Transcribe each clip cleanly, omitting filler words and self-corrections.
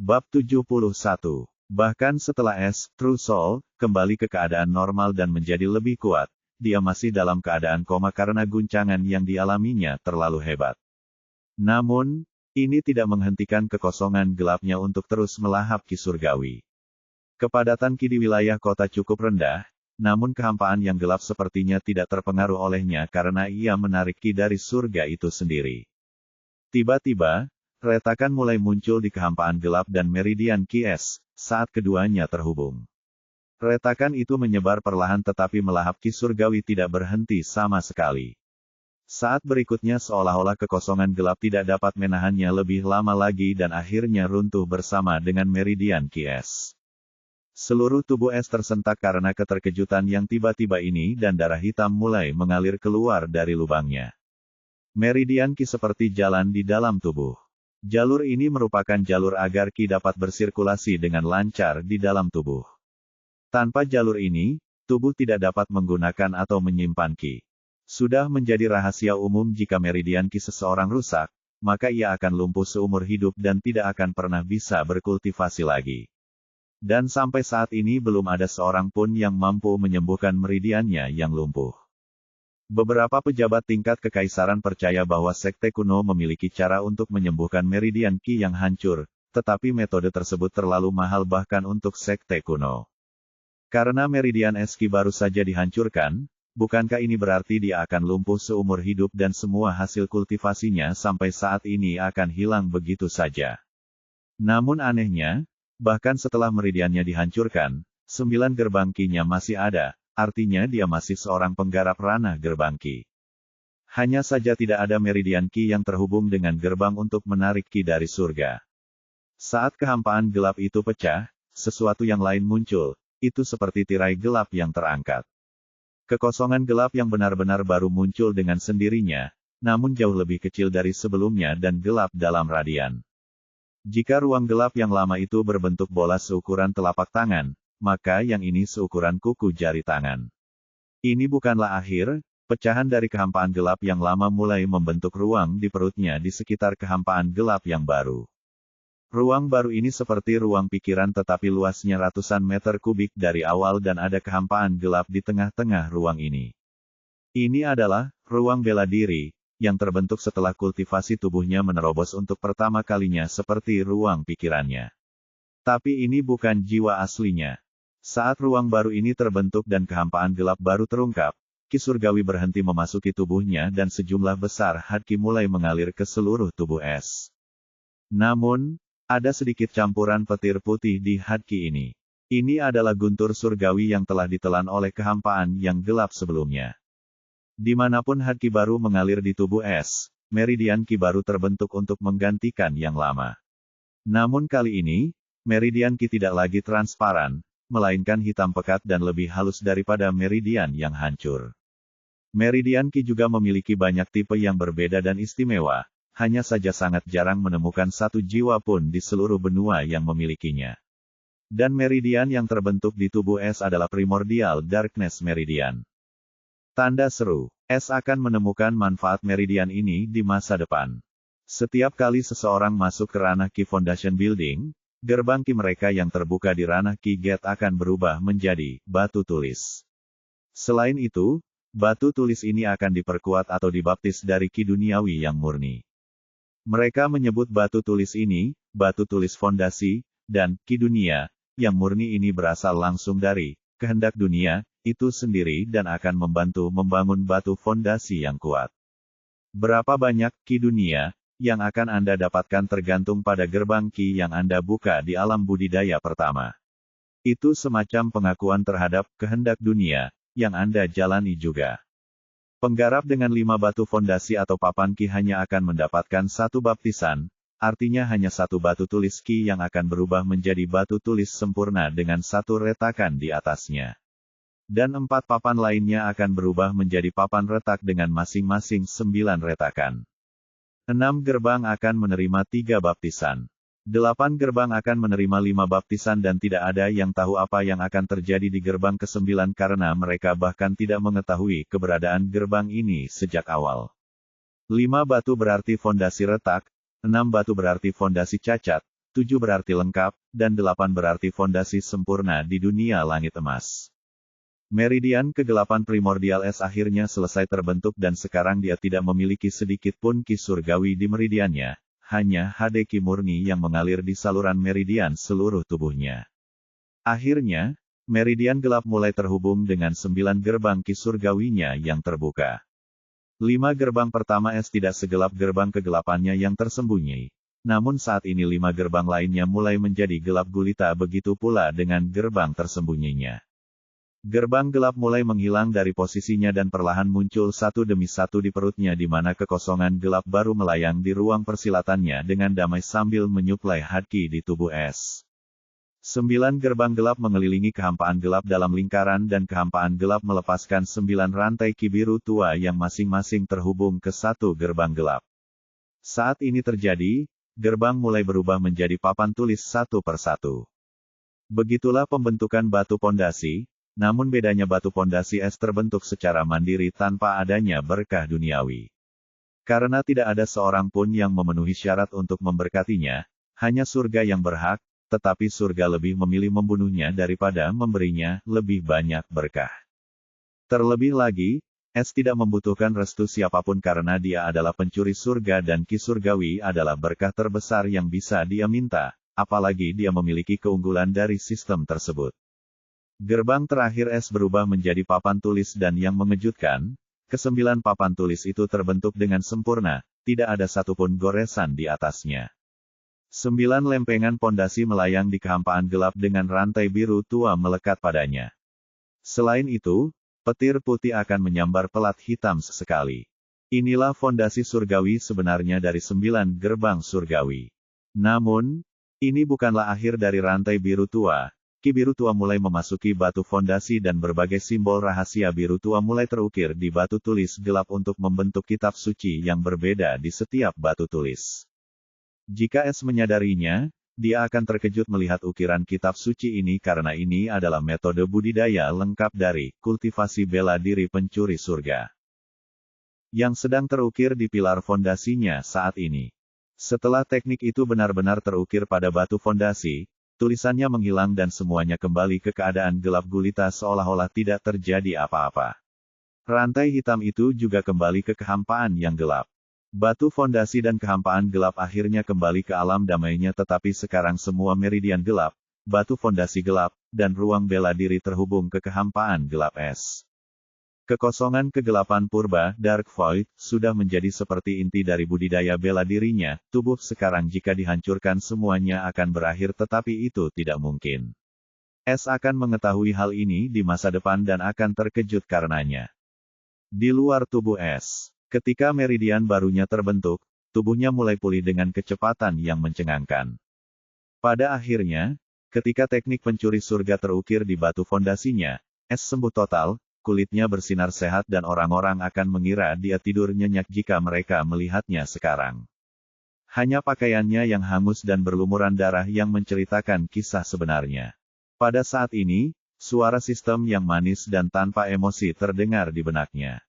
Bab 71. Bahkan setelah es, True Soul, kembali ke keadaan normal dan menjadi lebih kuat, dia masih dalam keadaan koma karena guncangan yang dialaminya terlalu hebat. Namun, ini tidak menghentikan kekosongan gelapnya untuk terus melahap Ki Surgawi. Kepadatan Ki di wilayah kota cukup rendah, namun kehampaan yang gelap sepertinya tidak terpengaruh olehnya karena ia menarik Ki dari surga itu sendiri. Tiba-tiba, retakan mulai muncul di kehampaan gelap dan meridian Ki Es, saat keduanya terhubung. Retakan itu menyebar perlahan tetapi melahap Ki Surgawi tidak berhenti sama sekali. Saat berikutnya seolah-olah kekosongan gelap tidak dapat menahannya lebih lama lagi dan akhirnya runtuh bersama dengan meridian Ki Es. Seluruh tubuh Es tersentak karena keterkejutan yang tiba-tiba ini dan darah hitam mulai mengalir keluar dari lubangnya. Meridian Ki seperti jalan di dalam tubuh. Jalur ini merupakan jalur agar Ki dapat bersirkulasi dengan lancar di dalam tubuh. Tanpa jalur ini, tubuh tidak dapat menggunakan atau menyimpan Ki. Sudah menjadi rahasia umum jika meridian Ki seseorang rusak, maka ia akan lumpuh seumur hidup dan tidak akan pernah bisa berkultivasi lagi. Dan sampai saat ini belum ada seorang pun yang mampu menyembuhkan meridiannya yang lumpuh. Beberapa pejabat tingkat kekaisaran percaya bahwa sekte kuno memiliki cara untuk menyembuhkan meridian Ki yang hancur, tetapi metode tersebut terlalu mahal bahkan untuk sekte kuno. Karena meridian es Ki baru saja dihancurkan, bukankah ini berarti dia akan lumpuh seumur hidup dan semua hasil kultivasinya sampai saat ini akan hilang begitu saja? Namun anehnya, bahkan setelah meridiannya dihancurkan, 9 gerbang Ki-nya masih ada. Artinya dia masih seorang penggarap ranah gerbang Ki. Hanya saja tidak ada meridian Ki yang terhubung dengan gerbang untuk menarik Ki dari surga. Saat kehampaan gelap itu pecah, sesuatu yang lain muncul, itu seperti tirai gelap yang terangkat. Kekosongan gelap yang benar-benar baru muncul dengan sendirinya, namun jauh lebih kecil dari sebelumnya dan gelap dalam radian. Jika ruang gelap yang lama itu berbentuk bola seukuran telapak tangan, maka yang ini seukuran kuku jari tangan. Ini bukanlah akhir, pecahan dari kehampaan gelap yang lama mulai membentuk ruang di perutnya di sekitar kehampaan gelap yang baru. Ruang baru ini seperti ruang pikiran tetapi luasnya ratusan meter kubik dari awal dan ada kehampaan gelap di tengah-tengah ruang ini. Ini adalah ruang bela diri, yang terbentuk setelah kultivasi tubuhnya menerobos untuk pertama kalinya seperti ruang pikirannya. Tapi ini bukan jiwa aslinya. Saat ruang baru ini terbentuk dan kehampaan gelap baru terungkap, Ki Surgawi berhenti memasuki tubuhnya dan sejumlah besar haki mulai mengalir ke seluruh tubuh Es. Namun, ada sedikit campuran petir putih di haki ini. Ini adalah guntur surgawi yang telah ditelan oleh kehampaan yang gelap sebelumnya. Dimanapun haki baru mengalir di tubuh Es, meridian Ki baru terbentuk untuk menggantikan yang lama. Namun kali ini, meridian Ki tidak lagi transparan, melainkan hitam pekat dan lebih halus daripada meridian yang hancur. Meridian Ki juga memiliki banyak tipe yang berbeda dan istimewa, hanya saja sangat jarang menemukan satu jiwa pun di seluruh benua yang memilikinya. Dan meridian yang terbentuk di tubuh Es adalah Primordial Darkness Meridian. Tanda seru, Es akan menemukan manfaat meridian ini di masa depan. Setiap kali seseorang masuk ke ranah Ki Foundation Building, gerbang Ki mereka yang terbuka di ranah Ki Gate akan berubah menjadi batu tulis. Selain itu, batu tulis ini akan diperkuat atau dibaptis dari Ki duniawi yang murni. Mereka menyebut batu tulis ini, batu tulis fondasi, dan Ki dunia, yang murni ini berasal langsung dari kehendak dunia, itu sendiri dan akan membantu membangun batu fondasi yang kuat. Berapa banyak Ki dunia yang akan Anda dapatkan tergantung pada gerbang Ki yang Anda buka di alam budidaya pertama. Itu semacam pengakuan terhadap kehendak dunia yang Anda jalani juga. Penggarap dengan 5 batu fondasi atau papan Ki hanya akan mendapatkan 1 baptisan, artinya hanya 1 batu tulis Ki yang akan berubah menjadi batu tulis sempurna dengan 1 retakan di atasnya. Dan 4 papan lainnya akan berubah menjadi papan retak dengan masing-masing 9 retakan. 6 gerbang akan menerima 3 baptisan. 8 gerbang akan menerima 5 baptisan dan tidak ada yang tahu apa yang akan terjadi di gerbang ke-9 karena mereka bahkan tidak mengetahui keberadaan gerbang ini sejak awal. 5 batu berarti fondasi retak, 6 batu berarti fondasi cacat, 7 berarti lengkap, dan 8 berarti fondasi sempurna di dunia langit emas. Meridian kegelapan primordial es akhirnya selesai terbentuk dan sekarang dia tidak memiliki sedikit pun ki surgawi di meridiannya, hanya HD ki murni yang mengalir di saluran meridian seluruh tubuhnya. Akhirnya, meridian gelap mulai terhubung dengan 9 gerbang ki surgawinya yang terbuka. 5 gerbang pertama es tidak segelap gerbang kegelapannya yang tersembunyi. Namun saat ini 5 gerbang lainnya mulai menjadi gelap gulita, begitu pula dengan gerbang tersembunyinya. Gerbang gelap mulai menghilang dari posisinya dan perlahan muncul satu demi satu di perutnya, di mana kekosongan gelap baru melayang di ruang persilatannya dengan damai sambil menyuplai haki di tubuh es. 9 gerbang gelap mengelilingi kehampaan gelap dalam lingkaran dan kehampaan gelap melepaskan 9 rantai ki biru tua yang masing-masing terhubung ke satu gerbang gelap. Saat ini terjadi, gerbang mulai berubah menjadi papan tulis satu persatu. Begitulah pembentukan batu pondasi, namun bedanya batu pondasi es terbentuk secara mandiri tanpa adanya berkah duniawi. Karena tidak ada seorang pun yang memenuhi syarat untuk memberkatinya, hanya surga yang berhak, tetapi surga lebih memilih membunuhnya daripada memberinya lebih banyak berkah. Terlebih lagi, es tidak membutuhkan restu siapapun karena dia adalah pencuri surga dan ki surgawi adalah berkah terbesar yang bisa dia minta, apalagi dia memiliki keunggulan dari sistem tersebut. Gerbang terakhir es berubah menjadi papan tulis dan yang mengejutkan, ke-9 papan tulis itu terbentuk dengan sempurna, tidak ada satupun goresan di atasnya. 9 lempengan pondasi melayang di kehampaan gelap dengan rantai biru tua melekat padanya. Selain itu, petir putih akan menyambar pelat hitam sesekali. Inilah fondasi surgawi sebenarnya dari 9 gerbang surgawi. Namun, ini bukanlah akhir dari rantai biru tua. Ki biru tua mulai memasuki batu fondasi dan berbagai simbol rahasia biru tua mulai terukir di batu tulis gelap untuk membentuk kitab suci yang berbeda di setiap batu tulis. Jika es menyadarinya, dia akan terkejut melihat ukiran kitab suci ini karena ini adalah metode budidaya lengkap dari kultivasi bela diri pencuri surga yang sedang terukir di pilar fondasinya saat ini. Setelah teknik itu benar-benar terukir pada batu fondasi, tulisannya menghilang dan semuanya kembali ke keadaan gelap gulita seolah-olah tidak terjadi apa-apa. Rantai hitam itu juga kembali ke kehampaan yang gelap. Batu fondasi dan kehampaan gelap akhirnya kembali ke alam damainya, tetapi sekarang semua meridian gelap, batu fondasi gelap, dan ruang bela diri terhubung ke kehampaan gelap es. Kekosongan kegelapan purba, Dark Void, sudah menjadi seperti inti dari budidaya bela dirinya. Tubuh sekarang jika dihancurkan semuanya akan berakhir, tetapi itu tidak mungkin. Es akan mengetahui hal ini di masa depan dan akan terkejut karenanya. Di luar tubuh es, ketika meridian barunya terbentuk, tubuhnya mulai pulih dengan kecepatan yang mencengangkan. Pada akhirnya, ketika teknik pencuri surga terukir di batu fondasinya, es sembuh total, kulitnya bersinar sehat dan orang-orang akan mengira dia tidur nyenyak jika mereka melihatnya sekarang. Hanya pakaiannya yang hangus dan berlumuran darah yang menceritakan kisah sebenarnya. Pada saat ini, suara sistem yang manis dan tanpa emosi terdengar di benaknya.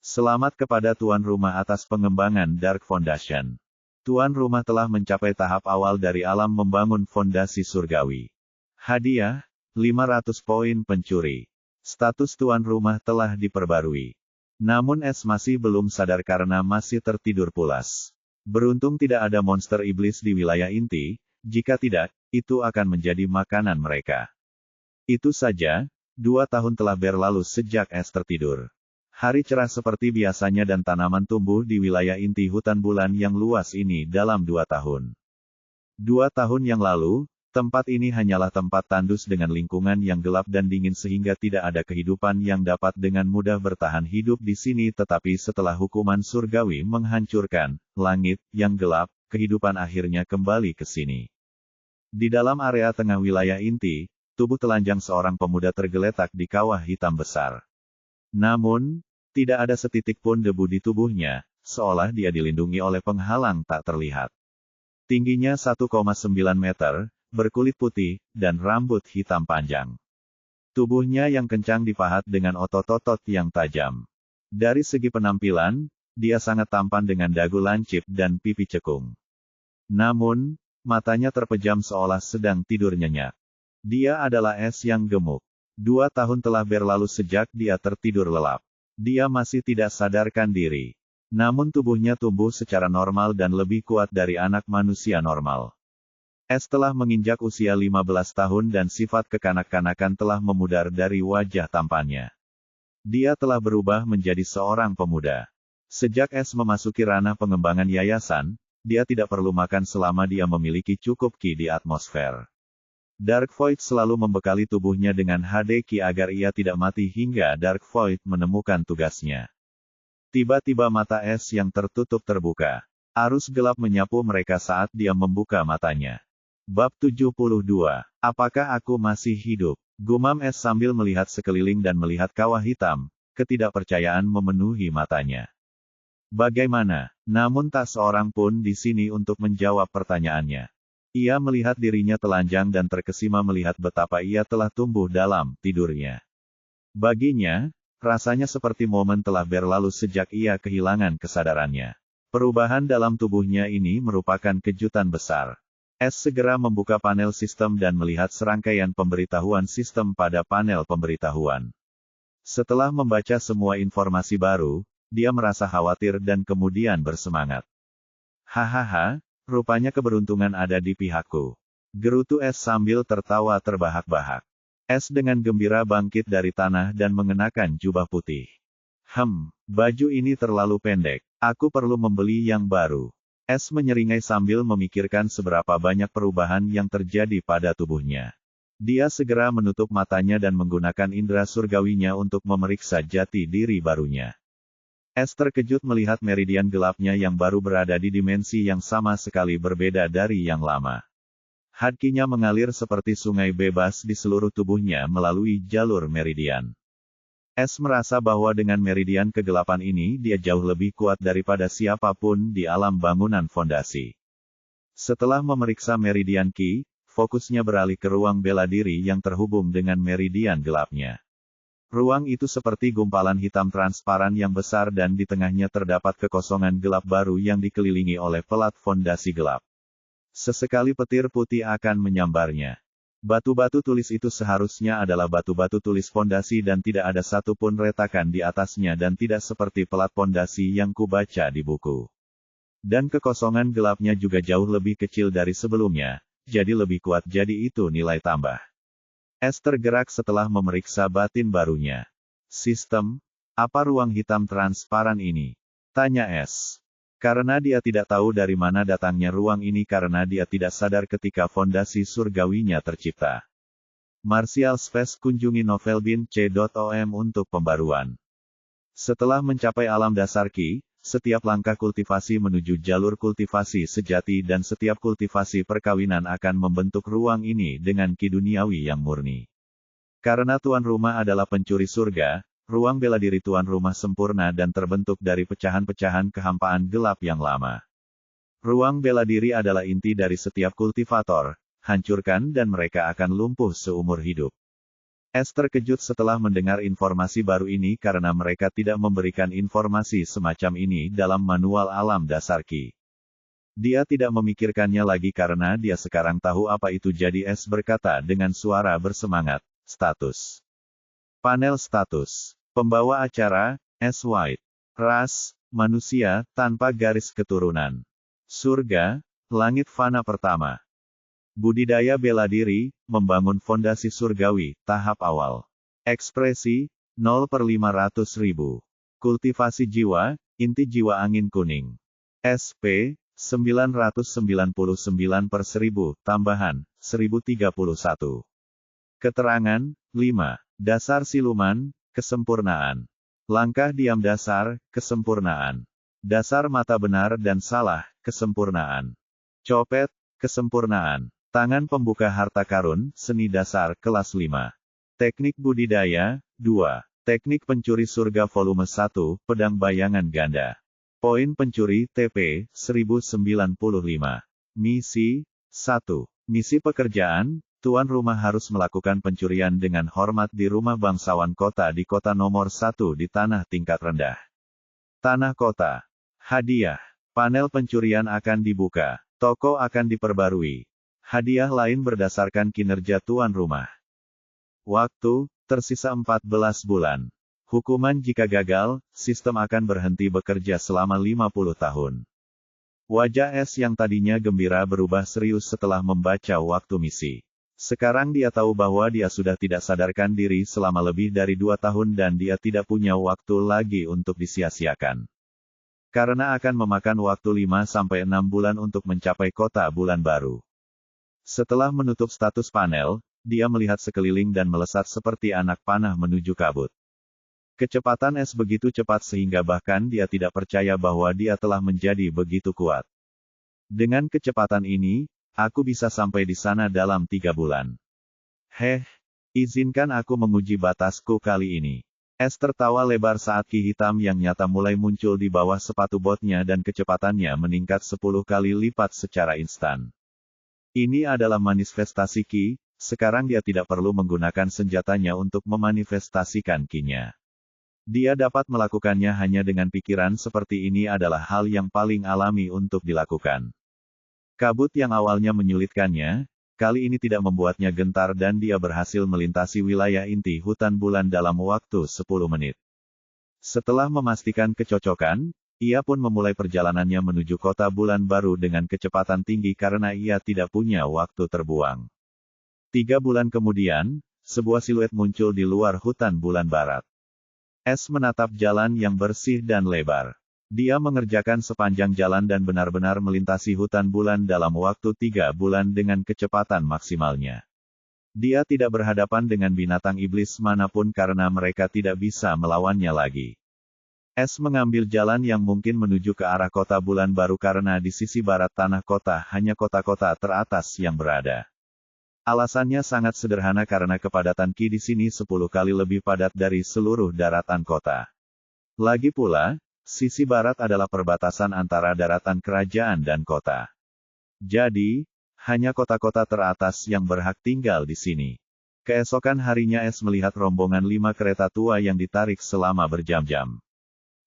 Selamat kepada tuan rumah atas pengembangan Dark Foundation. Tuan rumah telah mencapai tahap awal dari alam membangun fondasi surgawi. Hadiah, 500 poin pencuri. Status tuan rumah telah diperbarui. Namun es masih belum sadar karena masih tertidur pulas. Beruntung tidak ada monster iblis di wilayah inti, jika tidak, itu akan menjadi makanan mereka. Itu saja, 2 tahun telah berlalu sejak es tertidur. Hari cerah seperti biasanya dan tanaman tumbuh di wilayah inti hutan bulan yang luas ini dalam 2 tahun. 2 tahun yang lalu, tempat ini hanyalah tempat tandus dengan lingkungan yang gelap dan dingin sehingga tidak ada kehidupan yang dapat dengan mudah bertahan hidup di sini, tetapi setelah hukuman surgawi menghancurkan langit yang gelap, kehidupan akhirnya kembali ke sini. Di dalam area tengah wilayah inti, tubuh telanjang seorang pemuda tergeletak di kawah hitam besar. Namun, tidak ada setitik pun debu di tubuhnya, seolah dia dilindungi oleh penghalang tak terlihat. Tingginya 1,9 meter, berkulit putih, dan rambut hitam panjang. Tubuhnya yang kencang dipahat dengan otot-otot yang tajam. Dari segi penampilan, dia sangat tampan dengan dagu lancip dan pipi cekung. Namun, matanya terpejam seolah sedang tidur nyenyak. Dia adalah S yang gemuk. 2 tahun telah berlalu sejak dia tertidur lelap. Dia masih tidak sadarkan diri. Namun tubuhnya tumbuh secara normal dan lebih kuat dari anak manusia normal. S telah menginjak usia 15 tahun dan sifat kekanak-kanakan telah memudar dari wajah tampannya. Dia telah berubah menjadi seorang pemuda. Sejak S memasuki ranah pengembangan yayasan, dia tidak perlu makan selama dia memiliki cukup Qi di atmosfer. Dark Void selalu membekali tubuhnya dengan HD Qi agar ia tidak mati hingga Dark Void menemukan tugasnya. Tiba-tiba mata S yang tertutup terbuka. Arus gelap menyapu mereka saat dia membuka matanya. Bab 72. Apakah aku masih hidup? Gumam S sambil melihat sekeliling dan melihat kawah hitam. Ketidakpercayaan memenuhi matanya. Bagaimana? Namun tak seorang pun di sini untuk menjawab pertanyaannya. Ia melihat dirinya telanjang dan terkesima melihat betapa ia telah tumbuh dalam tidurnya. Baginya, rasanya seperti momen telah berlalu sejak ia kehilangan kesadarannya. Perubahan dalam tubuhnya ini merupakan kejutan besar. S segera membuka panel sistem dan melihat serangkaian pemberitahuan sistem pada panel pemberitahuan. Setelah membaca semua informasi baru, dia merasa khawatir dan kemudian bersemangat. Hahaha, rupanya keberuntungan ada di pihakku. Gerutu S sambil tertawa terbahak-bahak. S dengan gembira bangkit dari tanah dan mengenakan jubah putih. Baju ini terlalu pendek. Aku perlu membeli yang baru. S menyeringai sambil memikirkan seberapa banyak perubahan yang terjadi pada tubuhnya. Dia segera menutup matanya dan menggunakan indera surgawinya untuk memeriksa jati diri barunya. S terkejut melihat meridian gelapnya yang baru berada di dimensi yang sama sekali berbeda dari yang lama. Hadkinya mengalir seperti sungai bebas di seluruh tubuhnya melalui jalur meridian. S merasa bahwa dengan meridian kegelapan ini dia jauh lebih kuat daripada siapapun di alam bangunan fondasi. Setelah memeriksa meridian Qi, fokusnya beralih ke ruang bela diri yang terhubung dengan meridian gelapnya. Ruang itu seperti gumpalan hitam transparan yang besar dan di tengahnya terdapat kekosongan gelap baru yang dikelilingi oleh pelat fondasi gelap. Sesekali petir putih akan menyambarnya. Batu-batu tulis itu seharusnya adalah batu-batu tulis fondasi dan tidak ada satupun retakan di atasnya dan tidak seperti pelat fondasi yang kubaca di buku. Dan kekosongan gelapnya juga jauh lebih kecil dari sebelumnya, jadi lebih kuat jadi itu nilai tambah. S tergerak setelah memeriksa batin barunya. Sistem, apa ruang hitam transparan ini? Tanya S. Karena dia tidak tahu dari mana datangnya ruang ini karena dia tidak sadar ketika fondasi surgawinya tercipta. Martial Space kunjungi novelbin.com untuk pembaruan. Setelah mencapai alam dasar Qi, setiap langkah kultivasi menuju jalur kultivasi sejati dan setiap kultivasi perkawinan akan membentuk ruang ini dengan Qi duniawi yang murni. Karena tuan rumah adalah pencuri surga, ruang bela diri tuan rumah sempurna dan terbentuk dari pecahan-pecahan kehampaan gelap yang lama. Ruang bela diri adalah inti dari setiap kultivator, hancurkan dan mereka akan lumpuh seumur hidup. S terkejut setelah mendengar informasi baru ini karena mereka tidak memberikan informasi semacam ini dalam manual alam dasar Qi. Dia tidak memikirkannya lagi karena dia sekarang tahu apa itu jadi S berkata dengan suara bersemangat, status. Panel status. Pembawa acara, S. White. Ras, manusia, tanpa garis keturunan. Surga, langit fana pertama. Budidaya bela diri, membangun fondasi surgawi, tahap awal. Ekspresi, 0/500.000. Kultivasi jiwa, inti jiwa angin kuning. SP, 999/1000, tambahan, 1031. Keterangan, 5. Dasar siluman, kesempurnaan. Langkah diam dasar, kesempurnaan. Dasar mata benar dan salah, kesempurnaan. Copet, kesempurnaan. Tangan pembuka harta karun, seni dasar, kelas 5. Teknik budidaya, 2. Teknik pencuri surga volume 1, pedang bayangan ganda. Poin pencuri, TP, 1095. Misi, 1. Misi pekerjaan, tuan rumah harus melakukan pencurian dengan hormat di rumah bangsawan kota di kota nomor 1 di tanah tingkat rendah. Tanah kota. Hadiah. Panel pencurian akan dibuka. Toko akan diperbarui. Hadiah lain berdasarkan kinerja tuan rumah. Waktu, tersisa 14 bulan. Hukuman jika gagal, sistem akan berhenti bekerja selama 50 tahun. Wajah S yang tadinya gembira berubah serius setelah membaca waktu misi. Sekarang dia tahu bahwa dia sudah tidak sadarkan diri selama lebih dari 2 tahun dan dia tidak punya waktu lagi untuk disia-siakan. Karena akan memakan waktu 5-6 bulan untuk mencapai kota bulan baru. Setelah menutup status panel, dia melihat sekeliling dan melesat seperti anak panah menuju kabut. Kecepatan S begitu cepat sehingga bahkan dia tidak percaya bahwa dia telah menjadi begitu kuat. Dengan kecepatan ini, aku bisa sampai di sana dalam 3 bulan. Izinkan aku menguji batasku kali ini. S tertawa lebar saat ki hitam yang nyata mulai muncul di bawah sepatu botnya dan kecepatannya meningkat 10 kali lipat secara instan. Ini adalah manifestasi ki, sekarang dia tidak perlu menggunakan senjatanya untuk memanifestasikan ki-nya. Dia dapat melakukannya hanya dengan pikiran seperti ini adalah hal yang paling alami untuk dilakukan. Kabut yang awalnya menyulitkannya, kali ini tidak membuatnya gentar dan dia berhasil melintasi wilayah inti hutan bulan dalam waktu 10 menit. Setelah memastikan kecocokan, ia pun memulai perjalanannya menuju kota bulan baru dengan kecepatan tinggi karena ia tidak punya waktu terbuang. 3 bulan kemudian, sebuah siluet muncul di luar hutan bulan barat. S menatap jalan yang bersih dan lebar. Dia mengerjakan sepanjang jalan dan benar-benar melintasi hutan bulan dalam waktu 3 bulan dengan kecepatan maksimalnya. Dia tidak berhadapan dengan binatang iblis manapun karena mereka tidak bisa melawannya lagi. S mengambil jalan yang mungkin menuju ke arah kota bulan baru karena di sisi barat tanah kota hanya kota-kota teratas yang berada. Alasannya sangat sederhana karena kepadatan ki di sini 10 kali lebih padat dari seluruh daratan kota. Lagi pula, sisi barat adalah perbatasan antara daratan kerajaan dan kota. Jadi, hanya kota-kota teratas yang berhak tinggal di sini. Keesokan harinya S melihat rombongan 5 kereta tua yang ditarik selama berjam-jam.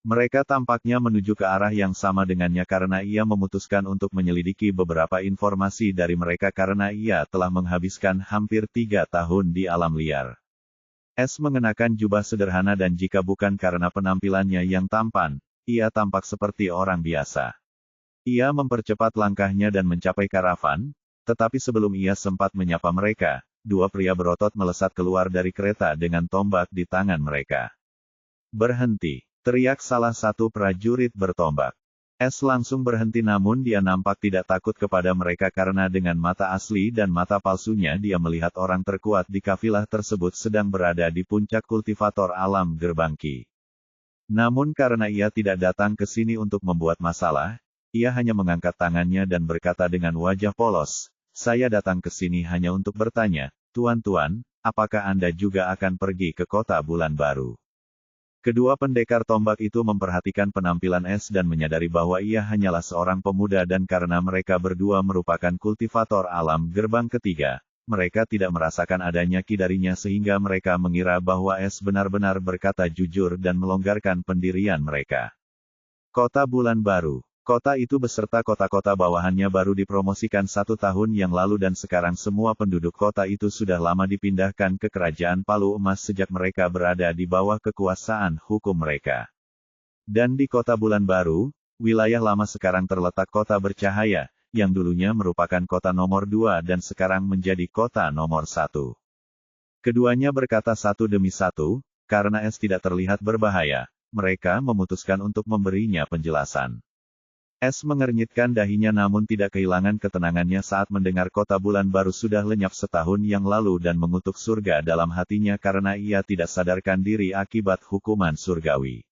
Mereka tampaknya menuju ke arah yang sama dengannya karena ia memutuskan untuk menyelidiki beberapa informasi dari mereka karena ia telah menghabiskan hampir 3 tahun di alam liar. S mengenakan jubah sederhana dan jika bukan karena penampilannya yang tampan, ia tampak seperti orang biasa. Ia mempercepat langkahnya dan mencapai karavan, tetapi sebelum ia sempat menyapa mereka, 2 pria berotot melesat keluar dari kereta dengan tombak di tangan mereka. "Berhenti!" teriak salah satu prajurit bertombak. S langsung berhenti namun dia nampak tidak takut kepada mereka karena dengan mata asli dan mata palsunya dia melihat orang terkuat di kafilah tersebut sedang berada di puncak kultivator alam gerbang ki. Namun karena ia tidak datang ke sini untuk membuat masalah, ia hanya mengangkat tangannya dan berkata dengan wajah polos, "Saya datang ke sini hanya untuk bertanya, Tuan-tuan, apakah Anda juga akan pergi ke kota bulan baru?" Kedua pendekar tombak itu memperhatikan penampilan S dan menyadari bahwa ia hanyalah seorang pemuda dan karena mereka berdua merupakan kultivator alam gerbang ketiga, mereka tidak merasakan adanya ki darinya sehingga mereka mengira bahwa S benar-benar berkata jujur dan melonggarkan pendirian mereka. Kota bulan baru. Kota itu beserta kota-kota bawahannya baru dipromosikan 1 tahun yang lalu dan sekarang semua penduduk kota itu sudah lama dipindahkan ke kerajaan Palu Emas sejak mereka berada di bawah kekuasaan hukum mereka. Dan di kota bulan baru, wilayah lama sekarang terletak kota bercahaya, yang dulunya merupakan kota nomor 2 dan sekarang menjadi kota nomor 1. Keduanya berkata satu demi satu, karena S tidak terlihat berbahaya, mereka memutuskan untuk memberinya penjelasan. S mengernyitkan dahinya namun tidak kehilangan ketenangannya saat mendengar kota bulan baru sudah lenyap setahun yang lalu dan mengutuk surga dalam hatinya karena ia tidak sadarkan diri akibat hukuman surgawi.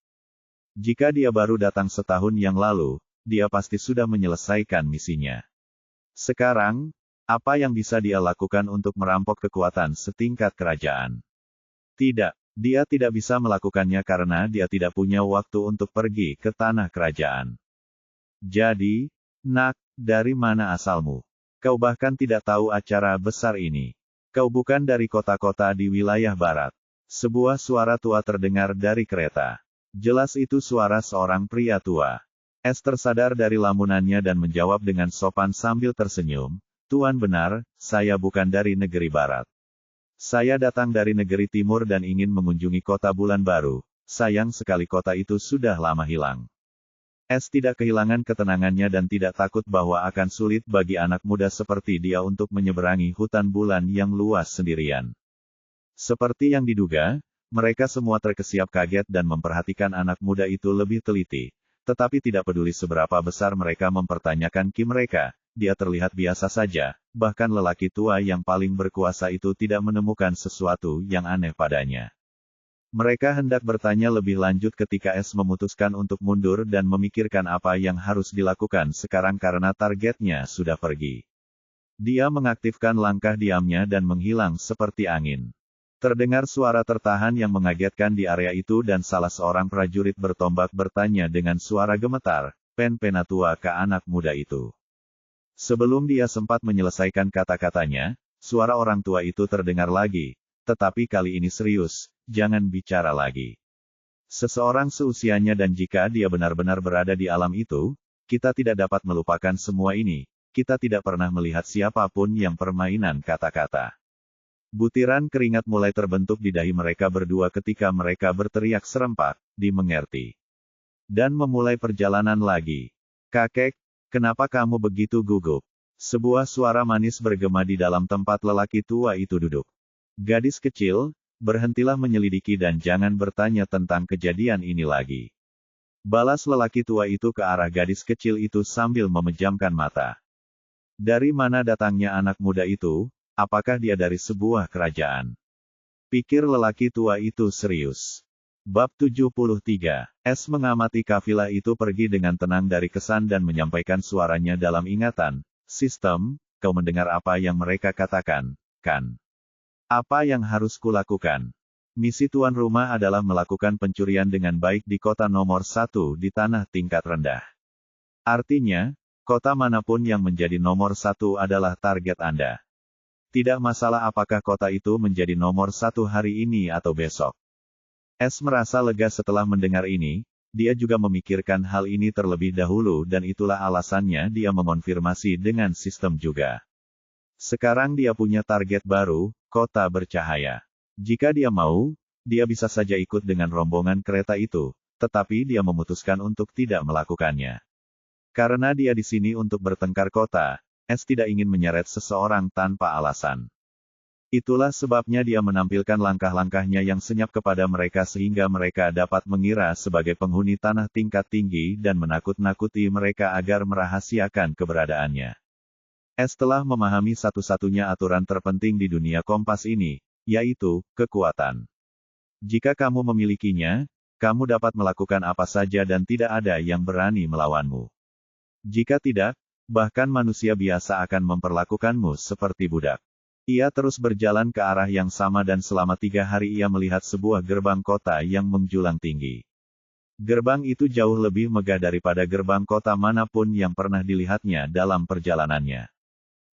Jika dia baru datang setahun yang lalu, dia pasti sudah menyelesaikan misinya. Sekarang, apa yang bisa dia lakukan untuk merampok kekuatan setingkat kerajaan? Tidak, dia tidak bisa melakukannya karena dia tidak punya waktu untuk pergi ke tanah kerajaan. Jadi, "Nak, dari mana asalmu? Kau bahkan tidak tahu acara besar ini. Kau bukan dari kota-kota di wilayah barat." Sebuah suara tua terdengar dari kereta. Jelas itu suara seorang pria tua. Es tersadar dari lamunannya dan menjawab dengan sopan sambil tersenyum, "Tuan benar, saya bukan dari negeri barat. Saya datang dari negeri timur dan ingin mengunjungi kota Bulan Baru. Sayang sekali kota itu sudah lama hilang." Es tidak kehilangan ketenangannya dan tidak takut bahwa akan sulit bagi anak muda seperti dia untuk menyeberangi hutan bulan yang luas sendirian. Seperti yang diduga, mereka semua terkesiap kaget dan memperhatikan anak muda itu lebih teliti. Tetapi tidak peduli seberapa besar mereka mempertanyakan ki mereka, dia terlihat biasa saja, bahkan lelaki tua yang paling berkuasa itu tidak menemukan sesuatu yang aneh padanya. Mereka hendak bertanya lebih lanjut ketika Es memutuskan untuk mundur dan memikirkan apa yang harus dilakukan sekarang karena targetnya sudah pergi. Dia mengaktifkan langkah diamnya dan menghilang seperti angin. Terdengar suara tertahan yang mengagetkan di area itu dan salah seorang prajurit bertombak bertanya dengan suara gemetar, "Pen Penatua ke anak muda itu?" Sebelum dia sempat menyelesaikan kata-katanya, suara orang tua itu terdengar lagi, tetapi kali ini serius, "Jangan bicara lagi. Seseorang seusianya dan jika dia benar-benar berada di alam itu, kita tidak dapat melupakan semua ini, kita tidak pernah melihat siapapun yang permainan kata-kata." Butiran keringat mulai terbentuk di dahi mereka berdua ketika mereka berteriak serempak, "Dimengerti." Dan memulai perjalanan lagi. "Kakek, kenapa kamu begitu gugup?" Sebuah suara manis bergema di dalam tempat lelaki tua itu duduk. "Gadis kecil, berhentilah menyelidiki dan jangan bertanya tentang kejadian ini lagi." Balas lelaki tua itu ke arah gadis kecil itu sambil memejamkan mata. Dari mana datangnya anak muda itu? Apakah dia dari sebuah kerajaan? Pikir lelaki tua itu serius. Bab 73. Es mengamati kafilah itu pergi dengan tenang dari kesan dan menyampaikan suaranya dalam ingatan. "Sistem, kau mendengar apa yang mereka katakan, kan? Apa yang harus kulakukan? Misi tuan rumah adalah melakukan pencurian dengan baik di kota nomor 1 di tanah tingkat rendah. Artinya, kota manapun yang menjadi nomor 1 adalah target Anda. Tidak masalah apakah kota itu menjadi nomor 1 hari ini atau besok." Es merasa lega setelah mendengar ini, dia juga memikirkan hal ini terlebih dahulu dan itulah alasannya dia mengonfirmasi dengan sistem juga. Sekarang dia punya target baru, kota bercahaya. Jika dia mau, dia bisa saja ikut dengan rombongan kereta itu, tetapi dia memutuskan untuk tidak melakukannya. Karena dia di sini untuk bertengkar kota, Es tidak ingin menyeret seseorang tanpa alasan. Itulah sebabnya dia menampilkan langkah-langkahnya yang senyap kepada mereka sehingga mereka dapat mengira sebagai penghuni tanah tingkat tinggi dan menakut-nakuti mereka agar merahasiakan keberadaannya. Es telah memahami satu-satunya aturan terpenting di dunia kompas ini, yaitu kekuatan. Jika kamu memilikinya, kamu dapat melakukan apa saja dan tidak ada yang berani melawanmu. Jika tidak, bahkan manusia biasa akan memperlakukanmu seperti budak. Ia terus berjalan ke arah yang sama dan selama 3 hari ia melihat sebuah gerbang kota yang menjulang tinggi. Gerbang itu jauh lebih megah daripada gerbang kota manapun yang pernah dilihatnya dalam perjalanannya.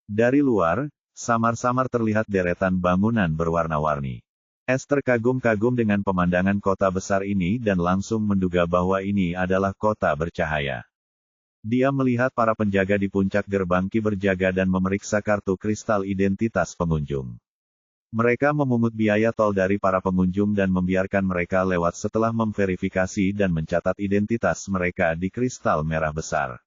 Dari luar, samar-samar terlihat deretan bangunan berwarna-warni. Es terkagum-kagum dengan pemandangan kota besar ini dan langsung menduga bahwa ini adalah kota bercahaya. Dia melihat para penjaga di puncak gerbang ki berjaga dan memeriksa kartu kristal identitas pengunjung. Mereka memungut biaya tol dari para pengunjung dan membiarkan mereka lewat setelah memverifikasi dan mencatat identitas mereka di kristal merah besar.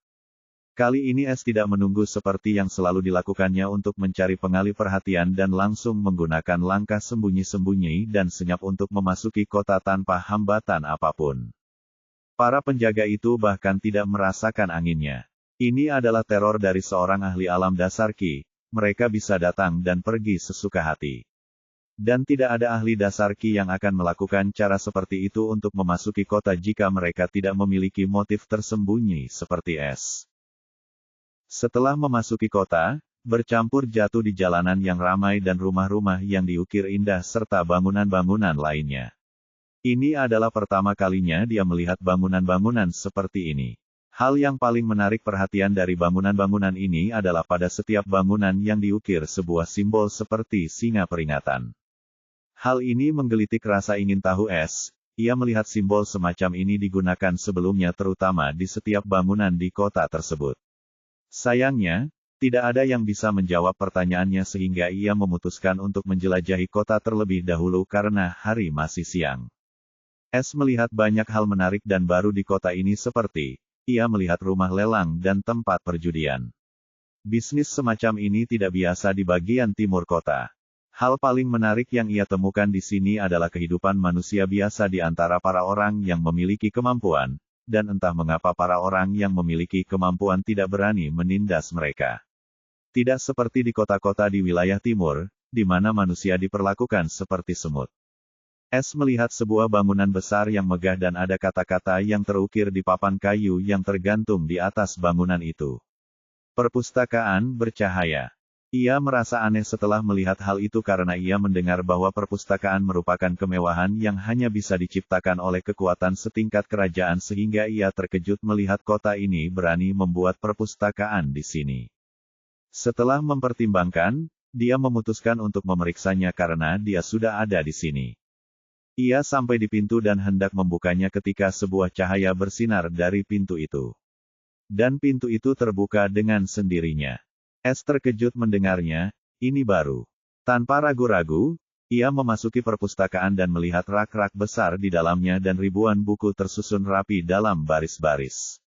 Kali ini Es tidak menunggu seperti yang selalu dilakukannya untuk mencari pengalih perhatian dan langsung menggunakan langkah sembunyi-sembunyi dan senyap untuk memasuki kota tanpa hambatan apapun. Para penjaga itu bahkan tidak merasakan anginnya. Ini adalah teror dari seorang ahli alam dasar ki, mereka bisa datang dan pergi sesuka hati. Dan tidak ada ahli dasar ki yang akan melakukan cara seperti itu untuk memasuki kota jika mereka tidak memiliki motif tersembunyi seperti Es. Setelah memasuki kota, bercampur jatuh di jalanan yang ramai dan rumah-rumah yang diukir indah serta bangunan-bangunan lainnya. Ini adalah pertama kalinya dia melihat bangunan-bangunan seperti ini. Hal yang paling menarik perhatian dari bangunan-bangunan ini adalah pada setiap bangunan yang diukir sebuah simbol seperti singa peringatan. Hal ini menggelitik rasa ingin tahu Es, ia melihat simbol semacam ini digunakan sebelumnya terutama di setiap bangunan di kota tersebut. Sayangnya, tidak ada yang bisa menjawab pertanyaannya sehingga ia memutuskan untuk menjelajahi kota terlebih dahulu karena hari masih siang. S melihat banyak hal menarik dan baru di kota ini seperti, ia melihat rumah lelang dan tempat perjudian. Bisnis semacam ini tidak biasa di bagian timur kota. Hal paling menarik yang ia temukan di sini adalah kehidupan manusia biasa di antara para orang yang memiliki kemampuan, dan entah mengapa para orang yang memiliki kemampuan tidak berani menindas mereka. Tidak seperti di kota-kota di wilayah timur, di mana manusia diperlakukan seperti semut. S melihat sebuah bangunan besar yang megah dan ada kata-kata yang terukir di papan kayu yang tergantung di atas bangunan itu. Perpustakaan bercahaya. Ia merasa aneh setelah melihat hal itu karena ia mendengar bahwa perpustakaan merupakan kemewahan yang hanya bisa diciptakan oleh kekuatan setingkat kerajaan sehingga ia terkejut melihat kota ini berani membuat perpustakaan di sini. Setelah mempertimbangkan, dia memutuskan untuk memeriksanya karena dia sudah ada di sini. Ia sampai di pintu dan hendak membukanya ketika sebuah cahaya bersinar dari pintu itu. Dan pintu itu terbuka dengan sendirinya. S terkejut mendengarnya, ini baru. Tanpa ragu-ragu, ia memasuki perpustakaan dan melihat rak-rak besar di dalamnya dan ribuan buku tersusun rapi dalam baris-baris.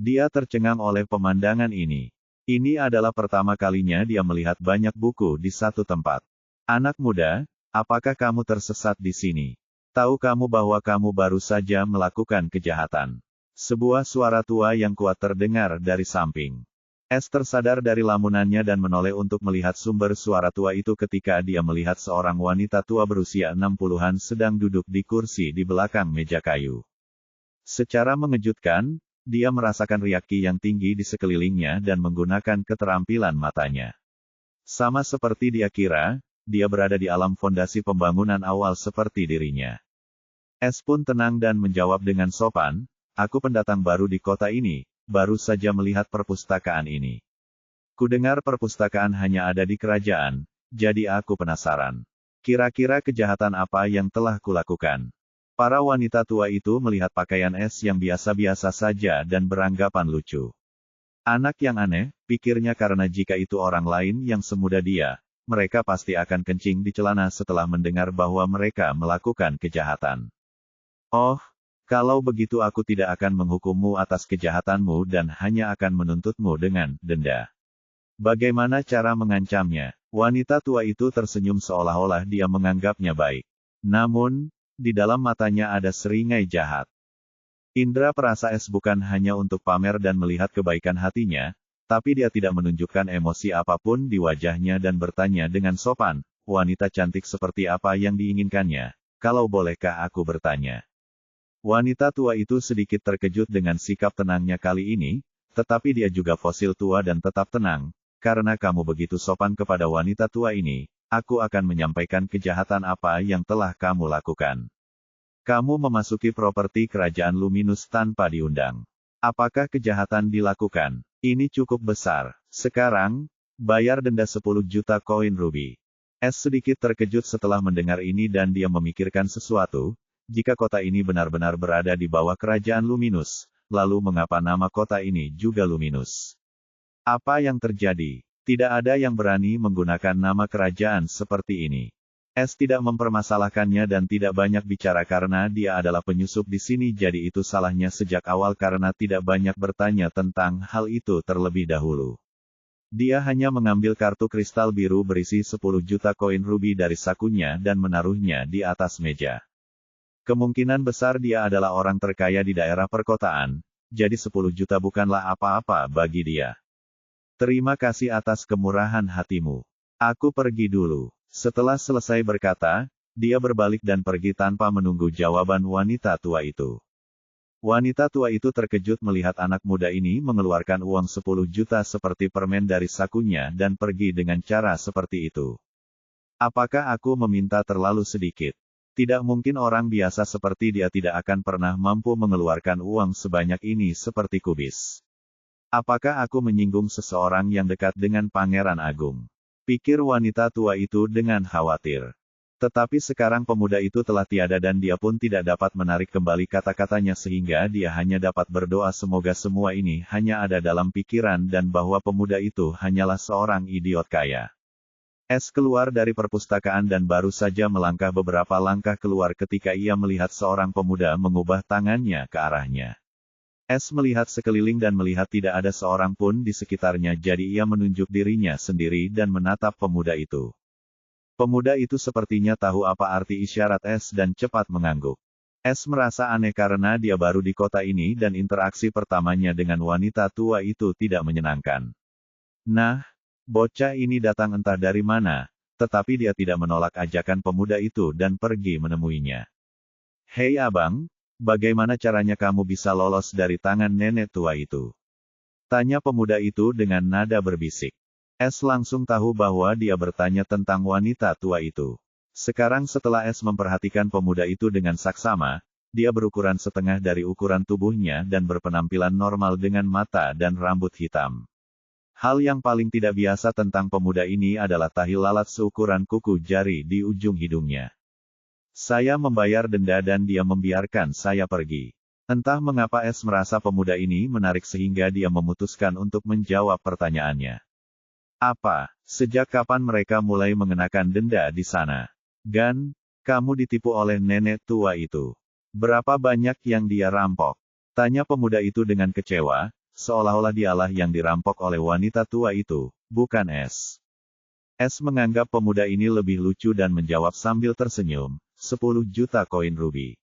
Dia tercengang oleh pemandangan ini. Ini adalah pertama kalinya dia melihat banyak buku di satu tempat. Anak muda, apakah kamu tersesat di sini? Tahu kamu bahwa kamu baru saja melakukan kejahatan? Sebuah suara tua yang kuat terdengar dari samping. S tersadar dari lamunannya dan menoleh untuk melihat sumber suara tua itu ketika dia melihat seorang wanita tua berusia 60-an sedang duduk di kursi di belakang meja kayu. Secara mengejutkan, dia merasakan riaki yang tinggi di sekelilingnya dan menggunakan keterampilan matanya. Sama seperti dia kira, dia berada di alam fondasi pembangunan awal seperti dirinya. S pun tenang dan menjawab dengan sopan, aku pendatang baru di kota ini, baru saja melihat perpustakaan ini. Kudengar perpustakaan hanya ada di kerajaan, jadi aku penasaran. Kira-kira kejahatan apa yang telah kulakukan? Para wanita tua itu melihat pakaian S yang biasa-biasa saja dan beranggapan lucu. Anak yang aneh, pikirnya karena jika itu orang lain yang semuda dia, mereka pasti akan kencing di celana setelah mendengar bahwa mereka melakukan kejahatan. Oh, kalau begitu aku tidak akan menghukummu atas kejahatanmu dan hanya akan menuntutmu dengan denda. Bagaimana cara mengancamnya? Wanita tua itu tersenyum seolah-olah dia menganggapnya baik. Namun, di dalam matanya ada seringai jahat. Indra perasa S bukan hanya untuk pamer dan melihat kebaikan hatinya, tapi dia tidak menunjukkan emosi apapun di wajahnya dan bertanya dengan sopan, wanita cantik seperti apa yang diinginkannya, kalau bolehkah aku bertanya. Wanita tua itu sedikit terkejut dengan sikap tenangnya kali ini, tetapi dia juga fosil tua dan tetap tenang, karena kamu begitu sopan kepada wanita tua ini. Aku akan menyampaikan kejahatan apa yang telah kamu lakukan. Kamu memasuki properti kerajaan Luminus tanpa diundang. Apakah kejahatan dilakukan? Ini cukup besar. Sekarang, bayar denda 10 juta koin ruby. S sedikit terkejut setelah mendengar ini dan dia memikirkan sesuatu. Jika kota ini benar-benar berada di bawah kerajaan Luminus, lalu mengapa nama kota ini juga Luminus? Apa yang terjadi? Tidak ada yang berani menggunakan nama kerajaan seperti ini. S tidak mempermasalahkannya dan tidak banyak bicara karena dia adalah penyusup di sini jadi itu salahnya sejak awal karena tidak banyak bertanya tentang hal itu terlebih dahulu. Dia hanya mengambil kartu kristal biru berisi 10 juta koin ruby dari sakunya dan menaruhnya di atas meja. Kemungkinan besar dia adalah orang terkaya di daerah perkotaan, jadi 10 juta bukanlah apa-apa bagi dia. Terima kasih atas kemurahan hatimu. Aku pergi dulu. Setelah selesai berkata, dia berbalik dan pergi tanpa menunggu jawaban wanita tua itu. Wanita tua itu terkejut melihat anak muda ini mengeluarkan uang 10 juta seperti permen dari sakunya dan pergi dengan cara seperti itu. Apakah aku meminta terlalu sedikit? Tidak mungkin orang biasa seperti dia tidak akan pernah mampu mengeluarkan uang sebanyak ini seperti kubis. Apakah aku menyinggung seseorang yang dekat dengan Pangeran Agung? Pikir wanita tua itu dengan khawatir. Tetapi sekarang pemuda itu telah tiada dan dia pun tidak dapat menarik kembali kata-katanya sehingga dia hanya dapat berdoa semoga semua ini hanya ada dalam pikiran dan bahwa pemuda itu hanyalah seorang idiot kaya. S keluar dari perpustakaan dan baru saja melangkah beberapa langkah keluar ketika ia melihat seorang pemuda mengubah tangannya ke arahnya. S melihat sekeliling dan melihat tidak ada seorang pun di sekitarnya jadi ia menunjuk dirinya sendiri dan menatap pemuda itu. Pemuda itu sepertinya tahu apa arti isyarat S dan cepat mengangguk. S merasa aneh karena dia baru di kota ini dan interaksi pertamanya dengan wanita tua itu tidak menyenangkan. Nah, bocah ini datang entah dari mana, tetapi dia tidak menolak ajakan pemuda itu dan pergi menemuinya. Hei abang, bagaimana caranya kamu bisa lolos dari tangan nenek tua itu? Tanya pemuda itu dengan nada berbisik. S langsung tahu bahwa dia bertanya tentang wanita tua itu. Sekarang setelah S memperhatikan pemuda itu dengan saksama, dia berukuran setengah dari ukuran tubuhnya dan berpenampilan normal dengan mata dan rambut hitam. Hal yang paling tidak biasa tentang pemuda ini adalah tahi lalat seukuran kuku jari di ujung hidungnya. Saya membayar denda dan dia membiarkan saya pergi. Entah mengapa S merasa pemuda ini menarik sehingga dia memutuskan untuk menjawab pertanyaannya. Apa, sejak kapan mereka mulai mengenakan denda di sana? Gan, kamu ditipu oleh nenek tua itu. Berapa banyak yang dia rampok? Tanya pemuda itu dengan kecewa, seolah-olah dialah yang dirampok oleh wanita tua itu, bukan S. S menganggap pemuda ini lebih lucu dan menjawab sambil tersenyum, 10 juta koin rubi.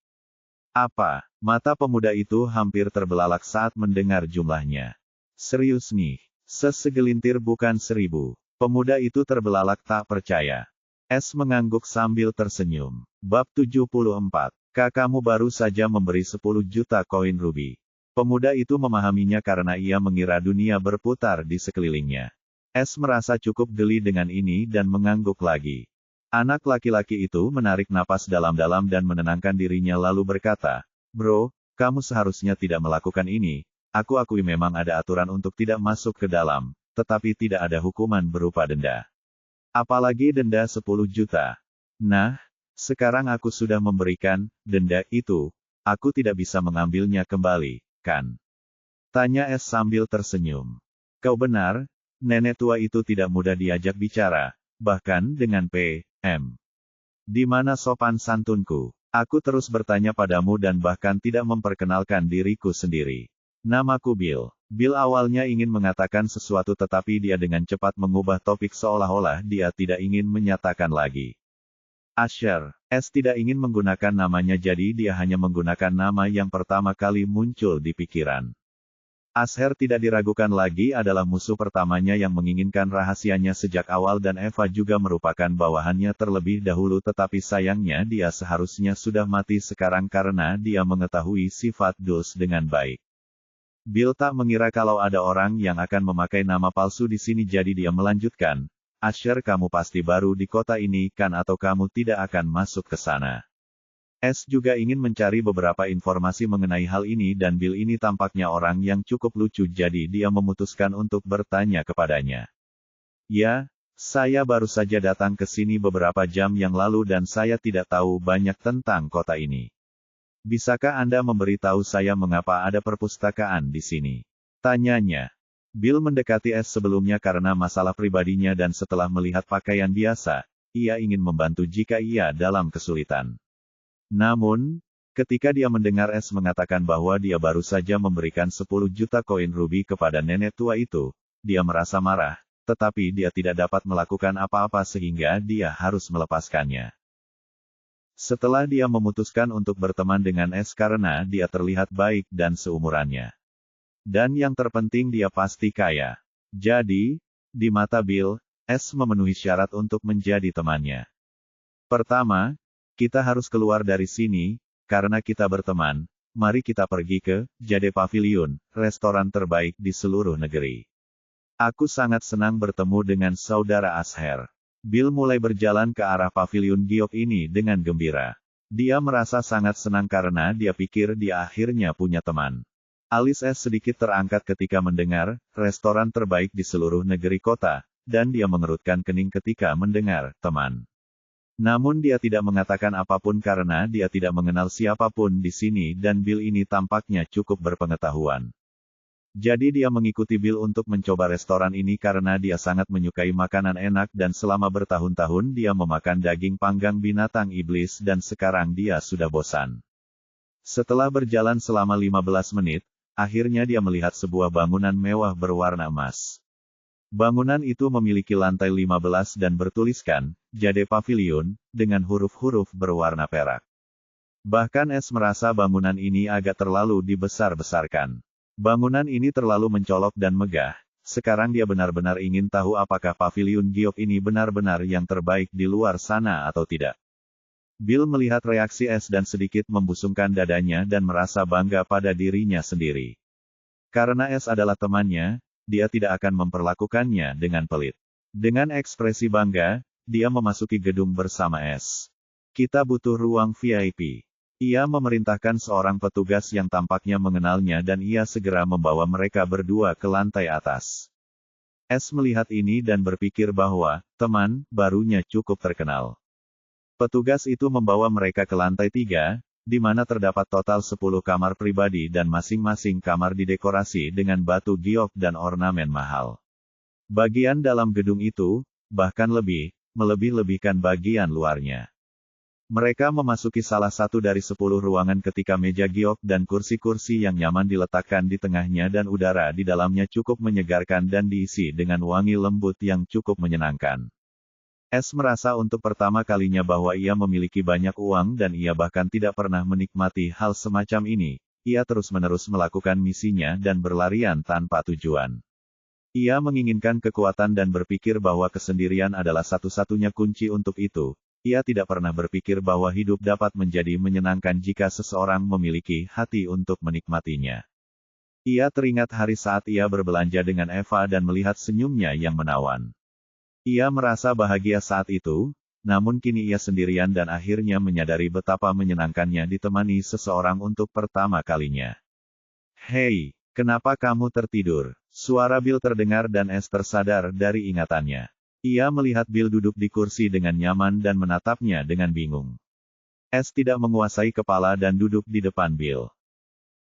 Apa? Mata pemuda itu hampir terbelalak saat mendengar jumlahnya. Serius nih? Sesegelintir bukan 1000. Pemuda itu terbelalak tak percaya. S mengangguk sambil tersenyum. Bab 74. Kakakmu baru saja memberi 10 juta koin rubi. Pemuda itu memahaminya karena ia mengira dunia berputar di sekelilingnya. S merasa cukup geli dengan ini dan mengangguk lagi. Anak laki-laki itu menarik napas dalam-dalam dan menenangkan dirinya lalu berkata, "Bro, kamu seharusnya tidak melakukan ini. Aku akui memang ada aturan untuk tidak masuk ke dalam, tetapi tidak ada hukuman berupa denda. Apalagi denda 10 juta. Nah, sekarang aku sudah memberikan denda itu, aku tidak bisa mengambilnya kembali, kan?" Tanya S sambil tersenyum. Kau benar, nenek tua itu tidak mudah diajak bicara, bahkan dengan P.M. Di mana sopan santunku? Aku terus bertanya padamu dan bahkan tidak memperkenalkan diriku sendiri. Namaku Bill. Bill awalnya ingin mengatakan sesuatu tetapi dia dengan cepat mengubah topik seolah-olah dia tidak ingin menyatakan lagi. Asher. S tidak ingin menggunakan namanya jadi dia hanya menggunakan nama yang pertama kali muncul di pikiran. Asher tidak diragukan lagi adalah musuh pertamanya yang menginginkan rahasianya sejak awal dan Eva juga merupakan bawahannya terlebih dahulu tetapi sayangnya dia seharusnya sudah mati sekarang karena dia mengetahui sifat Dulce dengan baik. Bill tak mengira kalau ada orang yang akan memakai nama palsu di sini jadi dia melanjutkan, Asher kamu pasti baru di kota ini kan atau kamu tidak akan masuk ke sana. S juga ingin mencari beberapa informasi mengenai hal ini dan Bill ini tampaknya orang yang cukup lucu jadi dia memutuskan untuk bertanya kepadanya. Ya, saya baru saja datang ke sini beberapa jam yang lalu dan saya tidak tahu banyak tentang kota ini. Bisakah Anda memberitahu saya mengapa ada perpustakaan di sini? Tanyanya. Bill mendekati S sebelumnya karena masalah pribadinya dan setelah melihat pakaian biasa, ia ingin membantu jika ia dalam kesulitan. Namun, ketika dia mendengar S mengatakan bahwa dia baru saja memberikan 10 juta koin rubi kepada nenek tua itu, dia merasa marah, tetapi dia tidak dapat melakukan apa-apa sehingga dia harus melepaskannya. Setelah dia memutuskan untuk berteman dengan S karena dia terlihat baik dan seumurannya. Dan yang terpenting dia pasti kaya. Jadi, di mata Bill, S memenuhi syarat untuk menjadi temannya. Pertama, kita harus keluar dari sini, karena kita berteman, mari kita pergi ke Jade Pavilion, restoran terbaik di seluruh negeri. Aku sangat senang bertemu dengan saudara Asher. Bill mulai berjalan ke arah pavilion giok ini dengan gembira. Dia merasa sangat senang karena dia pikir dia akhirnya punya teman. Alis S sedikit terangkat ketika mendengar, restoran terbaik di seluruh negeri kota, dan dia mengerutkan kening ketika mendengar, teman. Namun dia tidak mengatakan apapun karena dia tidak mengenal siapapun di sini dan Bill ini tampaknya cukup berpengetahuan. Jadi dia mengikuti Bill untuk mencoba restoran ini karena dia sangat menyukai makanan enak dan selama bertahun-tahun dia memakan daging panggang binatang iblis dan sekarang dia sudah bosan. Setelah berjalan selama 15 menit, akhirnya dia melihat sebuah bangunan mewah berwarna emas. Bangunan itu memiliki lantai 15 dan bertuliskan, Jade Pavilion, dengan huruf-huruf berwarna perak. Bahkan S merasa bangunan ini agak terlalu dibesar-besarkan. Bangunan ini terlalu mencolok dan megah, sekarang dia benar-benar ingin tahu apakah Pavilion Giok ini benar-benar yang terbaik di luar sana atau tidak. Bill melihat reaksi S dan sedikit membusungkan dadanya dan merasa bangga pada dirinya sendiri. Karena S adalah temannya, dia tidak akan memperlakukannya dengan pelit. Dengan ekspresi bangga, dia memasuki gedung bersama S. Kita butuh ruang VIP. Ia memerintahkan seorang petugas yang tampaknya mengenalnya dan ia segera membawa mereka berdua ke lantai atas. S melihat ini dan berpikir bahwa, teman barunya cukup terkenal. Petugas itu membawa mereka ke lantai 3, di mana terdapat total 10 kamar pribadi dan masing-masing kamar didekorasi dengan batu giok dan ornamen mahal. Bagian dalam gedung itu, bahkan melebih-lebihkan bagian luarnya. Mereka memasuki salah satu dari 10 ruangan ketika meja giok dan kursi-kursi yang nyaman diletakkan di tengahnya dan udara di dalamnya cukup menyegarkan dan diisi dengan wangi lembut yang cukup menyenangkan. S merasa untuk pertama kalinya bahwa ia memiliki banyak uang dan ia bahkan tidak pernah menikmati hal semacam ini. Ia terus-menerus melakukan misinya dan berlarian tanpa tujuan. Ia menginginkan kekuatan dan berpikir bahwa kesendirian adalah satu-satunya kunci untuk itu. Ia tidak pernah berpikir bahwa hidup dapat menjadi menyenangkan jika seseorang memiliki hati untuk menikmatinya. Ia teringat hari saat ia berbelanja dengan Eva dan melihat senyumnya yang menawan. Ia merasa bahagia saat itu, namun kini ia sendirian dan akhirnya menyadari betapa menyenangkannya ditemani seseorang untuk pertama kalinya. Hei, kenapa kamu tertidur? Suara Bill terdengar dan S tersadar dari ingatannya. Ia melihat Bill duduk di kursi dengan nyaman dan menatapnya dengan bingung. S tidak menguasai kepala dan duduk di depan Bill.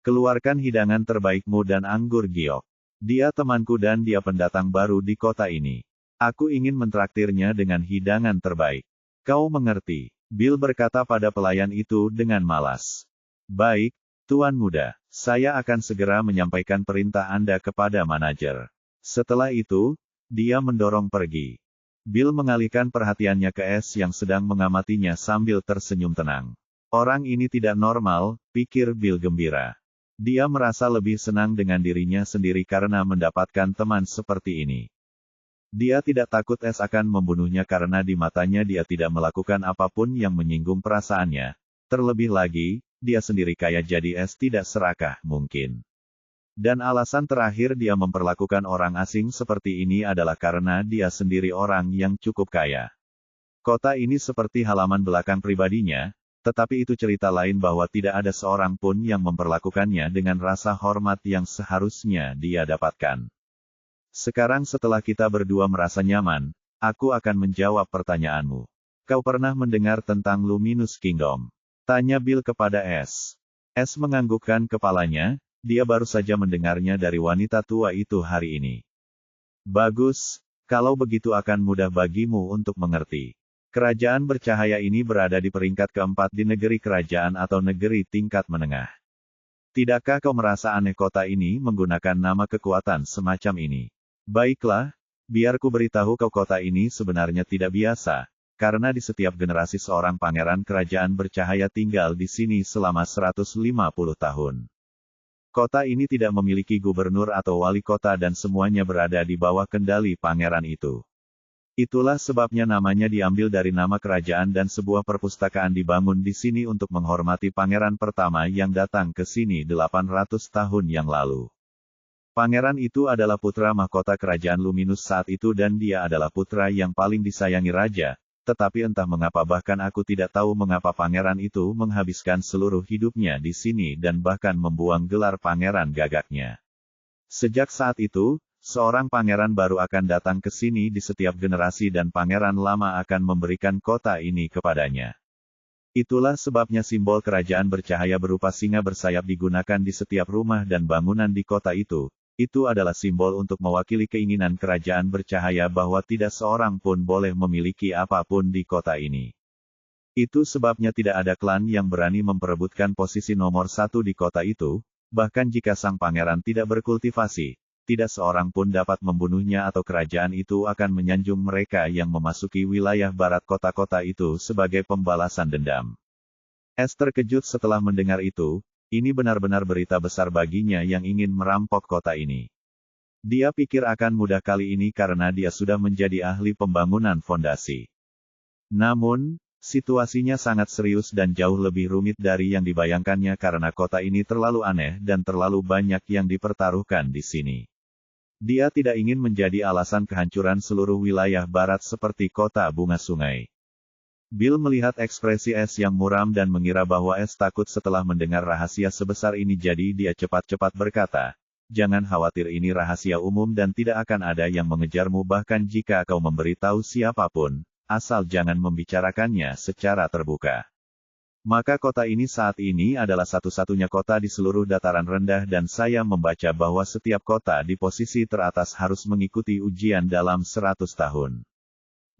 Keluarkan hidangan terbaikmu dan anggur giok. Dia temanku dan dia pendatang baru di kota ini. Aku ingin mentraktirnya dengan hidangan terbaik. Kau mengerti, Bill berkata pada pelayan itu dengan malas. Baik, Tuan Muda, saya akan segera menyampaikan perintah Anda kepada manajer. Setelah itu, dia mendorong pergi. Bill mengalihkan perhatiannya ke S yang sedang mengamatinya sambil tersenyum tenang. Orang ini tidak normal, pikir Bill gembira. Dia merasa lebih senang dengan dirinya sendiri karena mendapatkan teman seperti ini. Dia tidak takut S akan membunuhnya karena di matanya dia tidak melakukan apapun yang menyinggung perasaannya. Terlebih lagi, dia sendiri kaya jadi S tidak serakah mungkin. Dan alasan terakhir dia memperlakukan orang asing seperti ini adalah karena dia sendiri orang yang cukup kaya. Kota ini seperti halaman belakang pribadinya, tetapi itu cerita lain bahwa tidak ada seorang pun yang memperlakukannya dengan rasa hormat yang seharusnya dia dapatkan. Sekarang setelah kita berdua merasa nyaman, aku akan menjawab pertanyaanmu. Kau pernah mendengar tentang Luminous Kingdom? Tanya Bill kepada S. S menganggukkan kepalanya, dia baru saja mendengarnya dari wanita tua itu hari ini. Bagus, kalau begitu akan mudah bagimu untuk mengerti. Kerajaan bercahaya ini berada di peringkat keempat di negeri kerajaan atau negeri tingkat menengah. Tidakkah kau merasa aneh kota ini menggunakan nama kekuatan semacam ini? Baiklah, biar ku beritahu kau kota ini sebenarnya tidak biasa, karena di setiap generasi seorang pangeran kerajaan bercahaya tinggal di sini selama 150 tahun. Kota ini tidak memiliki gubernur atau wali kota dan semuanya berada di bawah kendali pangeran itu. Itulah sebabnya namanya diambil dari nama kerajaan dan sebuah perpustakaan dibangun di sini untuk menghormati pangeran pertama yang datang ke sini 800 tahun yang lalu. Pangeran itu adalah putra mahkota kerajaan Luminous saat itu dan dia adalah putra yang paling disayangi raja, tetapi entah mengapa bahkan aku tidak tahu mengapa pangeran itu menghabiskan seluruh hidupnya di sini dan bahkan membuang gelar pangeran gagaknya. Sejak saat itu, seorang pangeran baru akan datang ke sini di setiap generasi dan pangeran lama akan memberikan kota ini kepadanya. Itulah sebabnya simbol kerajaan bercahaya berupa singa bersayap digunakan di setiap rumah dan bangunan di kota itu. Itu adalah simbol untuk mewakili keinginan kerajaan bercahaya bahwa tidak seorang pun boleh memiliki apapun di kota ini. Itu sebabnya tidak ada klan yang berani memperebutkan posisi nomor 1 di kota itu, bahkan jika sang pangeran tidak berkultivasi. Tidak seorang pun dapat membunuhnya atau kerajaan itu akan menyanjung mereka yang memasuki wilayah barat kota-kota itu sebagai pembalasan dendam. Es terkejut setelah mendengar itu, ini benar-benar berita besar baginya yang ingin merampok kota ini. Dia pikir akan mudah kali ini karena dia sudah menjadi ahli pembangunan fondasi. Namun, situasinya sangat serius dan jauh lebih rumit dari yang dibayangkannya karena kota ini terlalu aneh dan terlalu banyak yang dipertaruhkan di sini. Dia tidak ingin menjadi alasan kehancuran seluruh wilayah barat seperti kota bunga sungai. Bill melihat ekspresi Es yang muram dan mengira bahwa Es takut setelah mendengar rahasia sebesar ini jadi dia cepat-cepat berkata, "Jangan khawatir ini rahasia umum dan tidak akan ada yang mengejarmu bahkan jika kau memberitahu siapapun, asal jangan membicarakannya secara terbuka." Maka kota ini saat ini adalah satu-satunya kota di seluruh dataran rendah dan saya membaca bahwa setiap kota di posisi teratas harus mengikuti ujian dalam 100 tahun.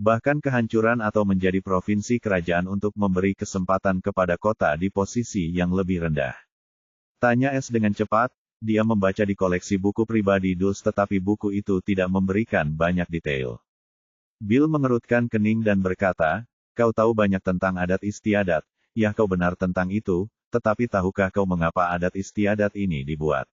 Bahkan kehancuran atau menjadi provinsi kerajaan untuk memberi kesempatan kepada kota di posisi yang lebih rendah. Tanya Es dengan cepat, dia membaca di koleksi buku pribadi Dulce tetapi buku itu tidak memberikan banyak detail. Bill mengerutkan kening dan berkata, "Kau tahu banyak tentang adat istiadat. Ya kau benar tentang itu, tetapi tahukah kau mengapa adat istiadat ini dibuat?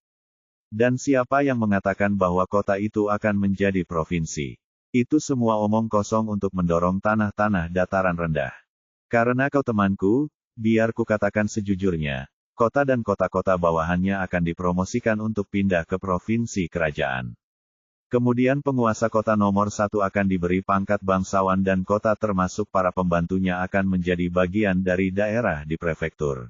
Dan siapa yang mengatakan bahwa kota itu akan menjadi provinsi? Itu semua omong kosong untuk mendorong tanah-tanah dataran rendah. Karena kau temanku, biar ku katakan sejujurnya, kota dan kota-kota bawahannya akan dipromosikan untuk pindah ke provinsi kerajaan. Kemudian penguasa kota nomor 1 akan diberi pangkat bangsawan dan kota termasuk para pembantunya akan menjadi bagian dari daerah di prefektur.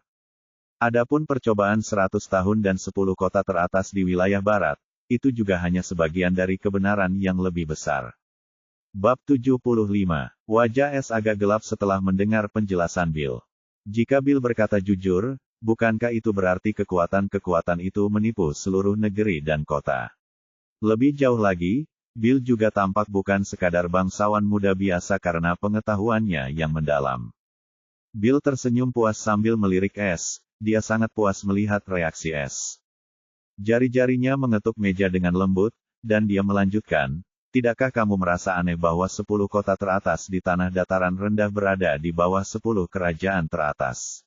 Adapun percobaan 100 tahun dan 10 kota teratas di wilayah barat, itu juga hanya sebagian dari kebenaran yang lebih besar." Bab 75. Wajah Es agak gelap setelah mendengar penjelasan Bill. Jika Bill berkata jujur, bukankah itu berarti kekuatan-kekuatan itu menipu seluruh negeri dan kota? Lebih jauh lagi, Bill juga tampak bukan sekadar bangsawan muda biasa karena pengetahuannya yang mendalam. Bill tersenyum puas sambil melirik Es, dia sangat puas melihat reaksi Es. Jari-jarinya mengetuk meja dengan lembut, dan dia melanjutkan, "Tidakkah kamu merasa aneh bahwa 10 kota teratas di tanah dataran rendah berada di bawah 10 kerajaan teratas?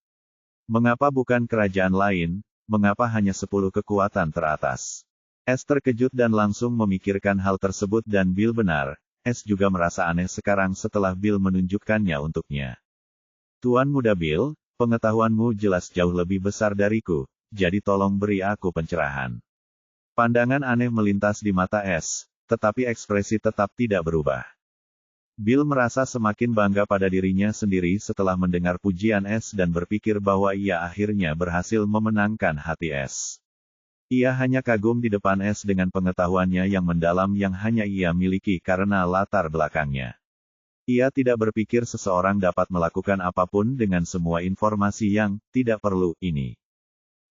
Mengapa bukan kerajaan lain, mengapa hanya 10 kekuatan teratas?" Es terkejut dan langsung memikirkan hal tersebut dan Bill benar, Es juga merasa aneh sekarang setelah Bill menunjukkannya untuknya. "Tuan muda Bill, pengetahuanmu jelas jauh lebih besar dariku, jadi tolong beri aku pencerahan." Pandangan aneh melintas di mata Es, tetapi ekspresi tetap tidak berubah. Bill merasa semakin bangga pada dirinya sendiri setelah mendengar pujian Es dan berpikir bahwa ia akhirnya berhasil memenangkan hati Es. Ia hanya kagum di depan Es dengan pengetahuannya yang mendalam yang hanya ia miliki karena latar belakangnya. Ia tidak berpikir seseorang dapat melakukan apapun dengan semua informasi yang tidak perlu ini.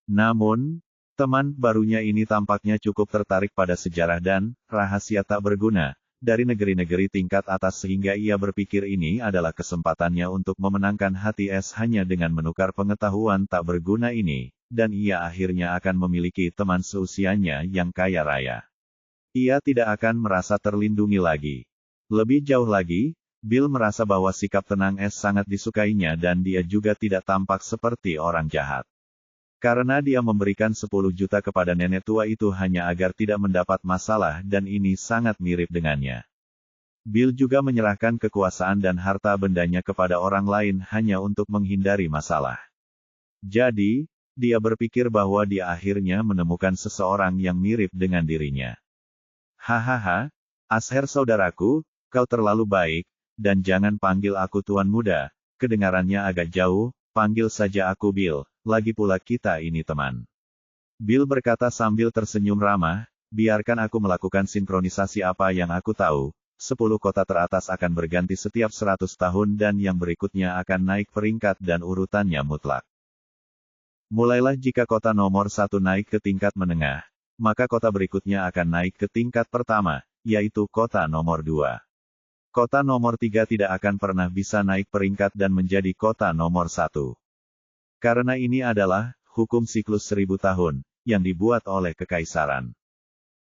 Namun, teman barunya ini tampaknya cukup tertarik pada sejarah dan rahasia tak berguna dari negeri-negeri tingkat atas sehingga ia berpikir ini adalah kesempatannya untuk memenangkan hati Es hanya dengan menukar pengetahuan tak berguna ini. Dan ia akhirnya akan memiliki teman seusianya yang kaya raya. Ia tidak akan merasa terlindungi lagi. Lebih jauh lagi, Bill merasa bahwa sikap tenang Es sangat disukainya dan dia juga tidak tampak seperti orang jahat. Karena dia memberikan 10 juta kepada nenek tua itu hanya agar tidak mendapat masalah dan ini sangat mirip dengannya. Bill juga menyerahkan kekuasaan dan harta bendanya kepada orang lain hanya untuk menghindari masalah. Jadi, dia berpikir bahwa dia akhirnya menemukan seseorang yang mirip dengan dirinya. "Hahaha, Asher saudaraku, kau terlalu baik, dan jangan panggil aku tuan muda, kedengarannya agak jauh, panggil saja aku Bill, lagi pula kita ini teman." Bill berkata sambil tersenyum ramah, biarkan aku melakukan sinkronisasi apa yang aku tahu. 10 kota teratas akan berganti setiap 100 tahun dan yang berikutnya akan naik peringkat dan urutannya mutlak. Mulailah jika kota nomor 1 naik ke tingkat menengah, maka kota berikutnya akan naik ke tingkat pertama, yaitu kota nomor 2. Kota nomor 3 tidak akan pernah bisa naik peringkat dan menjadi kota nomor 1. Karena ini adalah hukum siklus 1000 tahun, yang dibuat oleh kekaisaran.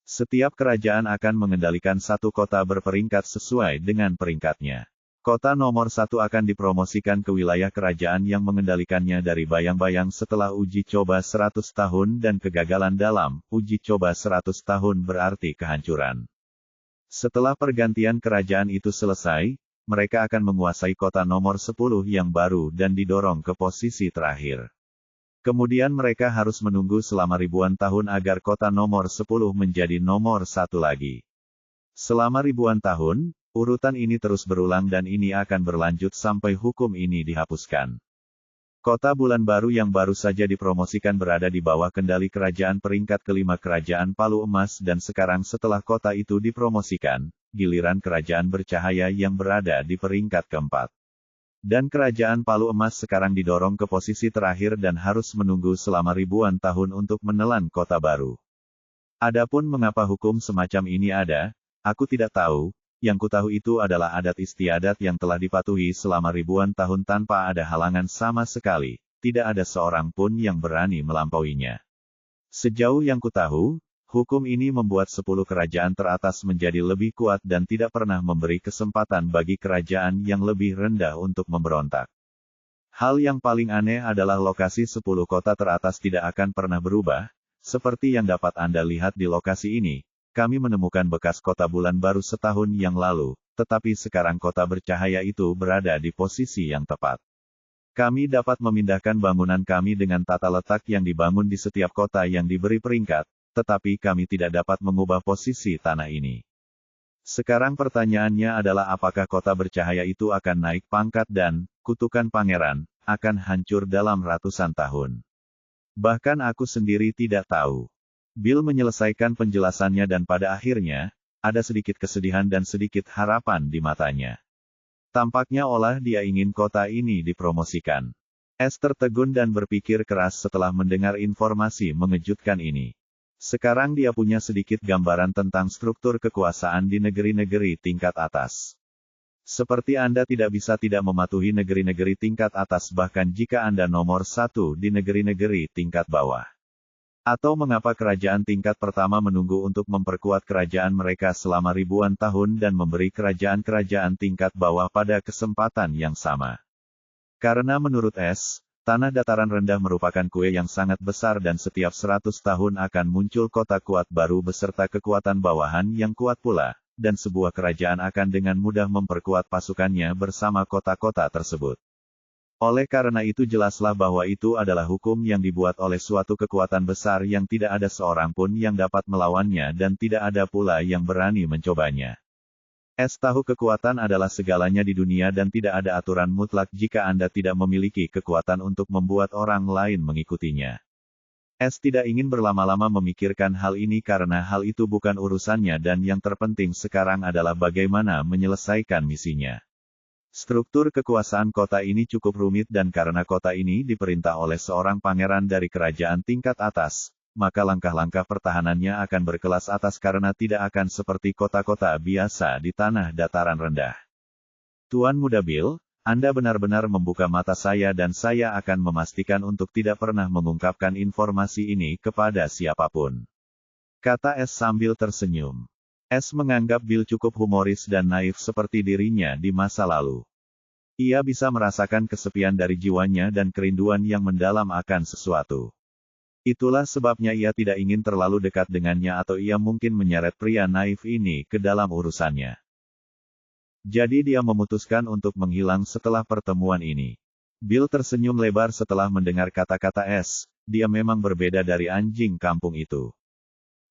Setiap kerajaan akan mengendalikan satu kota berperingkat sesuai dengan peringkatnya. Kota nomor 1 akan dipromosikan ke wilayah kerajaan yang mengendalikannya dari bayang-bayang setelah uji coba 100 tahun dan kegagalan dalam uji coba 100 tahun berarti kehancuran. Setelah pergantian kerajaan itu selesai, mereka akan menguasai kota nomor 10 yang baru dan didorong ke posisi terakhir. Kemudian mereka harus menunggu selama ribuan tahun agar kota nomor 10 menjadi nomor 1 lagi. Selama ribuan tahun, urutan ini terus berulang dan ini akan berlanjut sampai hukum ini dihapuskan. Kota bulan baru yang baru saja dipromosikan berada di bawah kendali kerajaan peringkat kelima kerajaan Palu Emas dan sekarang setelah kota itu dipromosikan, giliran kerajaan bercahaya yang berada di peringkat keempat. Dan kerajaan Palu Emas sekarang didorong ke posisi terakhir dan harus menunggu selama ribuan tahun untuk menelan kota baru. Adapun mengapa hukum semacam ini ada, aku tidak tahu, yang kutahu itu adalah adat istiadat yang telah dipatuhi selama ribuan tahun tanpa ada halangan sama sekali, tidak ada seorang pun yang berani melampauinya. Sejauh yang kutahu, hukum ini membuat 10 kerajaan teratas menjadi lebih kuat dan tidak pernah memberi kesempatan bagi kerajaan yang lebih rendah untuk memberontak. Hal yang paling aneh adalah lokasi 10 kota teratas tidak akan pernah berubah, seperti yang dapat Anda lihat di lokasi ini. Kami menemukan bekas kota bulan baru setahun yang lalu, tetapi sekarang kota bercahaya itu berada di posisi yang tepat. Kami dapat memindahkan bangunan kami dengan tata letak yang dibangun di setiap kota yang diberi peringkat, tetapi kami tidak dapat mengubah posisi tanah ini. Sekarang pertanyaannya adalah apakah kota bercahaya itu akan naik pangkat dan, kutukan pangeran, akan hancur dalam ratusan tahun. Bahkan aku sendiri tidak tahu. Bill menyelesaikan penjelasannya dan pada akhirnya, ada sedikit kesedihan dan sedikit harapan di matanya. Tampaknya olah dia ingin kota ini dipromosikan. Esther tertegun dan berpikir keras setelah mendengar informasi mengejutkan ini. Sekarang dia punya sedikit gambaran tentang struktur kekuasaan di negeri-negeri tingkat atas. Seperti Anda tidak bisa tidak mematuhi negeri-negeri tingkat atas bahkan jika Anda nomor 1 di negeri-negeri tingkat bawah. Atau mengapa kerajaan tingkat pertama menunggu untuk memperkuat kerajaan mereka selama ribuan tahun dan memberi kerajaan-kerajaan tingkat bawah pada kesempatan yang sama. Karena menurut S, tanah dataran rendah merupakan kue yang sangat besar dan setiap 100 tahun akan muncul kota kuat baru beserta kekuatan bawahan yang kuat pula, dan sebuah kerajaan akan dengan mudah memperkuat pasukannya bersama kota-kota tersebut. Oleh karena itu jelaslah bahwa itu adalah hukum yang dibuat oleh suatu kekuatan besar yang tidak ada seorang pun yang dapat melawannya dan tidak ada pula yang berani mencobanya. S tahu kekuatan adalah segalanya di dunia dan tidak ada aturan mutlak jika Anda tidak memiliki kekuatan untuk membuat orang lain mengikutinya. S tidak ingin berlama-lama memikirkan hal ini karena hal itu bukan urusannya dan yang terpenting sekarang adalah bagaimana menyelesaikan misinya. Struktur kekuasaan kota ini cukup rumit dan karena kota ini diperintah oleh seorang pangeran dari kerajaan tingkat atas, maka langkah-langkah pertahanannya akan berkelas atas karena tidak akan seperti kota-kota biasa di tanah dataran rendah. Tuan Muda Bill, Anda benar-benar membuka mata saya dan saya akan memastikan untuk tidak pernah mengungkapkan informasi ini kepada siapapun. Kata S sambil tersenyum. S menganggap Bill cukup humoris dan naif seperti dirinya di masa lalu. Ia bisa merasakan kesepian dari jiwanya dan kerinduan yang mendalam akan sesuatu. Itulah sebabnya ia tidak ingin terlalu dekat dengannya atau ia mungkin menyeret pria naif ini ke dalam urusannya. Jadi dia memutuskan untuk menghilang setelah pertemuan ini. Bill tersenyum lebar setelah mendengar kata-kata S, dia memang berbeda dari anjing kampung itu.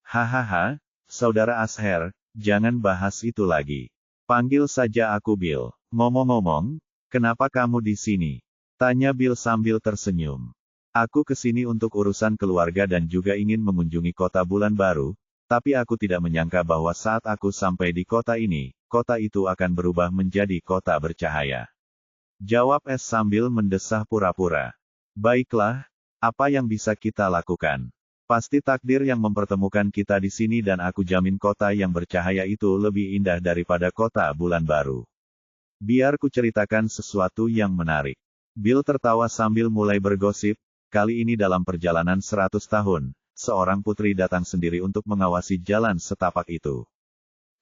Hahaha, Saudara Asher, jangan bahas itu lagi. Panggil saja aku Bill. Ngomong-ngomong, kenapa kamu di sini? Tanya Bill sambil tersenyum. Aku ke sini untuk urusan keluarga dan juga ingin mengunjungi kota bulan baru, Tapi aku tidak menyangka bahwa saat aku sampai di kota ini, kota itu akan berubah menjadi kota bercahaya. Jawab S sambil mendesah pura-pura. Baiklah, apa yang bisa kita lakukan? Pasti takdir yang mempertemukan kita di sini dan aku jamin kota yang bercahaya itu lebih indah daripada kota bulan baru. Biar ku ceritakan sesuatu yang menarik. Bill tertawa sambil mulai bergosip, kali ini dalam perjalanan 100 tahun, seorang putri datang sendiri untuk mengawasi jalan setapak itu.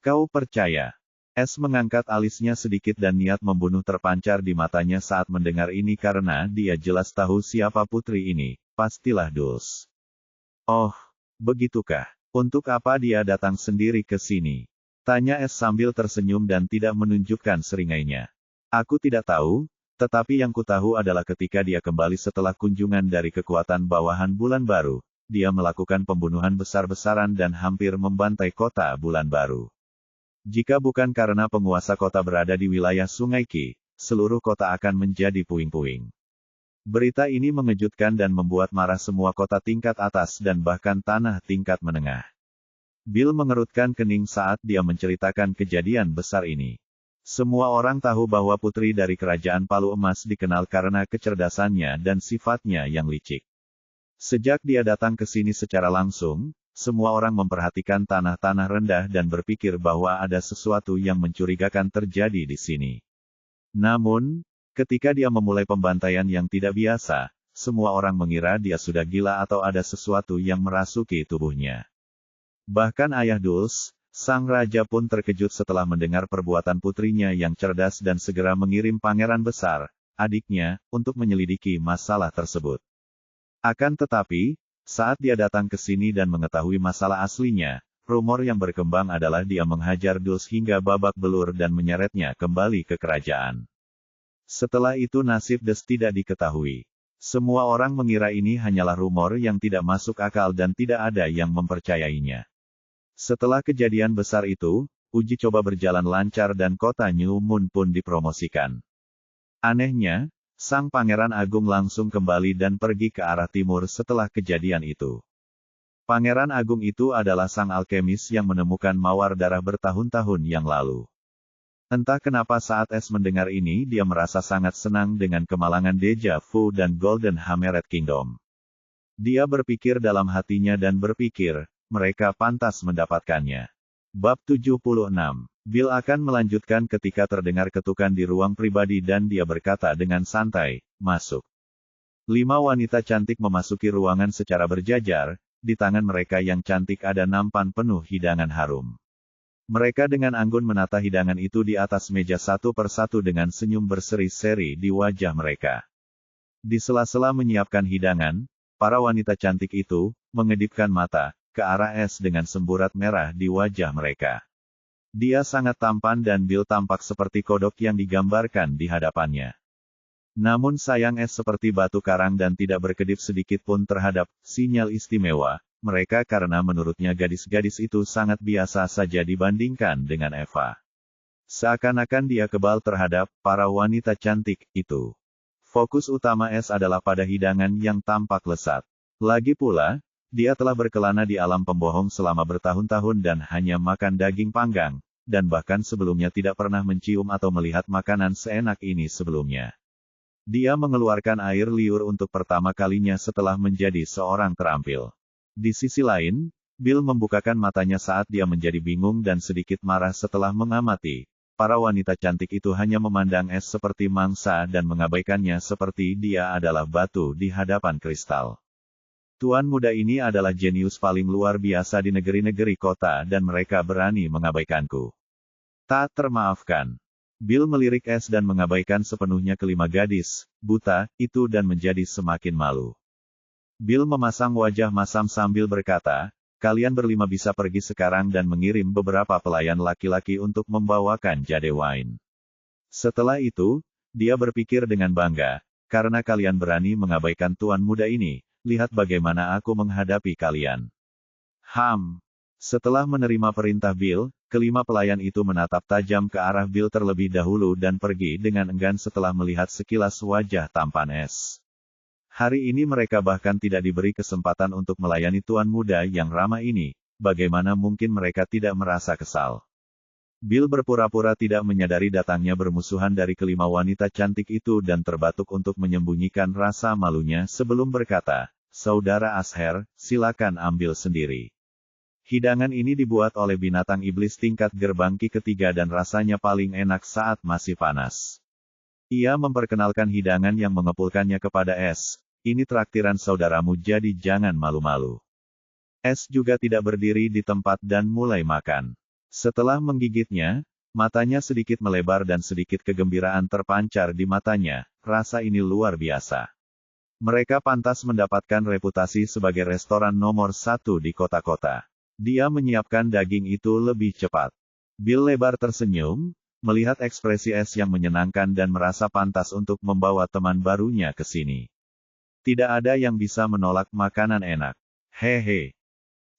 Kau percaya? S mengangkat alisnya sedikit dan niat membunuh terpancar di matanya saat mendengar ini karena dia jelas tahu siapa putri ini, pastilah Dulce. Oh, begitukah? Untuk apa dia datang sendiri ke sini? Tanya S sambil tersenyum dan tidak menunjukkan seringainya. Aku tidak tahu, tetapi yang ku tahu adalah ketika dia kembali setelah kunjungan dari kekuatan bawahan bulan baru, dia melakukan pembunuhan besar-besaran dan hampir membantai kota bulan baru. Jika bukan karena penguasa kota berada di wilayah Sungai Qi, seluruh kota akan menjadi puing-puing. Berita ini mengejutkan dan membuat marah semua kota tingkat atas dan bahkan tanah tingkat menengah. Bill mengerutkan kening saat dia menceritakan kejadian besar ini. Semua orang tahu bahwa putri dari kerajaan Palu Emas dikenal karena kecerdasannya dan sifatnya yang licik. Sejak dia datang ke sini secara langsung, semua orang memperhatikan tanah-tanah rendah dan berpikir bahwa ada sesuatu yang mencurigakan terjadi di sini. Namun, ketika dia memulai pembantaian yang tidak biasa, semua orang mengira dia sudah gila atau ada sesuatu yang merasuki tubuhnya. Bahkan ayah Dulce, sang raja pun terkejut setelah mendengar perbuatan putrinya yang cerdas dan segera mengirim pangeran besar, adiknya, untuk menyelidiki masalah tersebut. Akan tetapi, saat dia datang ke sini dan mengetahui masalah aslinya, rumor yang berkembang adalah dia menghajar Dulce hingga babak belur dan menyeretnya kembali ke kerajaan. Setelah itu nasib Dulce tidak diketahui. Semua orang mengira ini hanyalah rumor yang tidak masuk akal dan tidak ada yang mempercayainya. Setelah kejadian besar itu, uji coba berjalan lancar dan kota New Moon pun dipromosikan. Anehnya, sang pangeran agung langsung kembali dan pergi ke arah timur setelah kejadian itu. Pangeran agung itu adalah sang alkemis yang menemukan mawar darah bertahun-tahun yang lalu. Entah kenapa saat S mendengar ini dia merasa sangat senang dengan kemalangan Deja Vu dan Golden Hammered Kingdom. Dia berpikir dalam hatinya dan berpikir, mereka pantas mendapatkannya. Bab 76. Bill akan melanjutkan ketika terdengar ketukan di ruang pribadi dan dia berkata dengan santai, masuk. 5 wanita cantik memasuki ruangan secara berjajar, di tangan mereka yang cantik ada nampan penuh hidangan harum. Mereka dengan anggun menata hidangan itu di atas meja satu persatu dengan senyum berseri-seri di wajah mereka. Di sela-sela menyiapkan hidangan, para wanita cantik itu mengedipkan mata ke arah S dengan semburat merah di wajah mereka. Dia sangat tampan dan Bill tampak seperti kodok yang digambarkan di hadapannya. Namun sayang S seperti batu karang dan tidak berkedip sedikit pun terhadap sinyal istimewa mereka karena menurutnya gadis-gadis itu sangat biasa saja dibandingkan dengan Eva. Seakan-akan dia kebal terhadap para wanita cantik itu. Fokus utama S adalah pada hidangan yang tampak lezat. Lagi pula, dia telah berkelana di alam pembohong selama bertahun-tahun dan hanya makan daging panggang, dan bahkan sebelumnya tidak pernah mencium atau melihat makanan seenak ini sebelumnya. Dia mengeluarkan air liur untuk pertama kalinya setelah menjadi seorang terampil. Di sisi lain, Bill membukakan matanya saat dia menjadi bingung dan sedikit marah setelah mengamati. Para wanita cantik itu hanya memandang S seperti mangsa dan mengabaikannya seperti dia adalah batu di hadapan kristal. Tuan muda ini adalah jenius paling luar biasa di negeri-negeri kota dan mereka berani mengabaikanku. Tak termaafkan. Bill melirik S dan mengabaikan sepenuhnya kelima gadis buta itu dan menjadi semakin malu. Bill memasang wajah masam sambil berkata, kalian berlima bisa pergi sekarang dan mengirim beberapa pelayan laki-laki untuk membawakan jade wine. Setelah itu, dia berpikir dengan bangga, karena kalian berani mengabaikan tuan muda ini, lihat bagaimana aku menghadapi kalian. Setelah menerima perintah Bill, kelima pelayan itu menatap tajam ke arah Bill terlebih dahulu dan pergi dengan enggan setelah melihat sekilas wajah tampan S. Hari ini mereka bahkan tidak diberi kesempatan untuk melayani tuan muda yang ramah ini, bagaimana mungkin mereka tidak merasa kesal? Bill berpura-pura tidak menyadari datangnya bermusuhan dari kelima wanita cantik itu dan terbatuk untuk menyembunyikan rasa malunya sebelum berkata, "Saudara Asher, silakan ambil sendiri. Hidangan ini dibuat oleh binatang iblis tingkat gerbang Ki ketiga dan rasanya paling enak saat masih panas." Ia memperkenalkan hidangan yang mengepulkannya kepada S. "Ini traktiran saudaramu jadi jangan malu-malu." S juga tidak berdiri di tempat dan mulai makan. Setelah menggigitnya, matanya sedikit melebar dan sedikit kegembiraan terpancar di matanya. Rasa ini luar biasa. Mereka pantas mendapatkan reputasi sebagai restoran nomor 1 di kota-kota. Dia menyiapkan daging itu lebih cepat. Bill lebar tersenyum, melihat ekspresi S yang menyenangkan dan merasa pantas untuk membawa teman barunya ke sini. Tidak ada yang bisa menolak makanan enak. Hehe.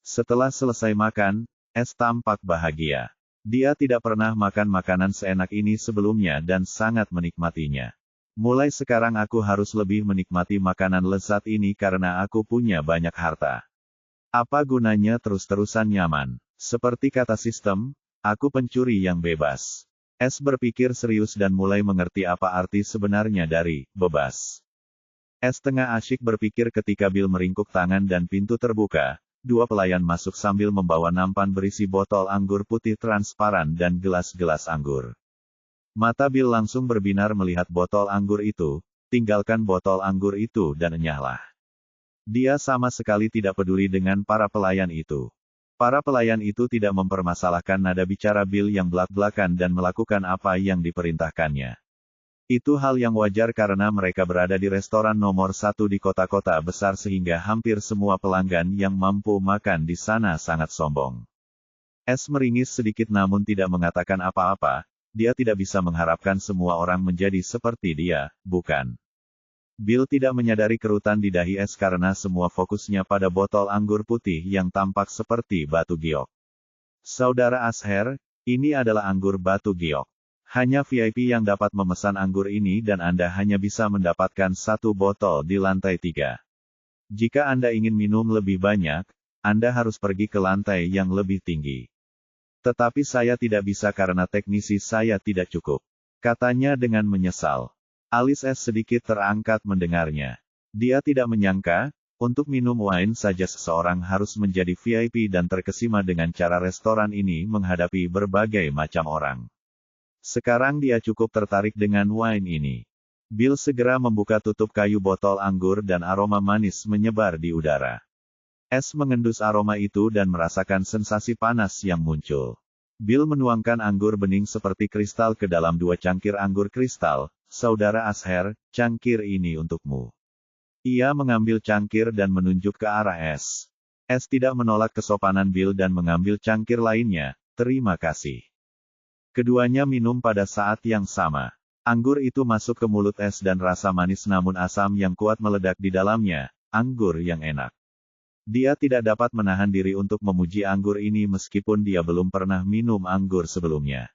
Setelah selesai makan, S tampak bahagia. Dia tidak pernah makan makanan seenak ini sebelumnya dan sangat menikmatinya. Mulai sekarang aku harus lebih menikmati makanan lezat ini karena aku punya banyak harta. Apa gunanya terus-terusan nyaman? Seperti kata sistem, aku pencuri yang bebas. S berpikir serius dan mulai mengerti apa arti sebenarnya dari bebas. S tengah asyik berpikir ketika Bill meringkuk tangan dan pintu terbuka. Dua pelayan masuk sambil membawa nampan berisi botol anggur putih transparan dan gelas-gelas anggur. Mata Bill langsung berbinar melihat botol anggur itu. Tinggalkan botol anggur itu dan enyahlah. Dia sama sekali tidak peduli dengan para pelayan itu. Para pelayan itu tidak mempermasalahkan nada bicara Bill yang belak-belakan dan melakukan apa yang diperintahkannya. Itu hal yang wajar karena mereka berada di restoran nomor 1 di kota-kota besar sehingga hampir semua pelanggan yang mampu makan di sana sangat sombong. S meringis sedikit namun tidak mengatakan apa-apa, dia tidak bisa mengharapkan semua orang menjadi seperti dia, bukan? Bill tidak menyadari kerutan di dahi S karena semua fokusnya pada botol anggur putih yang tampak seperti batu giok. Saudara Asher, ini adalah anggur batu giok. Hanya VIP yang dapat memesan anggur ini dan Anda hanya bisa mendapatkan satu botol di lantai 3. Jika Anda ingin minum lebih banyak, Anda harus pergi ke lantai yang lebih tinggi. Tetapi saya tidak bisa karena teknisi saya tidak cukup. Katanya dengan menyesal. Alis S sedikit terangkat mendengarnya. Dia tidak menyangka, untuk minum wine saja seseorang harus menjadi VIP dan terkesima dengan cara restoran ini menghadapi berbagai macam orang. Sekarang dia cukup tertarik dengan wine ini. Bill segera membuka tutup kayu botol anggur dan aroma manis menyebar di udara. S mengendus aroma itu dan merasakan sensasi panas yang muncul. Bill menuangkan anggur bening seperti kristal ke dalam 2 cangkir anggur kristal. Saudara Asher, cangkir ini untukmu. Ia mengambil cangkir dan menunjuk ke arah S. S tidak menolak kesopanan Bill dan mengambil cangkir lainnya. Terima kasih. Keduanya minum pada saat yang sama. Anggur itu masuk ke mulut S dan rasa manis namun asam yang kuat meledak di dalamnya. Anggur yang enak. Dia tidak dapat menahan diri untuk memuji anggur ini meskipun dia belum pernah minum anggur sebelumnya.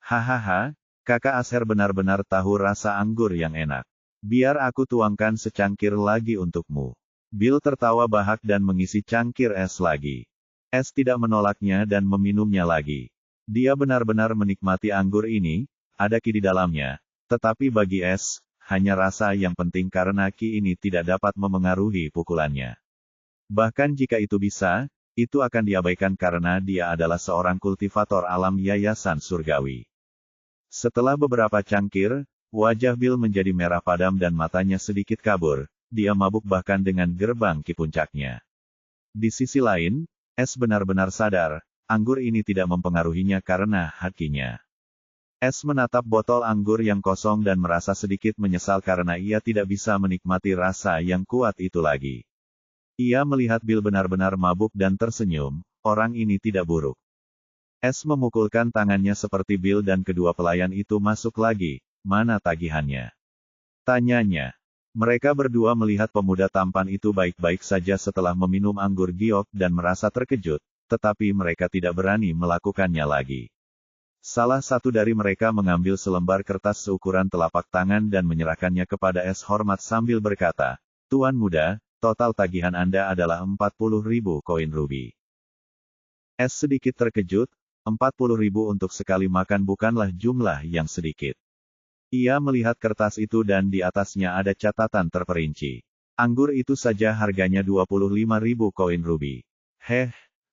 Hahaha. Kakak Asher benar-benar tahu rasa anggur yang enak. Biar aku tuangkan secangkir lagi untukmu. Bill tertawa bahak dan mengisi cangkir es lagi. S tidak menolaknya dan meminumnya lagi. Dia benar-benar menikmati anggur ini, ada ki di dalamnya. Tetapi bagi S, hanya rasa yang penting karena ki ini tidak dapat memengaruhi pukulannya. Bahkan jika itu bisa, itu akan diabaikan karena dia adalah seorang kultivator alam yayasan surgawi. Setelah beberapa cangkir, wajah Bill menjadi merah padam dan matanya sedikit kabur. Dia mabuk bahkan dengan gerbang ki puncaknya. Di sisi lain, S benar-benar sadar, anggur ini tidak mempengaruhinya karena hatinya. S menatap botol anggur yang kosong dan merasa sedikit menyesal karena ia tidak bisa menikmati rasa yang kuat itu lagi. Ia melihat Bill benar-benar mabuk dan tersenyum, orang ini tidak buruk. S memukulkan tangannya seperti Bill dan kedua pelayan itu masuk lagi. Mana tagihannya? Tanyanya. Mereka berdua melihat pemuda tampan itu baik-baik saja setelah meminum anggur giok dan merasa terkejut, tetapi mereka tidak berani melakukannya lagi. Salah satu dari mereka mengambil selembar kertas seukuran telapak tangan dan menyerahkannya kepada S hormat sambil berkata, "Tuan muda, total tagihan Anda adalah 40.000 koin rubi." Es sedikit terkejut, 40.000 untuk sekali makan bukanlah jumlah yang sedikit. Ia melihat kertas itu dan di atasnya ada catatan terperinci. Anggur itu saja harganya 25.000 koin rubi.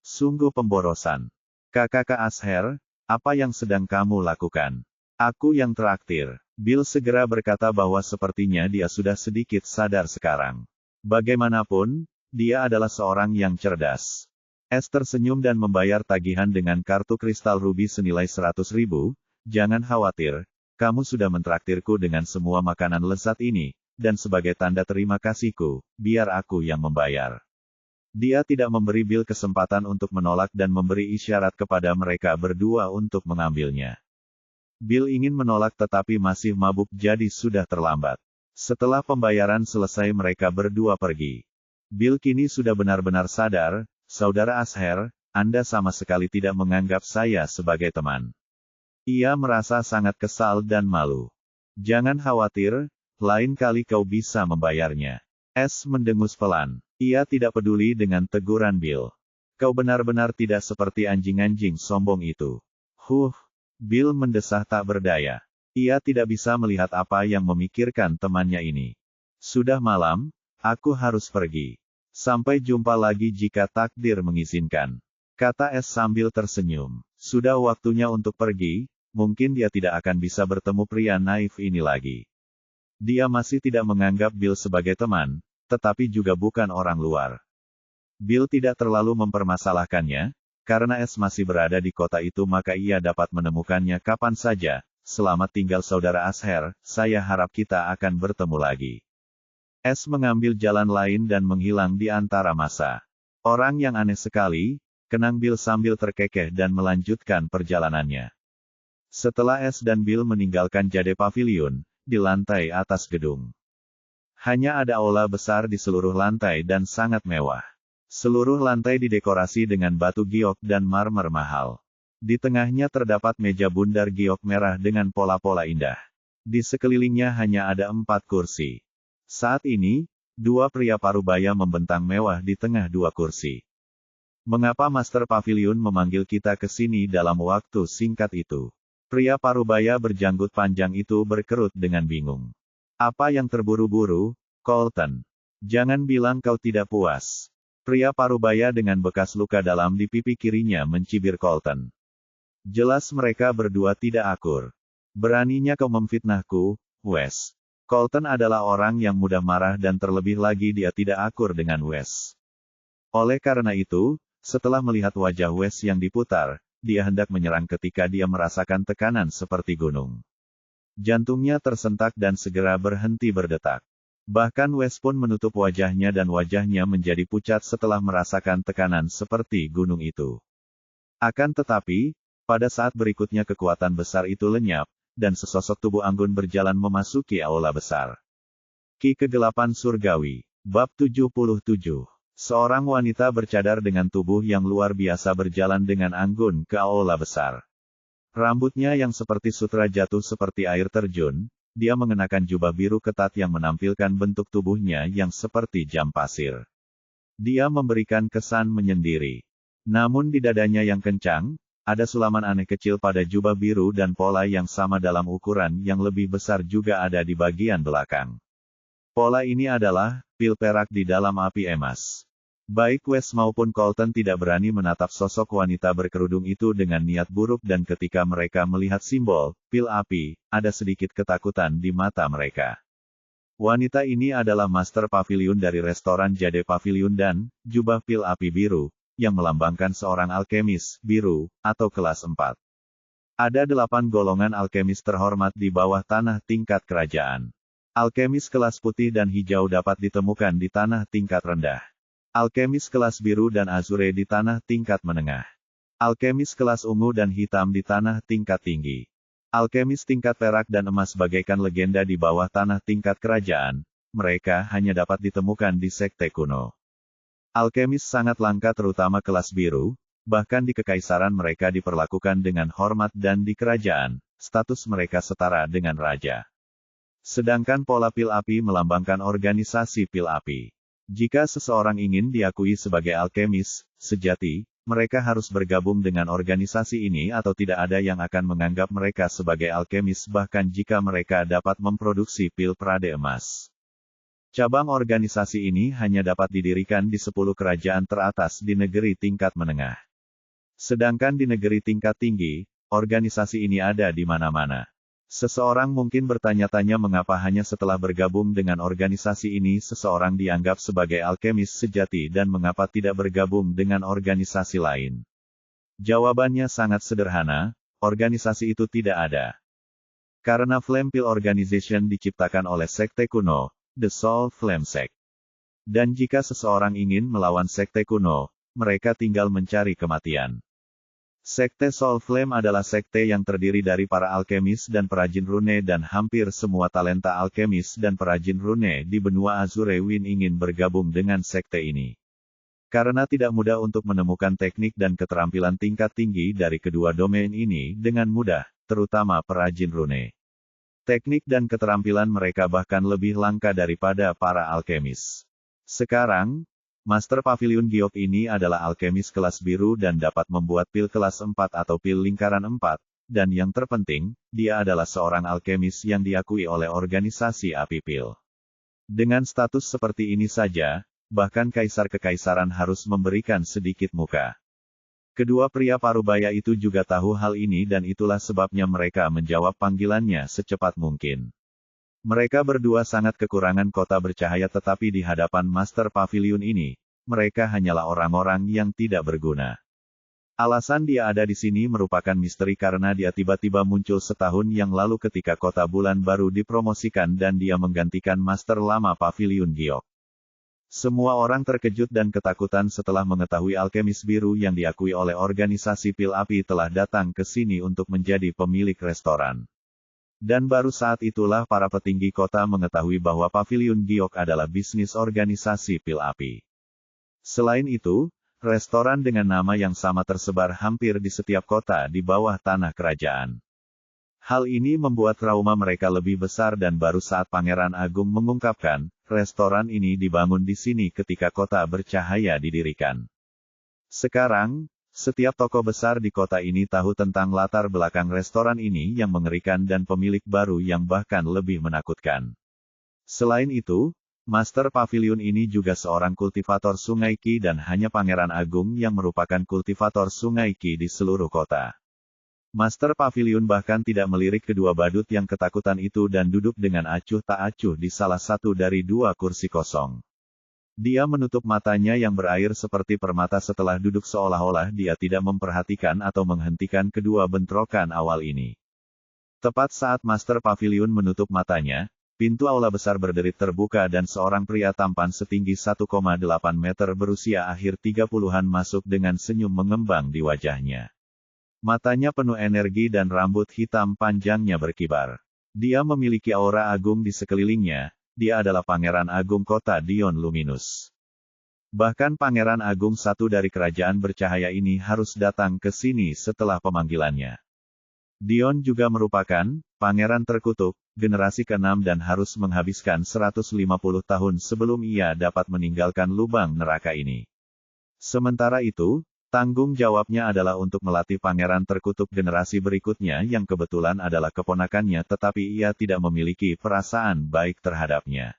Sungguh pemborosan. Kakak Asher, apa yang sedang kamu lakukan? Aku yang traktir. Bill segera berkata bahwa sepertinya dia sudah sedikit sadar sekarang. Bagaimanapun, dia adalah seorang yang cerdas. Es tersenyum dan membayar tagihan dengan kartu kristal rubi senilai 100.000. Jangan khawatir, kamu sudah mentraktirku dengan semua makanan lezat ini, dan sebagai tanda terima kasihku, biar aku yang membayar. Dia tidak memberi Bill kesempatan untuk menolak dan memberi isyarat kepada mereka berdua untuk mengambilnya. Bill ingin menolak tetapi masih mabuk jadi sudah terlambat. Setelah pembayaran selesai mereka berdua pergi. Bill kini sudah benar-benar sadar, Saudara Asher, Anda sama sekali tidak menganggap saya sebagai teman. Ia merasa sangat kesal dan malu. Jangan khawatir, lain kali kau bisa membayarnya. Es mendengus pelan. Ia tidak peduli dengan teguran Bill. Kau benar-benar tidak seperti anjing-anjing sombong itu. Bill mendesah tak berdaya. Ia tidak bisa melihat apa yang memikirkan temannya ini. Sudah malam, aku harus pergi. Sampai jumpa lagi jika takdir mengizinkan. Kata Es sambil tersenyum. Sudah waktunya untuk pergi, mungkin dia tidak akan bisa bertemu pria naif ini lagi. Dia masih tidak menganggap Bill sebagai teman, tetapi juga bukan orang luar. Bill tidak terlalu mempermasalahkannya, karena Es masih berada di kota itu maka ia dapat menemukannya kapan saja. Selamat tinggal Saudara Asher, saya harap kita akan bertemu lagi. Es mengambil jalan lain dan menghilang di antara massa. Orang yang aneh sekali, kenang Bill sambil terkekeh dan melanjutkan perjalanannya. Setelah Es dan Bill meninggalkan Jade Pavilion, di lantai atas gedung. Hanya ada aula besar di seluruh lantai dan sangat mewah. Seluruh lantai didekorasi dengan batu giok dan marmer mahal. Di tengahnya terdapat meja bundar giok merah dengan pola-pola indah. Di sekelilingnya hanya ada 4 kursi. Saat ini, 2 pria parubaya membentang mewah di tengah 2 kursi. Mengapa Master Pavilion memanggil kita ke sini dalam waktu singkat itu? Pria parubaya berjanggut panjang itu berkerut dengan bingung. Apa yang terburu-buru, Colton? Jangan bilang kau tidak puas. Pria parubaya dengan bekas luka dalam di pipi kirinya mencibir Colton. Jelas mereka berdua tidak akur. Beraninya kau memfitnahku, Wes. Colton adalah orang yang mudah marah dan terlebih lagi dia tidak akur dengan Wes. Oleh karena itu, setelah melihat wajah Wes yang diputar, dia hendak menyerang ketika dia merasakan tekanan seperti gunung. Jantungnya tersentak dan segera berhenti berdetak. Bahkan Wes pun menutup wajahnya dan wajahnya menjadi pucat setelah merasakan tekanan seperti gunung itu. Akan tetapi, pada saat berikutnya kekuatan besar itu lenyap, dan sesosok tubuh anggun berjalan memasuki aula besar. Ki Kegelapan Surgawi, Bab 77. Seorang wanita bercadar dengan tubuh yang luar biasa berjalan dengan anggun ke aula besar. Rambutnya yang seperti sutra jatuh seperti air terjun, dia mengenakan jubah biru ketat yang menampilkan bentuk tubuhnya yang seperti jam pasir. Dia memberikan kesan menyendiri. Namun di dadanya yang kencang, ada sulaman aneh kecil pada jubah biru dan pola yang sama dalam ukuran yang lebih besar juga ada di bagian belakang. Pola ini adalah pil perak di dalam api emas. Baik Wes maupun Colton tidak berani menatap sosok wanita berkerudung itu dengan niat buruk dan ketika mereka melihat simbol, pil api, ada sedikit ketakutan di mata mereka. Wanita ini adalah Master Pavilion dari restoran Jade Pavilion dan, jubah pil api biru, yang melambangkan seorang alkemis, biru, atau kelas 4. Ada 8 golongan alkemis terhormat di bawah tanah tingkat kerajaan. Alkemis kelas putih dan hijau dapat ditemukan di tanah tingkat rendah. Alkemis kelas biru dan azure di tanah tingkat menengah. Alkemis kelas ungu dan hitam di tanah tingkat tinggi. Alkemis tingkat perak dan emas bagaikan legenda di bawah tanah tingkat kerajaan, mereka hanya dapat ditemukan di sekte kuno. Alkemis sangat langka terutama kelas biru, bahkan di kekaisaran mereka diperlakukan dengan hormat dan di kerajaan, status mereka setara dengan raja. Sedangkan pola pil api melambangkan organisasi pil api. Jika seseorang ingin diakui sebagai alkemis sejati, mereka harus bergabung dengan organisasi ini atau tidak ada yang akan menganggap mereka sebagai alkemis bahkan jika mereka dapat memproduksi pil Prade emas. Cabang organisasi ini hanya dapat didirikan di 10 kerajaan teratas di negeri tingkat menengah. Sedangkan di negeri tingkat tinggi, organisasi ini ada di mana-mana. Seseorang mungkin bertanya-tanya mengapa hanya setelah bergabung dengan organisasi ini seseorang dianggap sebagai alkemis sejati dan mengapa tidak bergabung dengan organisasi lain. Jawabannya sangat sederhana, organisasi itu tidak ada. Karena Flame Pill Organization diciptakan oleh sekte kuno, The Soul Flame Sect. Dan jika seseorang ingin melawan sekte kuno, mereka tinggal mencari kematian. Sekte Soul Flame adalah sekte yang terdiri dari para alkemis dan perajin rune dan hampir semua talenta alkemis dan perajin rune di benua Azure Wind ingin bergabung dengan sekte ini. Karena tidak mudah untuk menemukan teknik dan keterampilan tingkat tinggi dari kedua domain ini dengan mudah, terutama perajin rune. Teknik dan keterampilan mereka bahkan lebih langka daripada para alkemis. Sekarang, Master Pavilion Giok ini adalah alkemis kelas biru dan dapat membuat pil kelas 4 atau pil lingkaran 4, dan yang terpenting, dia adalah seorang alkemis yang diakui oleh organisasi Api Pil. Dengan status seperti ini saja, bahkan kaisar kekaisaran harus memberikan sedikit muka. Kedua pria parubaya itu juga tahu hal ini dan itulah sebabnya mereka menjawab panggilannya secepat mungkin. Mereka berdua sangat kekurangan kota bercahaya tetapi di hadapan Master Pavilion ini, mereka hanyalah orang-orang yang tidak berguna. Alasan dia ada di sini merupakan misteri karena dia tiba-tiba muncul setahun yang lalu ketika kota bulan baru dipromosikan dan dia menggantikan Master Lama Pavilion Giok. Semua orang terkejut dan ketakutan setelah mengetahui alkemis biru yang diakui oleh organisasi pil api telah datang ke sini untuk menjadi pemilik restoran. Dan baru saat itulah para petinggi kota mengetahui bahwa Pavilion Giok adalah bisnis organisasi pil api. Selain itu, restoran dengan nama yang sama tersebar hampir di setiap kota di bawah tanah kerajaan. Hal ini membuat trauma mereka lebih besar dan baru saat Pangeran Agung mengungkapkan, restoran ini dibangun di sini ketika kota bercahaya didirikan. Sekarang, setiap toko besar di kota ini tahu tentang latar belakang restoran ini yang mengerikan dan pemilik baru yang bahkan lebih menakutkan. Selain itu, Master Pavilion ini juga seorang kultivator sungai Qi dan hanya Pangeran Agung yang merupakan kultivator sungai Qi di seluruh kota. Master Pavilion bahkan tidak melirik kedua badut yang ketakutan itu dan duduk dengan acuh tak acuh di salah satu dari dua kursi kosong. Dia menutup matanya yang berair seperti permata setelah duduk seolah-olah dia tidak memperhatikan atau menghentikan kedua bentrokan awal ini. Tepat saat Master Pavilion menutup matanya, pintu aula besar berderit terbuka dan seorang pria tampan setinggi 1,8 meter berusia akhir 30-an masuk dengan senyum mengembang di wajahnya. Matanya penuh energi dan rambut hitam panjangnya berkibar. Dia memiliki aura agung di sekelilingnya. Dia adalah Pangeran Agung Kota Dion Luminous. Bahkan Pangeran Agung satu dari kerajaan bercahaya ini harus datang ke sini setelah pemanggilannya. Dion juga merupakan pangeran terkutuk, generasi ke-6 dan harus menghabiskan 150 tahun sebelum ia dapat meninggalkan lubang neraka ini. Sementara itu, tanggung jawabnya adalah untuk melatih pangeran terkutuk generasi berikutnya yang kebetulan adalah keponakannya tetapi ia tidak memiliki perasaan baik terhadapnya.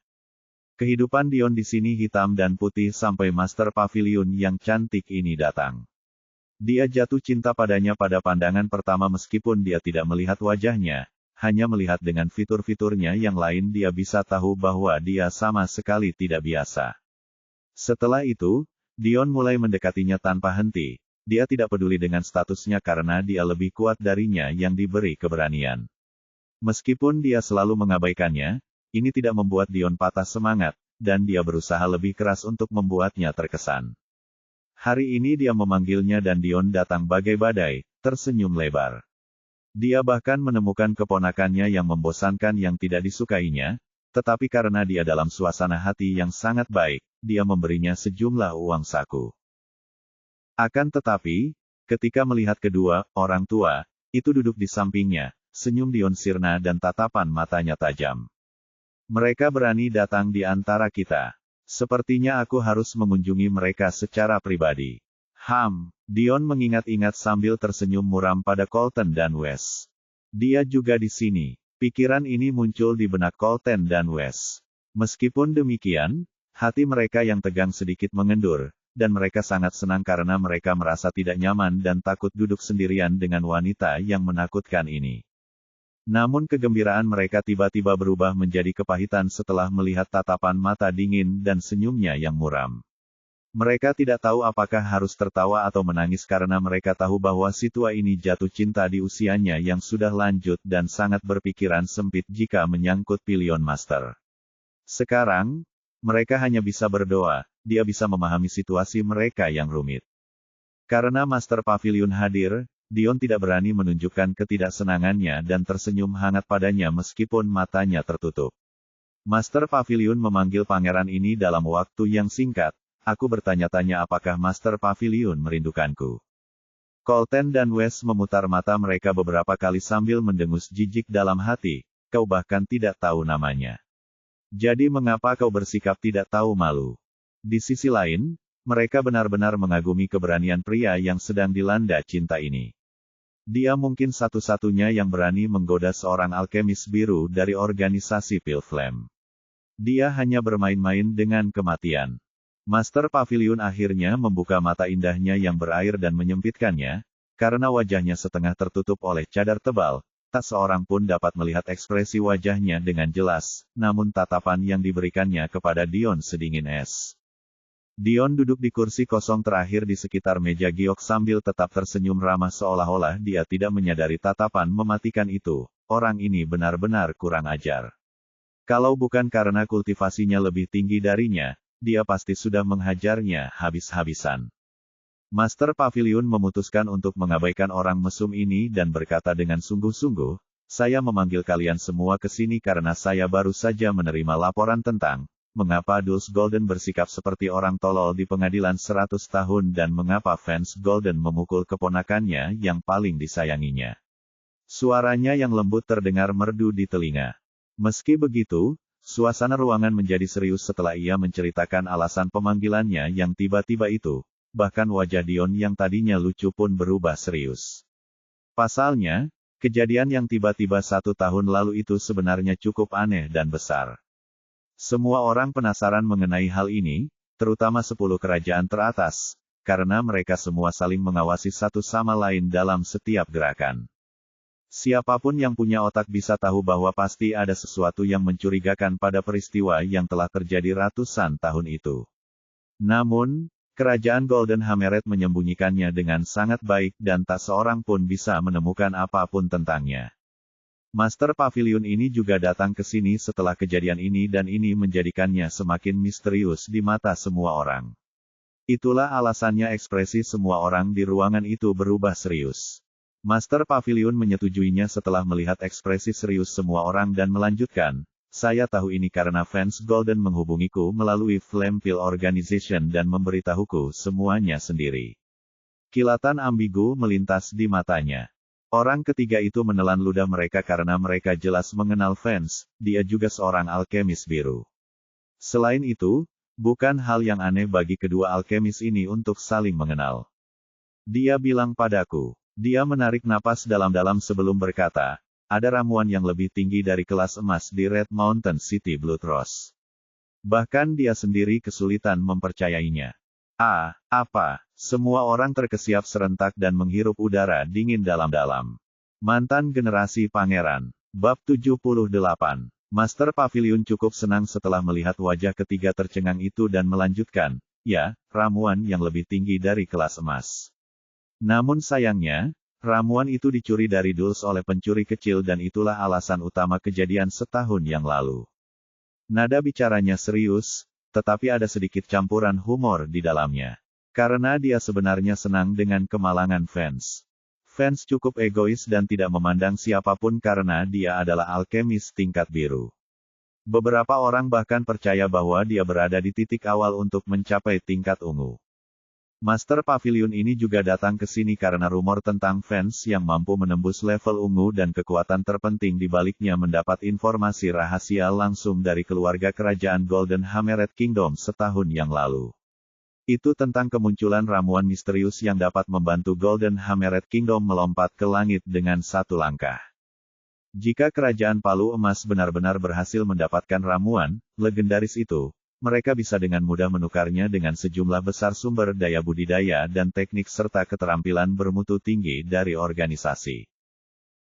Kehidupan Dion di sini hitam dan putih sampai Master Pavilion yang cantik ini datang. Dia jatuh cinta padanya pada pandangan pertama meskipun dia tidak melihat wajahnya, hanya melihat dengan fitur-fiturnya yang lain dia bisa tahu bahwa dia sama sekali tidak biasa. Setelah itu, Dion mulai mendekatinya tanpa henti. Dia tidak peduli dengan statusnya karena dia lebih kuat darinya yang diberi keberanian. Meskipun dia selalu mengabaikannya, ini tidak membuat Dion patah semangat, dan dia berusaha lebih keras untuk membuatnya terkesan. Hari ini dia memanggilnya dan Dion datang bagai badai, tersenyum lebar. Dia bahkan menemukan keponakannya yang membosankan yang tidak disukainya, tetapi karena dia dalam suasana hati yang sangat baik, dia memberinya sejumlah uang saku. Akan tetapi, ketika melihat kedua orang tua itu duduk di sampingnya, senyum Dion sirna dan tatapan matanya tajam. Mereka berani datang di antara kita. Sepertinya aku harus mengunjungi mereka secara pribadi. Dion mengingat-ingat sambil tersenyum muram pada Colton dan Wes. Dia juga di sini. Pikiran ini muncul di benak Colton dan Wes. Meskipun demikian, hati mereka yang tegang sedikit mengendur, dan mereka sangat senang karena mereka merasa tidak nyaman dan takut duduk sendirian dengan wanita yang menakutkan ini. Namun kegembiraan mereka tiba-tiba berubah menjadi kepahitan setelah melihat tatapan mata dingin dan senyumnya yang muram. Mereka tidak tahu apakah harus tertawa atau menangis karena mereka tahu bahwa si tua ini jatuh cinta di usianya yang sudah lanjut dan sangat berpikiran sempit jika menyangkut Pillion Master. Sekarang, mereka hanya bisa berdoa, dia bisa memahami situasi mereka yang rumit. Karena Master Pavilion hadir, Dion tidak berani menunjukkan ketidaksenangannya dan tersenyum hangat padanya meskipun matanya tertutup. Master Pavilion memanggil pangeran ini dalam waktu yang singkat. Aku bertanya-tanya apakah Master Pavilion merindukanku. Colton dan Wes memutar mata mereka beberapa kali sambil mendengus jijik dalam hati, kau bahkan tidak tahu namanya. Jadi mengapa kau bersikap tidak tahu malu? Di sisi lain, mereka benar-benar mengagumi keberanian pria yang sedang dilanda cinta ini. Dia mungkin satu-satunya yang berani menggoda seorang alkemis biru dari organisasi Pilflame. Dia hanya bermain-main dengan kematian. Master Pavilion akhirnya membuka mata indahnya yang berair dan menyempitkannya, karena wajahnya setengah tertutup oleh cadar tebal. Tak seorang pun dapat melihat ekspresi wajahnya dengan jelas, namun tatapan yang diberikannya kepada Dion sedingin es. Dion duduk di kursi kosong terakhir di sekitar meja giok sambil tetap tersenyum ramah seolah-olah dia tidak menyadari tatapan mematikan itu. Orang ini benar-benar kurang ajar. Kalau bukan karena kultivasinya lebih tinggi darinya, dia pasti sudah menghajarnya habis-habisan. Master Pavilion memutuskan untuk mengabaikan orang mesum ini dan berkata dengan sungguh-sungguh, saya memanggil kalian semua ke sini karena saya baru saja menerima laporan tentang mengapa Dulce Golden bersikap seperti orang tolol di pengadilan 100 tahun dan mengapa fans Golden memukul keponakannya yang paling disayanginya. Suaranya yang lembut terdengar merdu di telinga. Meski begitu, suasana ruangan menjadi serius setelah ia menceritakan alasan pemanggilannya yang tiba-tiba itu. Bahkan wajah Dion yang tadinya lucu pun berubah serius. Pasalnya, kejadian yang tiba-tiba 1 tahun lalu itu sebenarnya cukup aneh dan besar. Semua orang penasaran mengenai hal ini, terutama 10 kerajaan teratas, karena mereka semua saling mengawasi satu sama lain dalam setiap gerakan. Siapapun yang punya otak bisa tahu bahwa pasti ada sesuatu yang mencurigakan pada peristiwa yang telah terjadi ratusan tahun itu. Namun, Kerajaan Golden Hammerhead menyembunyikannya dengan sangat baik dan tak seorang pun bisa menemukan apapun tentangnya. Master Pavilion ini juga datang ke sini setelah kejadian ini dan ini menjadikannya semakin misterius di mata semua orang. Itulah alasannya ekspresi semua orang di ruangan itu berubah serius. Master Pavilion menyetujuinya setelah melihat ekspresi serius semua orang dan melanjutkan, saya tahu ini karena fans Golden menghubungiku melalui Flamepil Organization dan memberitahuku semuanya sendiri. Kilatan ambigu melintas di matanya. Orang ketiga itu menelan ludah mereka karena mereka jelas mengenal fans, dia juga seorang alkemis biru. Selain itu, bukan hal yang aneh bagi kedua alkemis ini untuk saling mengenal. Dia bilang padaku, dia menarik napas dalam-dalam sebelum berkata, ada ramuan yang lebih tinggi dari kelas emas di Red Mountain City Blood Rose. Bahkan dia sendiri kesulitan mempercayainya. Apa? Semua orang terkesiap serentak dan menghirup udara dingin dalam-dalam. Mantan generasi pangeran. Bab 78. Master Pavilion cukup senang setelah melihat wajah ketiga tercengang itu dan melanjutkan, ya, ramuan yang lebih tinggi dari kelas emas. Namun sayangnya, ramuan itu dicuri dari Dulce oleh pencuri kecil dan itulah alasan utama kejadian setahun yang lalu. Nada bicaranya serius, tetapi ada sedikit campuran humor di dalamnya. Karena dia sebenarnya senang dengan kemalangan fans. Fans cukup egois dan tidak memandang siapapun karena dia adalah alkemis tingkat biru. Beberapa orang bahkan percaya bahwa dia berada di titik awal untuk mencapai tingkat ungu. Master Pavilion ini juga datang ke sini karena rumor tentang fans yang mampu menembus level ungu dan kekuatan terpenting di baliknya mendapat informasi rahasia langsung dari keluarga kerajaan Golden Hammerhead Kingdom setahun yang lalu. Itu tentang kemunculan ramuan misterius yang dapat membantu Golden Hammered Kingdom melompat ke langit dengan satu langkah. Jika kerajaan Palu Emas benar-benar berhasil mendapatkan ramuan legendaris itu, mereka bisa dengan mudah menukarnya dengan sejumlah besar sumber daya budidaya dan teknik serta keterampilan bermutu tinggi dari organisasi.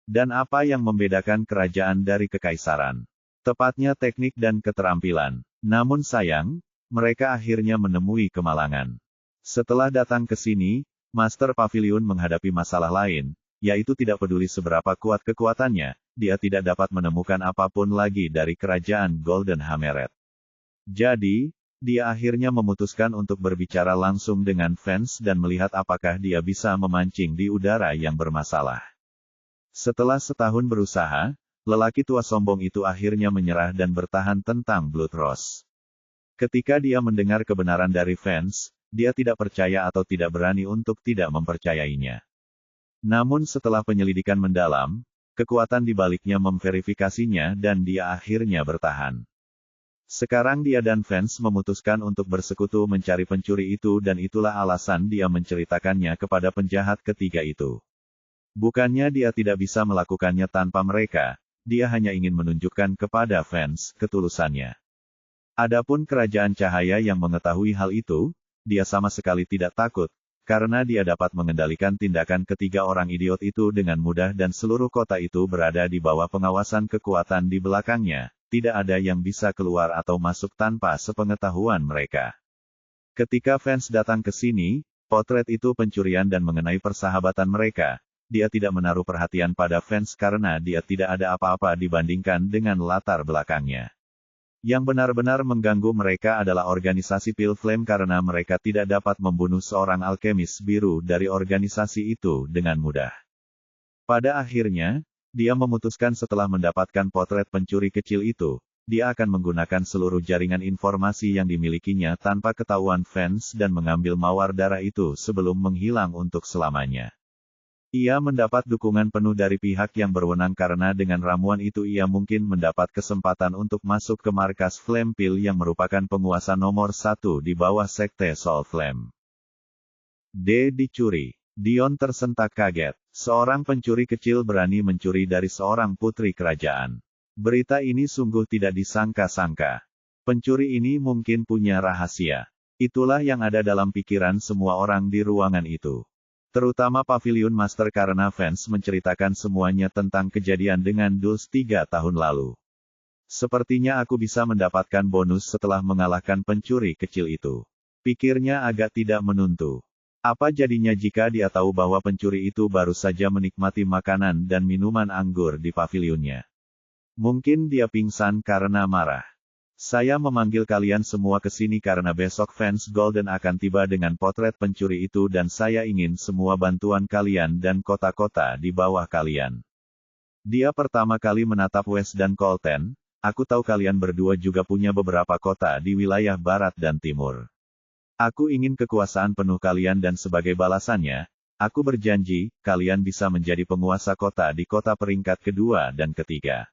Dan apa yang membedakan kerajaan dari kekaisaran? Tepatnya teknik dan keterampilan. Namun sayang, mereka akhirnya menemui kemalangan. Setelah datang ke sini, Master Pavilion menghadapi masalah lain, yaitu tidak peduli seberapa kuat kekuatannya, dia tidak dapat menemukan apapun lagi dari kerajaan Golden Hammered. Jadi, dia akhirnya memutuskan untuk berbicara langsung dengan fans dan melihat apakah dia bisa memancing di udara yang bermasalah. Setelah setahun berusaha, lelaki tua sombong itu akhirnya menyerah dan bertahan tentang Blood Rose. Ketika dia mendengar kebenaran dari fans, dia tidak percaya atau tidak berani untuk tidak mempercayainya. Namun setelah penyelidikan mendalam, kekuatan di baliknya memverifikasinya dan dia akhirnya bertahan. Sekarang dia dan fans memutuskan untuk bersekutu mencari pencuri itu dan itulah alasan dia menceritakannya kepada penjahat ketiga itu. Bukannya dia tidak bisa melakukannya tanpa mereka, dia hanya ingin menunjukkan kepada fans ketulusannya. Adapun kerajaan cahaya yang mengetahui hal itu, dia sama sekali tidak takut, karena dia dapat mengendalikan tindakan ketiga orang idiot itu dengan mudah dan seluruh kota itu berada di bawah pengawasan kekuatan di belakangnya, tidak ada yang bisa keluar atau masuk tanpa sepengetahuan mereka. Ketika fans datang ke sini, potret itu pencurian dan mengenai persahabatan mereka, dia tidak menaruh perhatian pada fans karena dia tidak ada apa-apa dibandingkan dengan latar belakangnya. Yang benar-benar mengganggu mereka adalah organisasi Pale Flame karena mereka tidak dapat membunuh seorang alkemis biru dari organisasi itu dengan mudah. Pada akhirnya, dia memutuskan setelah mendapatkan potret pencuri kecil itu, dia akan menggunakan seluruh jaringan informasi yang dimilikinya tanpa ketahuan fans dan mengambil mawar darah itu sebelum menghilang untuk selamanya. Ia mendapat dukungan penuh dari pihak yang berwenang karena dengan ramuan itu ia mungkin mendapat kesempatan untuk masuk ke markas Flame Peel yang merupakan penguasa nomor 1 di bawah sekte Soul Flame. Dicuri. Dion tersentak kaget. Seorang pencuri kecil berani mencuri dari seorang putri kerajaan. Berita ini sungguh tidak disangka-sangka. Pencuri ini mungkin punya rahasia. Itulah yang ada dalam pikiran semua orang di ruangan itu. Terutama Pavilion Master karena fans menceritakan semuanya tentang kejadian dengan Dulce 3 tahun lalu. Sepertinya aku bisa mendapatkan bonus setelah mengalahkan pencuri kecil itu. Pikirnya agak tidak menentu. Apa jadinya jika dia tahu bahwa pencuri itu baru saja menikmati makanan dan minuman anggur di pavilionnya? Mungkin dia pingsan karena marah. Saya memanggil kalian semua ke sini karena besok fans Golden akan tiba dengan potret pencuri itu dan saya ingin semua bantuan kalian dan kota-kota di bawah kalian. Dia pertama kali menatap West dan Colton, aku tahu kalian berdua juga punya beberapa kota di wilayah barat dan timur. Aku ingin kekuasaan penuh kalian dan sebagai balasannya, aku berjanji, kalian bisa menjadi penguasa kota di kota peringkat kedua dan ketiga.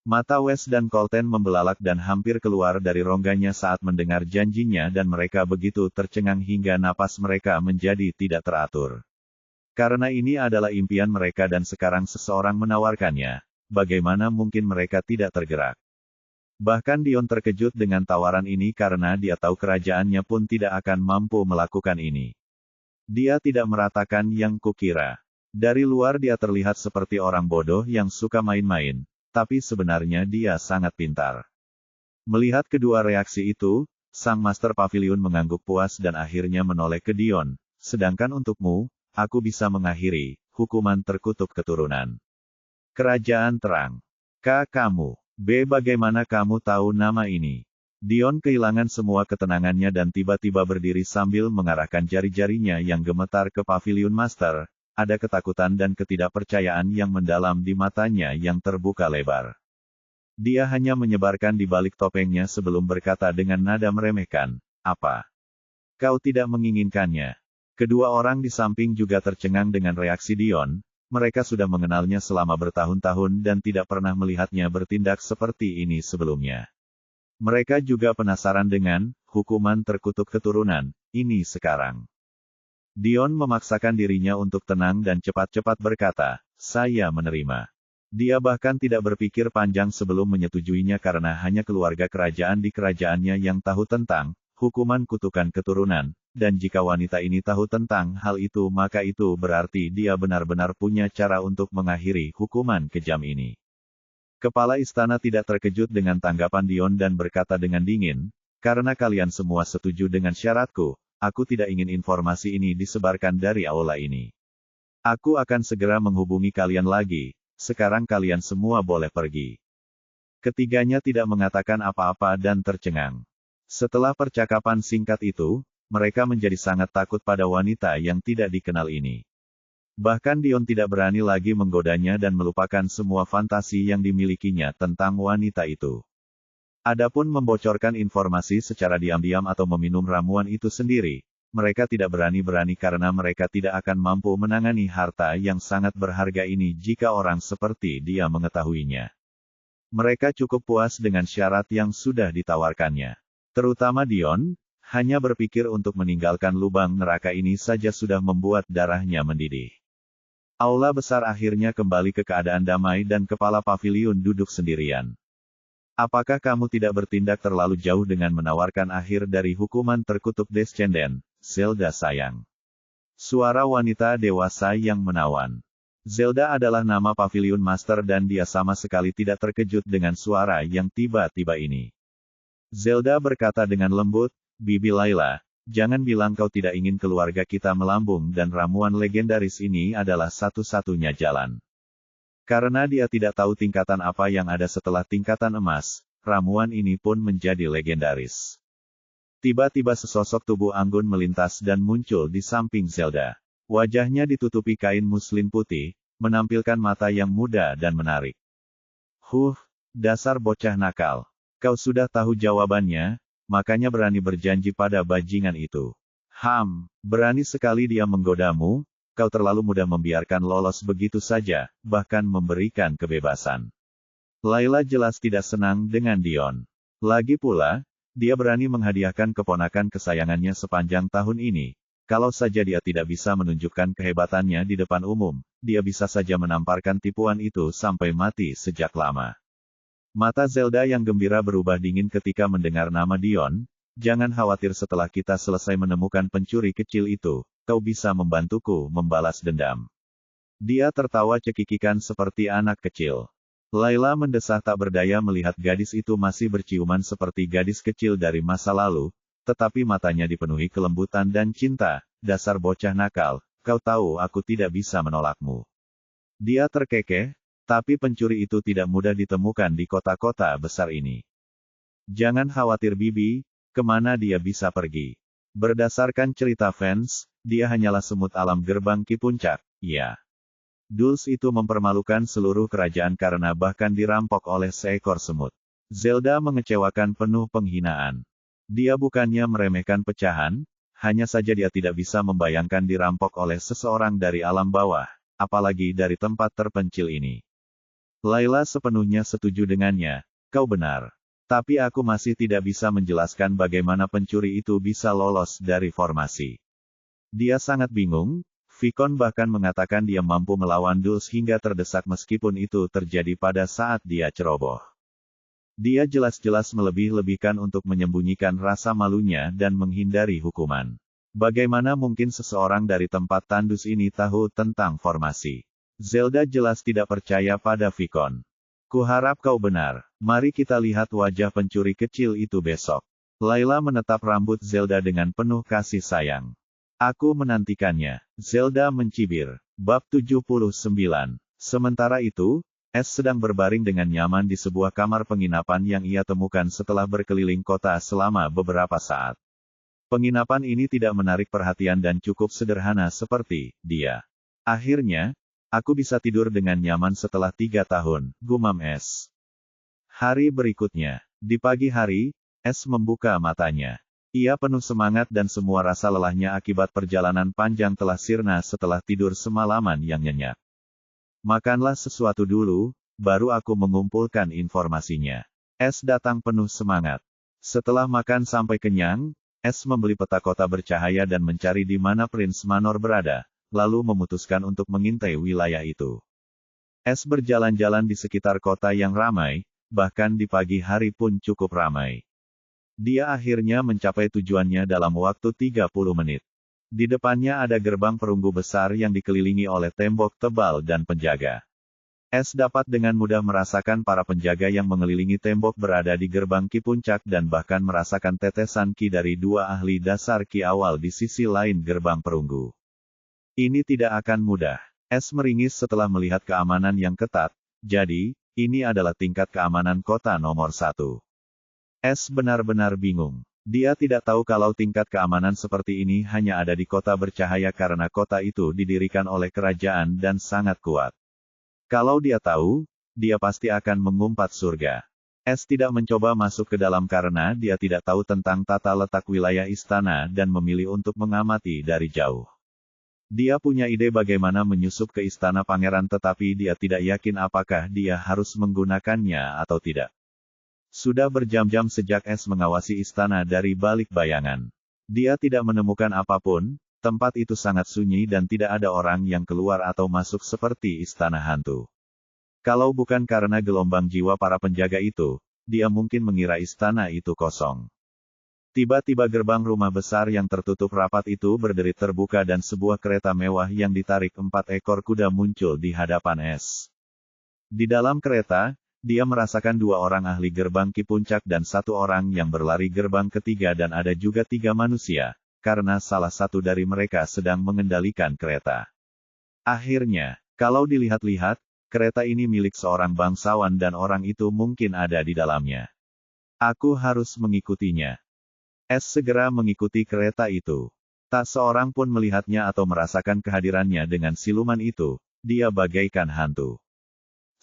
Mata West dan Colton membelalak dan hampir keluar dari rongganya saat mendengar janjinya dan mereka begitu tercengang hingga napas mereka menjadi tidak teratur. Karena ini adalah impian mereka dan sekarang seseorang menawarkannya, bagaimana mungkin mereka tidak tergerak. Bahkan Dion terkejut dengan tawaran ini karena dia tahu kerajaannya pun tidak akan mampu melakukan ini. Dia tidak meratakan yang kukira. Dari luar dia terlihat seperti orang bodoh yang suka main-main. Tapi sebenarnya dia sangat pintar. Melihat kedua reaksi itu, Sang Master Pavilion mengangguk puas dan akhirnya menoleh ke Dion. Sedangkan untukmu, aku bisa mengakhiri hukuman terkutuk keturunan. Kerajaan Terang. Kamu. Bagaimana kamu tahu nama ini? Dion kehilangan semua ketenangannya dan tiba-tiba berdiri sambil mengarahkan jari-jarinya yang gemetar ke Pavilion Master. Ada ketakutan dan ketidakpercayaan yang mendalam di matanya yang terbuka lebar. Dia hanya menyebarkan di balik topengnya sebelum berkata dengan nada meremehkan, apa? Kau tidak menginginkannya? Kedua orang di samping juga tercengang dengan reaksi Dion, mereka sudah mengenalnya selama bertahun-tahun dan tidak pernah melihatnya bertindak seperti ini sebelumnya. Mereka juga penasaran dengan hukuman terkutuk keturunan, ini sekarang. Dion memaksakan dirinya untuk tenang dan cepat-cepat berkata, saya menerima. Dia bahkan tidak berpikir panjang sebelum menyetujuinya karena hanya keluarga kerajaan di kerajaannya yang tahu tentang hukuman kutukan keturunan, dan jika wanita ini tahu tentang hal itu maka itu berarti dia benar-benar punya cara untuk mengakhiri hukuman kejam ini. Kepala istana tidak terkejut dengan tanggapan Dion dan berkata dengan dingin, karena kalian semua setuju dengan syaratku, aku tidak ingin informasi ini disebarkan dari aula ini. Aku akan segera menghubungi kalian lagi, sekarang kalian semua boleh pergi. Ketiganya tidak mengatakan apa-apa dan tercengang. Setelah percakapan singkat itu, mereka menjadi sangat takut pada wanita yang tidak dikenal ini. Bahkan Dion tidak berani lagi menggodanya dan melupakan semua fantasi yang dimilikinya tentang wanita itu. Adapun membocorkan informasi secara diam-diam atau meminum ramuan itu sendiri, mereka tidak berani-berani karena mereka tidak akan mampu menangani harta yang sangat berharga ini jika orang seperti dia mengetahuinya. Mereka cukup puas dengan syarat yang sudah ditawarkannya. Terutama Dion, hanya berpikir untuk meninggalkan lubang neraka ini saja sudah membuat darahnya mendidih. Aula besar akhirnya kembali ke keadaan damai dan kepala paviliun duduk sendirian. Apakah kamu tidak bertindak terlalu jauh dengan menawarkan akhir dari hukuman terkutuk Descendant, Zelda sayang? Suara wanita dewasa yang menawan. Zelda adalah nama paviliun master dan dia sama sekali tidak terkejut dengan suara yang tiba-tiba ini. Zelda berkata dengan lembut, Bibi Layla, jangan bilang kau tidak ingin keluarga kita melambung dan ramuan legendaris ini adalah satu-satunya jalan. Karena dia tidak tahu tingkatan apa yang ada setelah tingkatan emas, ramuan ini pun menjadi legendaris. Tiba-tiba sesosok tubuh anggun melintas dan muncul di samping Zelda. Wajahnya ditutupi kain muslin putih, menampilkan mata yang muda dan menarik. Dasar bocah nakal. Kau sudah tahu jawabannya, makanya berani berjanji pada bajingan itu. Berani sekali dia menggodamu. Kau terlalu mudah membiarkan lolos begitu saja, bahkan memberikan kebebasan. Layla jelas tidak senang dengan Dion. Lagi pula, dia berani menghadiahkan keponakan kesayangannya sepanjang tahun ini. Kalau saja dia tidak bisa menunjukkan kehebatannya di depan umum, dia bisa saja menamparkan tipuan itu sampai mati sejak lama. Mata Zelda yang gembira berubah dingin ketika mendengar nama Dion. Jangan khawatir, setelah kita selesai menemukan pencuri kecil itu, kau bisa membantuku membalas dendam. Dia tertawa cekikikan seperti anak kecil. Layla mendesah tak berdaya melihat gadis itu masih berciuman seperti gadis kecil dari masa lalu, tetapi matanya dipenuhi kelembutan dan cinta. Dasar bocah nakal, kau tahu aku tidak bisa menolakmu. Dia terkekeh, tapi pencuri itu tidak mudah ditemukan di kota-kota besar ini. Jangan khawatir Bibi, kemana dia bisa pergi? Berdasarkan cerita fans, dia hanyalah semut alam gerbang Ki Puncak, ya. Dulce itu mempermalukan seluruh kerajaan karena bahkan dirampok oleh seekor semut. Zelda mengecewakan penuh penghinaan. Dia bukannya meremehkan pecahan, hanya saja dia tidak bisa membayangkan dirampok oleh seseorang dari alam bawah, apalagi dari tempat terpencil ini. Layla sepenuhnya setuju dengannya, kau benar. Tapi aku masih tidak bisa menjelaskan bagaimana pencuri itu bisa lolos dari formasi. Dia sangat bingung. Vicon bahkan mengatakan dia mampu melawan Dulce hingga terdesak meskipun itu terjadi pada saat dia ceroboh. Dia jelas-jelas melebih-lebihkan untuk menyembunyikan rasa malunya dan menghindari hukuman. Bagaimana mungkin seseorang dari tempat tandus ini tahu tentang formasi? Zelda jelas tidak percaya pada Vicon. Kuharap kau benar. Mari kita lihat wajah pencuri kecil itu besok. Layla menatap rambut Zelda dengan penuh kasih sayang. Aku menantikannya. Zelda mencibir. Bab 79. Sementara itu, Es sedang berbaring dengan nyaman di sebuah kamar penginapan yang ia temukan setelah berkeliling kota selama beberapa saat. Penginapan ini tidak menarik perhatian dan cukup sederhana seperti dia. Akhirnya, aku bisa tidur dengan nyaman setelah 3 tahun, gumam Es. Hari berikutnya, di pagi hari, Es membuka matanya. Ia penuh semangat dan semua rasa lelahnya akibat perjalanan panjang telah sirna setelah tidur semalaman yang nyenyak. Makanlah sesuatu dulu, baru aku mengumpulkan informasinya. Es datang penuh semangat. Setelah makan sampai kenyang, S membeli peta kota bercahaya dan mencari di mana Prince Manor berada, lalu memutuskan untuk mengintai wilayah itu. S berjalan-jalan di sekitar kota yang ramai, bahkan di pagi hari pun cukup ramai. Dia akhirnya mencapai tujuannya dalam waktu 30 menit. Di depannya ada gerbang perunggu besar yang dikelilingi oleh tembok tebal dan penjaga. S dapat dengan mudah merasakan para penjaga yang mengelilingi tembok berada di gerbang Ki Puncak dan bahkan merasakan tetesan Ki dari dua ahli dasar Ki awal di sisi lain gerbang perunggu. Ini tidak akan mudah. S meringis setelah melihat keamanan yang ketat, jadi, ini adalah tingkat keamanan kota nomor 1. S benar-benar bingung. Dia tidak tahu kalau tingkat keamanan seperti ini hanya ada di kota bercahaya karena kota itu didirikan oleh kerajaan dan sangat kuat. Kalau dia tahu, dia pasti akan mengumpat surga. S tidak mencoba masuk ke dalam karena dia tidak tahu tentang tata letak wilayah istana dan memilih untuk mengamati dari jauh. Dia punya ide bagaimana menyusup ke istana pangeran tetapi dia tidak yakin apakah dia harus menggunakannya atau tidak. Sudah berjam-jam sejak S mengawasi istana dari balik bayangan. Dia tidak menemukan apapun. Tempat itu sangat sunyi dan tidak ada orang yang keluar atau masuk seperti istana hantu. Kalau bukan karena gelombang jiwa para penjaga itu, dia mungkin mengira istana itu kosong. Tiba-tiba gerbang rumah besar yang tertutup rapat itu berderit terbuka dan sebuah kereta mewah yang ditarik 4 ekor kuda muncul di hadapan S. Di dalam kereta, dia merasakan 2 orang ahli gerbang Ki Puncak dan 1 orang yang berlari gerbang ketiga dan ada juga 3 manusia. Karena salah satu dari mereka sedang mengendalikan kereta. Akhirnya, kalau dilihat-lihat, kereta ini milik seorang bangsawan dan orang itu mungkin ada di dalamnya. Aku harus mengikutinya. S segera mengikuti kereta itu. Tak seorang pun melihatnya atau merasakan kehadirannya dengan siluman itu, dia bagaikan hantu.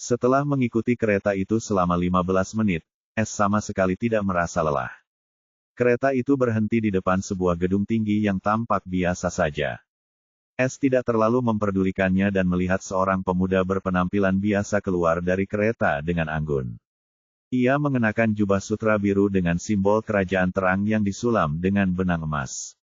Setelah mengikuti kereta itu selama 15 menit, S sama sekali tidak merasa lelah. Kereta itu berhenti di depan sebuah gedung tinggi yang tampak biasa saja. S tidak terlalu memperdulikannya dan melihat seorang pemuda berpenampilan biasa keluar dari kereta dengan anggun. Ia mengenakan jubah sutra biru dengan simbol kerajaan terang yang disulam dengan benang emas.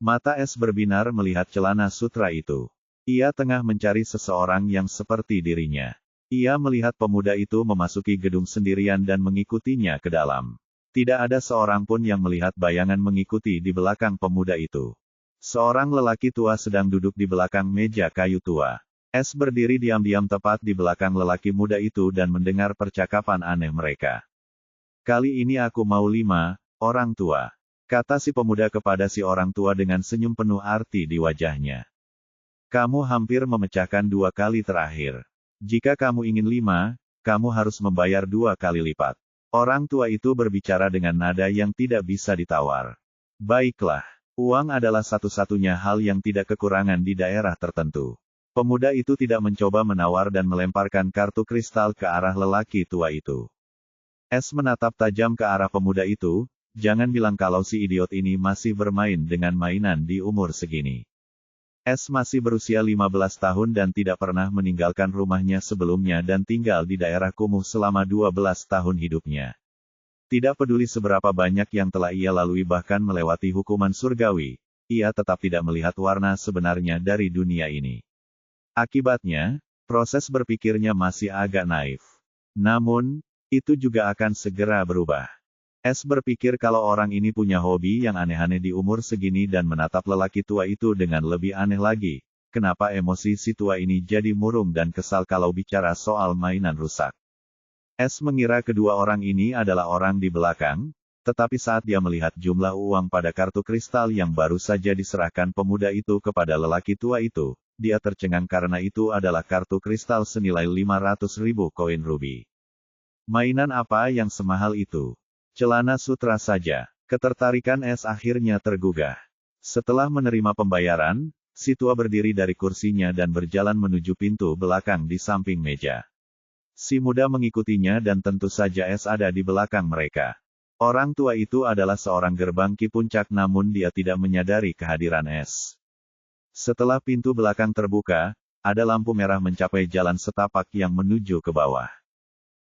Mata S berbinar melihat celana sutra itu. Ia tengah mencari seseorang yang seperti dirinya. Ia melihat pemuda itu memasuki gedung sendirian dan mengikutinya ke dalam. Tidak ada seorang pun yang melihat bayangan mengikuti di belakang pemuda itu. Seorang lelaki tua sedang duduk di belakang meja kayu tua. S berdiri diam-diam tepat di belakang lelaki muda itu dan mendengar percakapan aneh mereka. Kali ini aku mau 5, orang tua. Kata si pemuda kepada si orang tua dengan senyum penuh arti di wajahnya. Kamu hampir memecahkan 2 kali terakhir. Jika kamu ingin 5, kamu harus membayar 2 kali lipat. Orang tua itu berbicara dengan nada yang tidak bisa ditawar. Baiklah, uang adalah satu-satunya hal yang tidak kekurangan di daerah tertentu. Pemuda itu tidak mencoba menawar dan melemparkan kartu kristal ke arah lelaki tua itu. S menatap tajam ke arah pemuda itu, jangan bilang kalau si idiot ini masih bermain dengan mainan di umur segini. S masih berusia 15 tahun dan tidak pernah meninggalkan rumahnya sebelumnya dan tinggal di daerah kumuh selama 12 tahun hidupnya. Tidak peduli seberapa banyak yang telah ia lalui bahkan melewati hukuman surgawi, ia tetap tidak melihat warna sebenarnya dari dunia ini. Akibatnya, proses berpikirnya masih agak naif. Namun, itu juga akan segera berubah. S berpikir kalau orang ini punya hobi yang aneh-aneh di umur segini dan menatap lelaki tua itu dengan lebih aneh lagi. Kenapa emosi si tua ini jadi murung dan kesal kalau bicara soal mainan rusak? S mengira kedua orang ini adalah orang di belakang, tetapi saat dia melihat jumlah uang pada kartu kristal yang baru saja diserahkan pemuda itu kepada lelaki tua itu, dia tercengang karena itu adalah kartu kristal senilai 500.000 koin rubi. Mainan apa yang semahal itu? Celana sutra saja. Ketertarikan S akhirnya tergugah. Setelah menerima pembayaran, si tua berdiri dari kursinya dan berjalan menuju pintu belakang di samping meja. Si muda mengikutinya dan tentu saja S ada di belakang mereka. Orang tua itu adalah seorang gerbang Ki Puncak namun dia tidak menyadari kehadiran S. Setelah pintu belakang terbuka, ada lampu merah mencapai jalan setapak yang menuju ke bawah.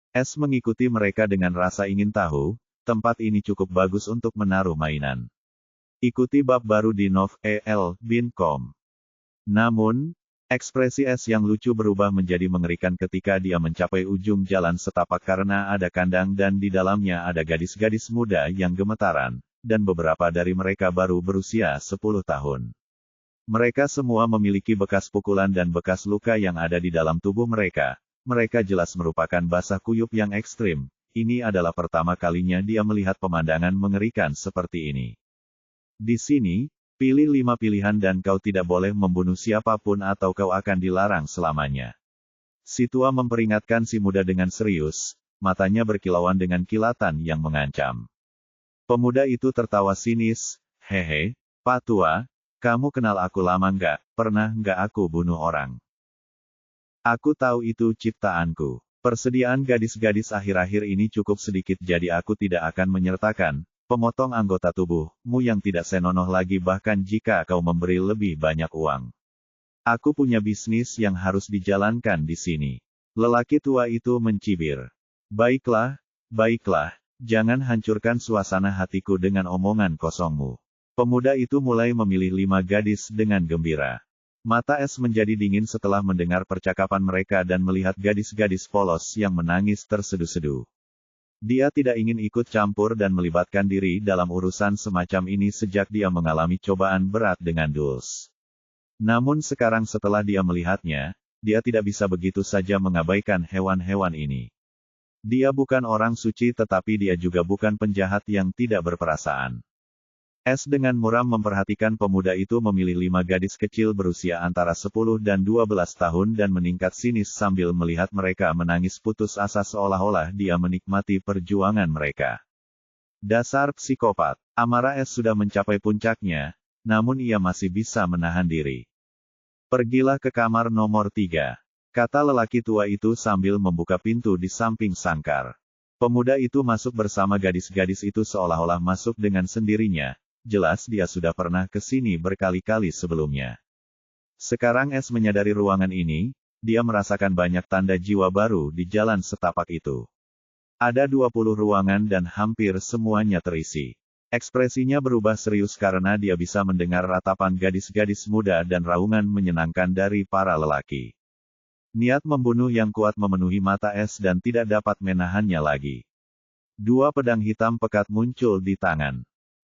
S mengikuti mereka dengan rasa ingin tahu. Tempat ini cukup bagus untuk menaruh mainan. Ikuti bab baru di novel.el.bin.com. Namun, ekspresi S yang lucu berubah menjadi mengerikan ketika dia mencapai ujung jalan setapak karena ada kandang dan di dalamnya ada gadis-gadis muda yang gemetaran, dan beberapa dari mereka baru berusia 10 tahun. Mereka semua memiliki bekas pukulan dan bekas luka yang ada di dalam tubuh mereka. Mereka jelas merupakan basah kuyup yang ekstrim. Ini adalah pertama kalinya dia melihat pemandangan mengerikan seperti ini. Di sini, pilih 5 pilihan dan kau tidak boleh membunuh siapapun atau kau akan dilarang selamanya. Si tua memperingatkan si muda dengan serius, matanya berkilauan dengan kilatan yang mengancam. Pemuda itu tertawa sinis, hehe, Pak Tua, kamu kenal aku lama nggak? Pernah nggak aku bunuh orang? Aku tahu itu ciptaanku. Persediaan gadis-gadis akhir-akhir ini cukup sedikit jadi aku tidak akan menyertakan memotong anggota tubuhmu yang tidak senonoh lagi bahkan jika kau memberi lebih banyak uang. Aku punya bisnis yang harus dijalankan di sini. Lelaki tua itu mencibir. Baiklah, baiklah, jangan hancurkan suasana hatiku dengan omongan kosongmu. Pemuda itu mulai memilih 5 gadis dengan gembira. Mata S menjadi dingin setelah mendengar percakapan mereka dan melihat gadis-gadis polos yang menangis terseduh-seduh. Dia tidak ingin ikut campur dan melibatkan diri dalam urusan semacam ini sejak dia mengalami cobaan berat dengan Dulce. Namun sekarang setelah dia melihatnya, dia tidak bisa begitu saja mengabaikan hewan-hewan ini. Dia bukan orang suci tetapi dia juga bukan penjahat yang tidak berperasaan. S dengan muram memperhatikan pemuda itu memilih 5 gadis kecil berusia antara 10 dan 12 tahun dan meningkat sinis sambil melihat mereka menangis putus asa seolah-olah dia menikmati perjuangan mereka. Dasar psikopat. Amarah S sudah mencapai puncaknya, namun ia masih bisa menahan diri. Pergilah ke kamar nomor 3. Kata lelaki tua itu sambil membuka pintu di samping sangkar. Pemuda itu masuk bersama gadis-gadis itu seolah-olah masuk dengan sendirinya. Jelas dia sudah pernah ke sini berkali-kali sebelumnya. Sekarang S menyadari ruangan ini, dia merasakan banyak tanda jiwa baru di jalan setapak itu. Ada 20 ruangan dan hampir semuanya terisi. Ekspresinya berubah serius karena dia bisa mendengar ratapan gadis-gadis muda dan raungan menyenangkan dari para lelaki. Niat membunuh yang kuat memenuhi mata S dan tidak dapat menahannya lagi. 2 pedang hitam pekat muncul di tangan.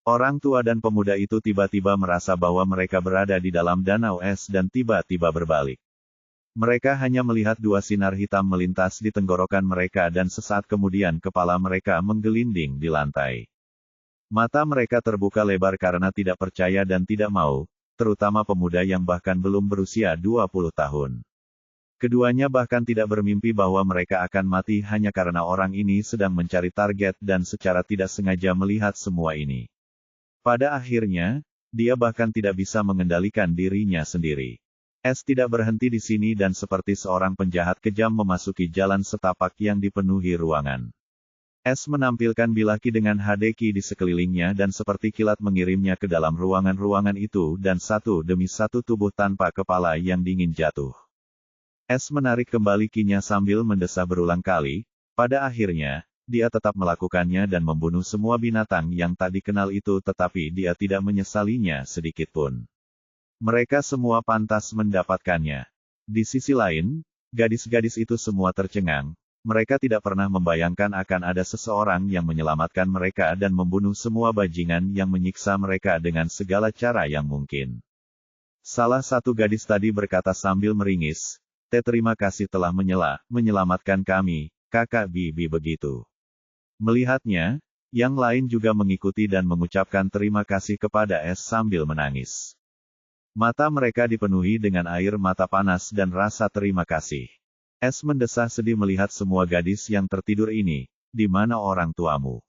Orang tua dan pemuda itu tiba-tiba merasa bahwa mereka berada di dalam danau es dan tiba-tiba berbalik. Mereka hanya melihat 2 sinar hitam melintas di tenggorokan mereka dan sesaat kemudian kepala mereka menggelinding di lantai. Mata mereka terbuka lebar karena tidak percaya dan tidak mau, terutama pemuda yang bahkan belum berusia 20 tahun. Keduanya bahkan tidak bermimpi bahwa mereka akan mati hanya karena orang ini sedang mencari target dan secara tidak sengaja melihat semua ini. Pada akhirnya, dia bahkan tidak bisa mengendalikan dirinya sendiri. S tidak berhenti di sini dan seperti seorang penjahat kejam memasuki jalan setapak yang dipenuhi ruangan. S menampilkan bilaki dengan hadeki di sekelilingnya dan seperti kilat mengirimnya ke dalam ruangan-ruangan itu dan satu demi satu tubuh tanpa kepala yang dingin jatuh. S menarik kembali kinya sambil mendesah berulang kali, pada akhirnya, dia tetap melakukannya dan membunuh semua binatang yang tak dikenal itu tetapi dia tidak menyesalinya sedikitpun. Mereka semua pantas mendapatkannya. Di sisi lain, gadis-gadis itu semua tercengang, mereka tidak pernah membayangkan akan ada seseorang yang menyelamatkan mereka dan membunuh semua bajingan yang menyiksa mereka dengan segala cara yang mungkin. Salah satu gadis tadi berkata sambil meringis, terima kasih telah menyelamatkan kami, kakak Bibi begitu. Melihatnya, yang lain juga mengikuti dan mengucapkan terima kasih kepada S sambil menangis. Mata mereka dipenuhi dengan air mata panas dan rasa terima kasih. S mendesah sedih melihat semua gadis yang tertidur ini, di mana orang tuamu?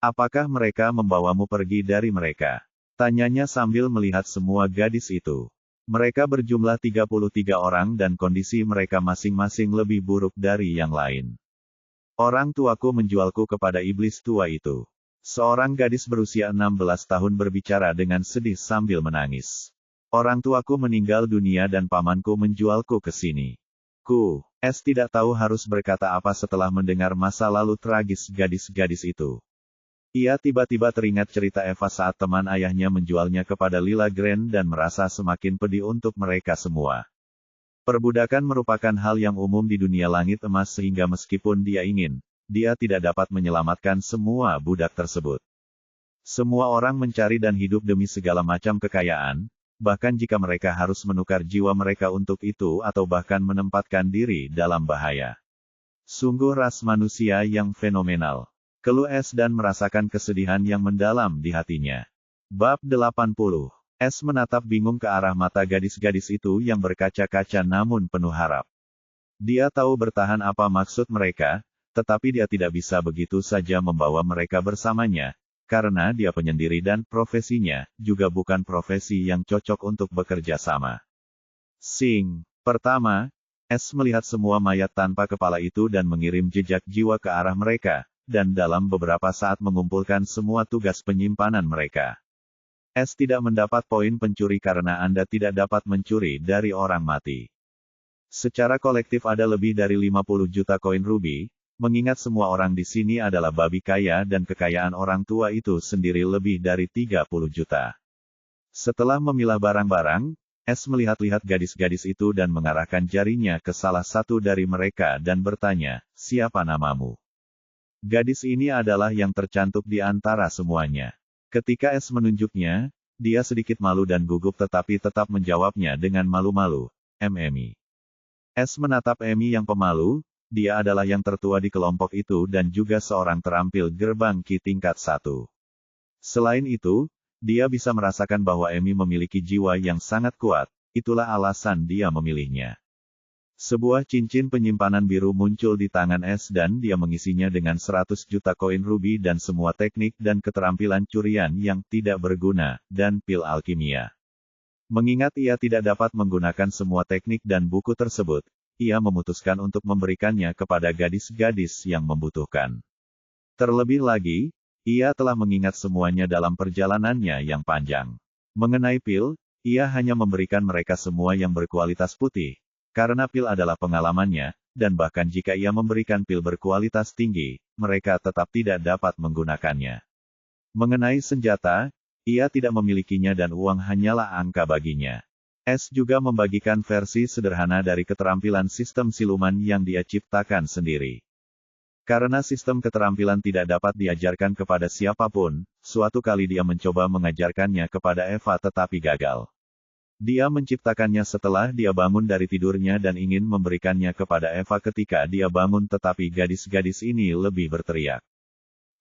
Apakah mereka membawamu pergi dari mereka? Tanyanya sambil melihat semua gadis itu. Mereka berjumlah 33 orang dan kondisi mereka masing-masing lebih buruk dari yang lain. Orang tuaku menjualku kepada iblis tua itu. Seorang gadis berusia 16 tahun berbicara dengan sedih sambil menangis. Orang tuaku meninggal dunia dan pamanku menjualku ke sini. S tidak tahu harus berkata apa setelah mendengar masa lalu tragis gadis-gadis itu. Ia tiba-tiba teringat cerita Eva saat teman ayahnya menjualnya kepada Lila Grand dan merasa semakin pedih untuk mereka semua. Perbudakan merupakan hal yang umum di dunia langit emas sehingga meskipun dia ingin, dia tidak dapat menyelamatkan semua budak tersebut. Semua orang mencari dan hidup demi segala macam kekayaan, bahkan jika mereka harus menukar jiwa mereka untuk itu atau bahkan menempatkan diri dalam bahaya. Sungguh ras manusia yang fenomenal. Keluh S dan merasakan kesedihan yang mendalam di hatinya. Bab 80. S menatap bingung ke arah mata gadis-gadis itu yang berkaca-kaca namun penuh harap. Dia tahu bertahan apa maksud mereka, tetapi dia tidak bisa begitu saja membawa mereka bersamanya, karena dia penyendiri dan profesinya juga bukan profesi yang cocok untuk bekerja sama. Pertama, S melihat semua mayat tanpa kepala itu dan mengirim jejak jiwa ke arah mereka, dan dalam beberapa saat mengumpulkan semua tugas penyimpanan mereka. S tidak mendapat poin pencuri karena Anda tidak dapat mencuri dari orang mati. Secara kolektif ada lebih dari 50 juta koin ruby, mengingat semua orang di sini adalah babi kaya dan kekayaan orang tua itu sendiri lebih dari 30 juta. Setelah memilah barang-barang, S melihat-lihat gadis-gadis itu dan mengarahkan jarinya ke salah satu dari mereka dan bertanya, "Siapa namamu?" Gadis ini adalah yang tercantum di antara semuanya. Ketika S menunjuknya, dia sedikit malu dan gugup tetapi tetap menjawabnya dengan malu-malu, "Emi." S menatap Emi yang pemalu, dia adalah yang tertua di kelompok itu dan juga seorang terampil gerbang Ki tingkat 1. Selain itu, dia bisa merasakan bahwa Emi memiliki jiwa yang sangat kuat, itulah alasan dia memilihnya. Sebuah cincin penyimpanan biru muncul di tangan S dan dia mengisinya dengan 100 juta koin ruby dan semua teknik dan keterampilan curian yang tidak berguna, dan pil alkimia. Mengingat ia tidak dapat menggunakan semua teknik dan buku tersebut, ia memutuskan untuk memberikannya kepada gadis-gadis yang membutuhkan. Terlebih lagi, ia telah mengingat semuanya dalam perjalanannya yang panjang. Mengenai pil, ia hanya memberikan mereka semua yang berkualitas putih, karena pil adalah pengalamannya, dan bahkan jika ia memberikan pil berkualitas tinggi, mereka tetap tidak dapat menggunakannya. Mengenai senjata, ia tidak memilikinya dan uang hanyalah angka baginya. S juga membagikan versi sederhana dari keterampilan sistem siluman yang dia ciptakan sendiri. Karena sistem keterampilan tidak dapat diajarkan kepada siapapun, suatu kali dia mencoba mengajarkannya kepada Eva tetapi gagal. Dia menciptakannya setelah dia bangun dari tidurnya dan ingin memberikannya kepada Eva ketika dia bangun tetapi gadis-gadis ini lebih berteriak.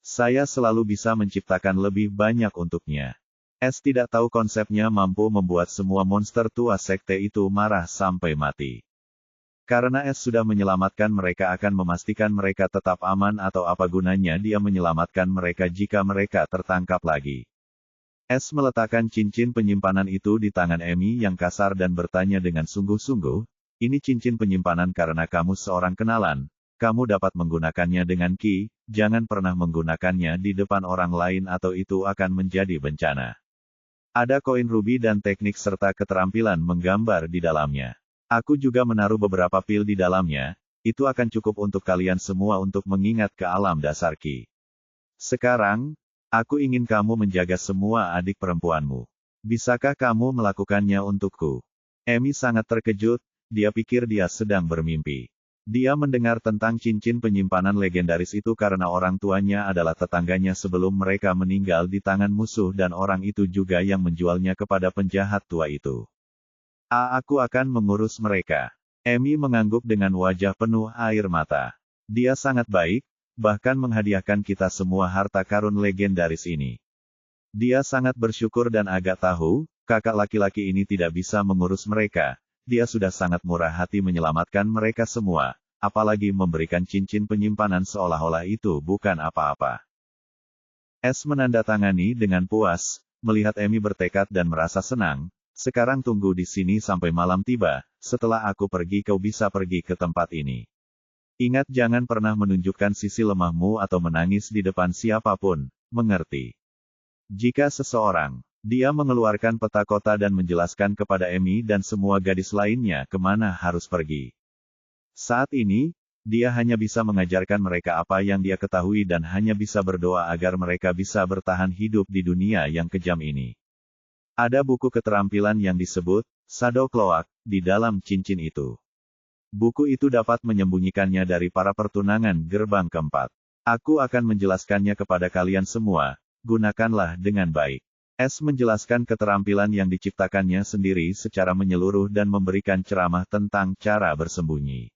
"Saya selalu bisa menciptakan lebih banyak untuknya." S tidak tahu konsepnya mampu membuat semua monster tua sekte itu marah sampai mati. Karena S sudah menyelamatkan mereka akan memastikan mereka tetap aman atau apa gunanya dia menyelamatkan mereka jika mereka tertangkap lagi. S meletakkan cincin penyimpanan itu di tangan Emi yang kasar dan bertanya dengan sungguh-sungguh, "Ini cincin penyimpanan karena kamu seorang kenalan, kamu dapat menggunakannya dengan Ki, jangan pernah menggunakannya di depan orang lain atau itu akan menjadi bencana." Ada koin ruby dan teknik serta keterampilan menggambar di dalamnya. Aku juga menaruh beberapa pil di dalamnya, itu akan cukup untuk kalian semua untuk mengingat ke alam dasar Ki. Sekarang, aku ingin kamu menjaga semua adik perempuanmu. Bisakah kamu melakukannya untukku? Emi sangat terkejut, dia pikir dia sedang bermimpi. Dia mendengar tentang cincin penyimpanan legendaris itu karena orang tuanya adalah tetangganya sebelum mereka meninggal di tangan musuh dan orang itu juga yang menjualnya kepada penjahat tua itu. Aku akan mengurus mereka. Emi mengangguk dengan wajah penuh air mata. Dia sangat baik, bahkan menghadiahkan kita semua harta karun legendaris ini. Dia sangat bersyukur dan agak tahu, kakak laki-laki ini tidak bisa mengurus mereka. Dia sudah sangat murah hati menyelamatkan mereka semua, apalagi memberikan cincin penyimpanan seolah-olah itu bukan apa-apa. S menandatangani dengan puas, melihat Emi bertekad dan merasa senang. Sekarang tunggu di sini sampai malam tiba, setelah aku pergi kau bisa pergi ke tempat ini. Ingat jangan pernah menunjukkan sisi lemahmu atau menangis di depan siapapun, mengerti? Jika seseorang, dia mengeluarkan peta kota dan menjelaskan kepada Emi dan semua gadis lainnya kemana harus pergi. Saat ini, Dia hanya bisa mengajarkan mereka apa yang dia ketahui dan hanya bisa berdoa agar mereka bisa bertahan hidup di dunia yang kejam ini. Ada buku keterampilan yang disebut Shadow Cloak di dalam cincin itu. Buku itu dapat menyembunyikannya dari para pertunangan gerbang keempat. Aku akan menjelaskannya kepada kalian semua, gunakanlah dengan baik. S menjelaskan keterampilan yang diciptakannya sendiri secara menyeluruh dan memberikan ceramah tentang cara bersembunyi.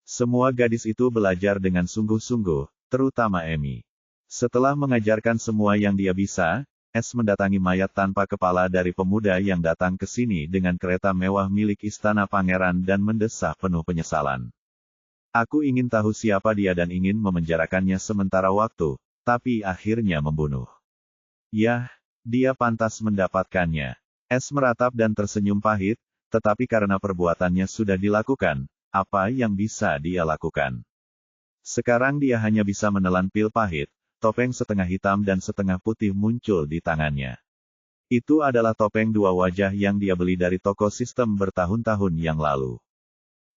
Semua gadis itu belajar dengan sungguh-sungguh, terutama Amy. Setelah mengajarkan semua yang dia bisa, S mendatangi mayat tanpa kepala dari pemuda yang datang ke sini dengan kereta mewah milik istana pangeran dan mendesah penuh penyesalan. Aku ingin tahu siapa dia dan ingin memenjarakannya sementara waktu, tapi akhirnya membunuh. Yah, dia pantas mendapatkannya. S meratap dan tersenyum pahit, tetapi karena perbuatannya sudah dilakukan, apa yang bisa dia lakukan? Sekarang dia hanya bisa menelan pil pahit. Topeng setengah hitam dan setengah putih muncul di tangannya. Itu adalah topeng dua wajah yang dia beli dari toko sistem bertahun-tahun yang lalu.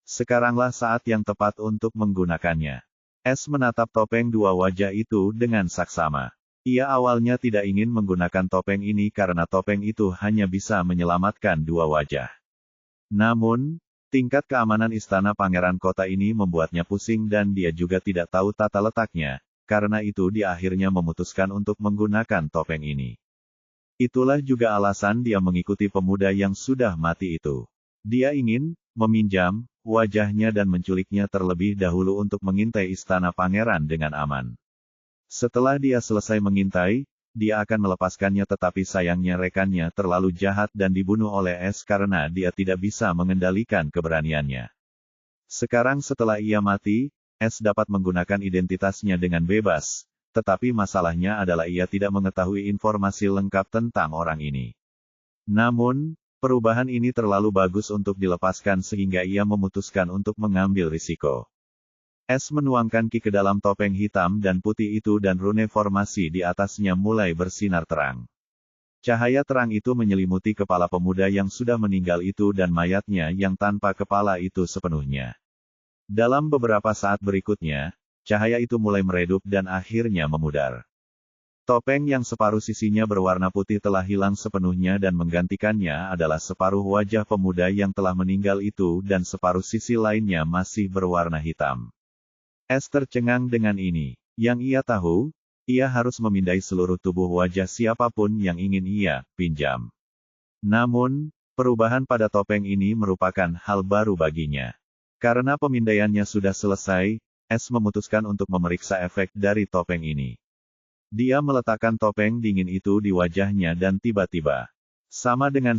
Sekaranglah saat yang tepat untuk menggunakannya. S menatap topeng dua wajah itu dengan saksama. Ia awalnya tidak ingin menggunakan topeng ini karena topeng itu hanya bisa menyelamatkan dua wajah. Namun, tingkat keamanan istana pangeran kota ini membuatnya pusing dan dia juga tidak tahu tata letaknya, karena itu dia akhirnya memutuskan untuk menggunakan topeng ini. Itulah juga alasan dia mengikuti pemuda yang sudah mati itu. Dia ingin meminjam wajahnya dan menculiknya terlebih dahulu untuk mengintai istana pangeran dengan aman. Setelah dia selesai mengintai, dia akan melepaskannya tetapi sayangnya rekannya terlalu jahat dan dibunuh oleh S karena dia tidak bisa mengendalikan keberaniannya. Sekarang setelah ia mati, S dapat menggunakan identitasnya dengan bebas, tetapi masalahnya adalah ia tidak mengetahui informasi lengkap tentang orang ini. Namun, perubahan ini terlalu bagus untuk dilepaskan sehingga ia memutuskan untuk mengambil risiko. S menuangkan ki ke dalam topeng hitam dan putih itu dan rune formasi di atasnya mulai bersinar terang. Cahaya terang itu menyelimuti kepala pemuda yang sudah meninggal itu dan mayatnya yang tanpa kepala itu sepenuhnya. Dalam beberapa saat berikutnya, cahaya itu mulai meredup dan akhirnya memudar. Topeng yang separuh sisinya berwarna putih telah hilang sepenuhnya dan menggantikannya adalah separuh wajah pemuda yang telah meninggal itu dan separuh sisi lainnya masih berwarna hitam. S tercengang dengan ini. Yang ia tahu, ia harus memindai seluruh tubuh wajah siapapun yang ingin ia pinjam. Namun, perubahan pada topeng ini merupakan hal baru baginya. Karena pemindaiannya sudah selesai, S memutuskan untuk memeriksa efek dari topeng ini. Dia meletakkan topeng dingin itu di wajahnya dan tiba-tiba. Sama dengan.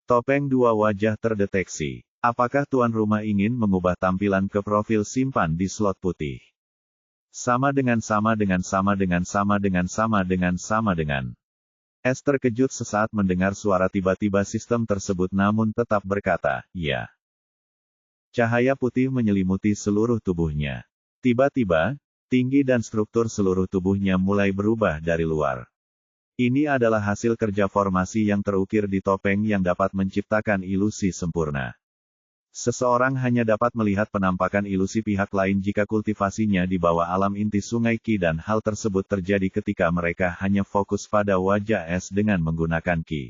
Topeng dua wajah terdeteksi. Apakah tuan rumah ingin mengubah tampilan ke profil simpan di slot putih? Sama dengan. S terkejut sesaat mendengar suara tiba-tiba sistem tersebut namun tetap berkata, ya. Cahaya putih menyelimuti seluruh tubuhnya. Tiba-tiba, tinggi dan struktur seluruh tubuhnya mulai berubah dari luar. Ini adalah hasil kerja formasi yang terukir di topeng yang dapat menciptakan ilusi sempurna. Seseorang hanya dapat melihat penampakan ilusi pihak lain jika kultivasinya di bawah alam inti sungai Ki dan hal tersebut terjadi ketika mereka hanya fokus pada wajah S dengan menggunakan Ki.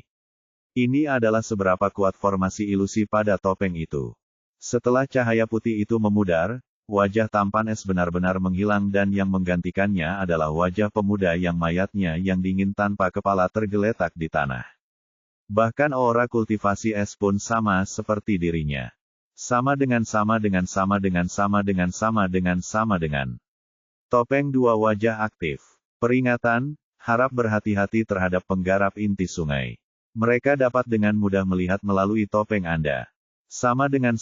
Ini adalah seberapa kuat formasi ilusi pada topeng itu. Setelah cahaya putih itu memudar, wajah tampan S benar-benar menghilang dan yang menggantikannya adalah wajah pemuda yang mayatnya yang dingin tanpa kepala tergeletak di tanah. Bahkan aura kultivasi S pun sama seperti dirinya. Sama dengan. Topeng dua wajah aktif. Peringatan, harap berhati-hati terhadap penggarap inti sungai. Mereka dapat dengan mudah melihat melalui topeng Anda. Sama dengan.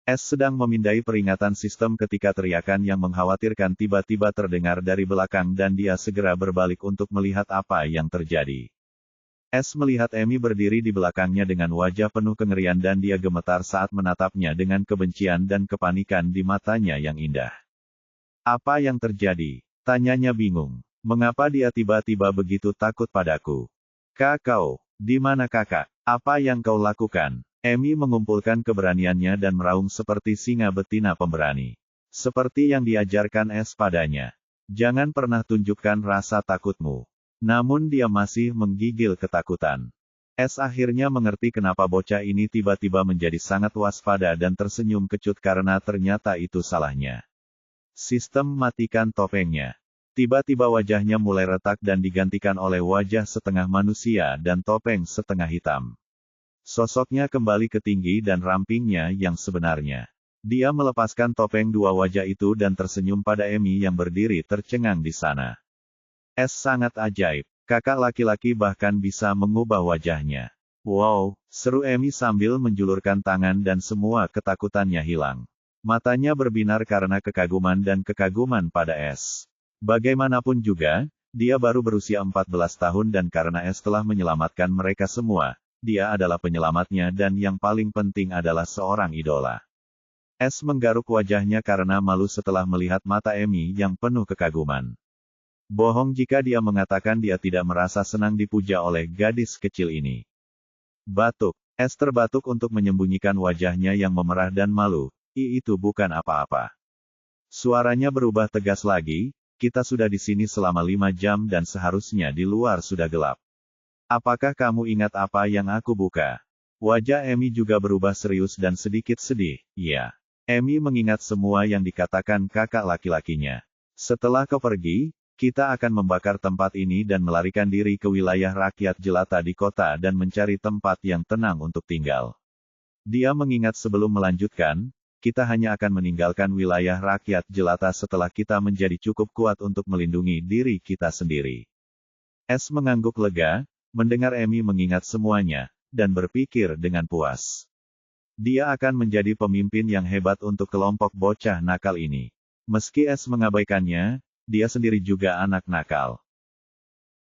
S sedang memindai peringatan sistem ketika teriakan yang mengkhawatirkan tiba-tiba terdengar dari belakang dan dia segera berbalik untuk melihat apa yang terjadi. S melihat Amy berdiri di belakangnya dengan wajah penuh kengerian dan dia gemetar saat menatapnya dengan kebencian dan kepanikan di matanya yang indah. Apa yang terjadi? Tanyanya bingung. Mengapa dia tiba-tiba begitu takut padaku? Kakao, di mana kakak? Apa yang kau lakukan? Emi mengumpulkan keberaniannya dan meraung seperti singa betina pemberani. Seperti yang diajarkan Es padanya. Jangan pernah tunjukkan rasa takutmu. Namun dia masih menggigil ketakutan. Es akhirnya mengerti kenapa bocah ini tiba-tiba menjadi sangat waspada dan tersenyum kecut karena ternyata itu salahnya. Sistem matikan topengnya. Tiba-tiba wajahnya mulai retak dan digantikan oleh wajah setengah manusia dan topeng setengah hitam. Sosoknya kembali ke tinggi dan rampingnya yang sebenarnya. Dia melepaskan topeng dua wajah itu dan tersenyum pada Emi yang berdiri tercengang di sana. Es sangat ajaib. Kakak laki-laki bahkan bisa mengubah wajahnya. Wow, seru Emi sambil menjulurkan tangan dan semua ketakutannya hilang. Matanya berbinar karena kekaguman dan kekaguman pada Es. Bagaimanapun juga, dia baru berusia 14 tahun dan karena Es telah menyelamatkan mereka semua, dia adalah penyelamatnya dan yang paling penting adalah seorang idola. Es menggaruk wajahnya karena malu setelah melihat mata Emi yang penuh kekaguman. Bohong jika dia mengatakan dia tidak merasa senang dipuja oleh gadis kecil ini. Batuk. Es terbatuk untuk menyembunyikan wajahnya yang memerah dan malu. Itu bukan apa-apa. Suaranya berubah tegas lagi, kita sudah di sini selama 5 jam dan seharusnya di luar sudah gelap. Apakah kamu ingat apa yang aku buka? Wajah Emi juga berubah serius dan sedikit sedih. Iya. Emi mengingat semua yang dikatakan kakak laki-lakinya. Setelah kau pergi, kita akan membakar tempat ini dan melarikan diri ke wilayah rakyat jelata di kota dan mencari tempat yang tenang untuk tinggal. Dia mengingat sebelum melanjutkan, kita hanya akan meninggalkan wilayah rakyat jelata setelah kita menjadi cukup kuat untuk melindungi diri kita sendiri. Es mengangguk lega, mendengar Emi mengingat semuanya, dan berpikir dengan puas. Dia akan menjadi pemimpin yang hebat untuk kelompok bocah nakal ini. Meski Es mengabaikannya, dia sendiri juga anak nakal.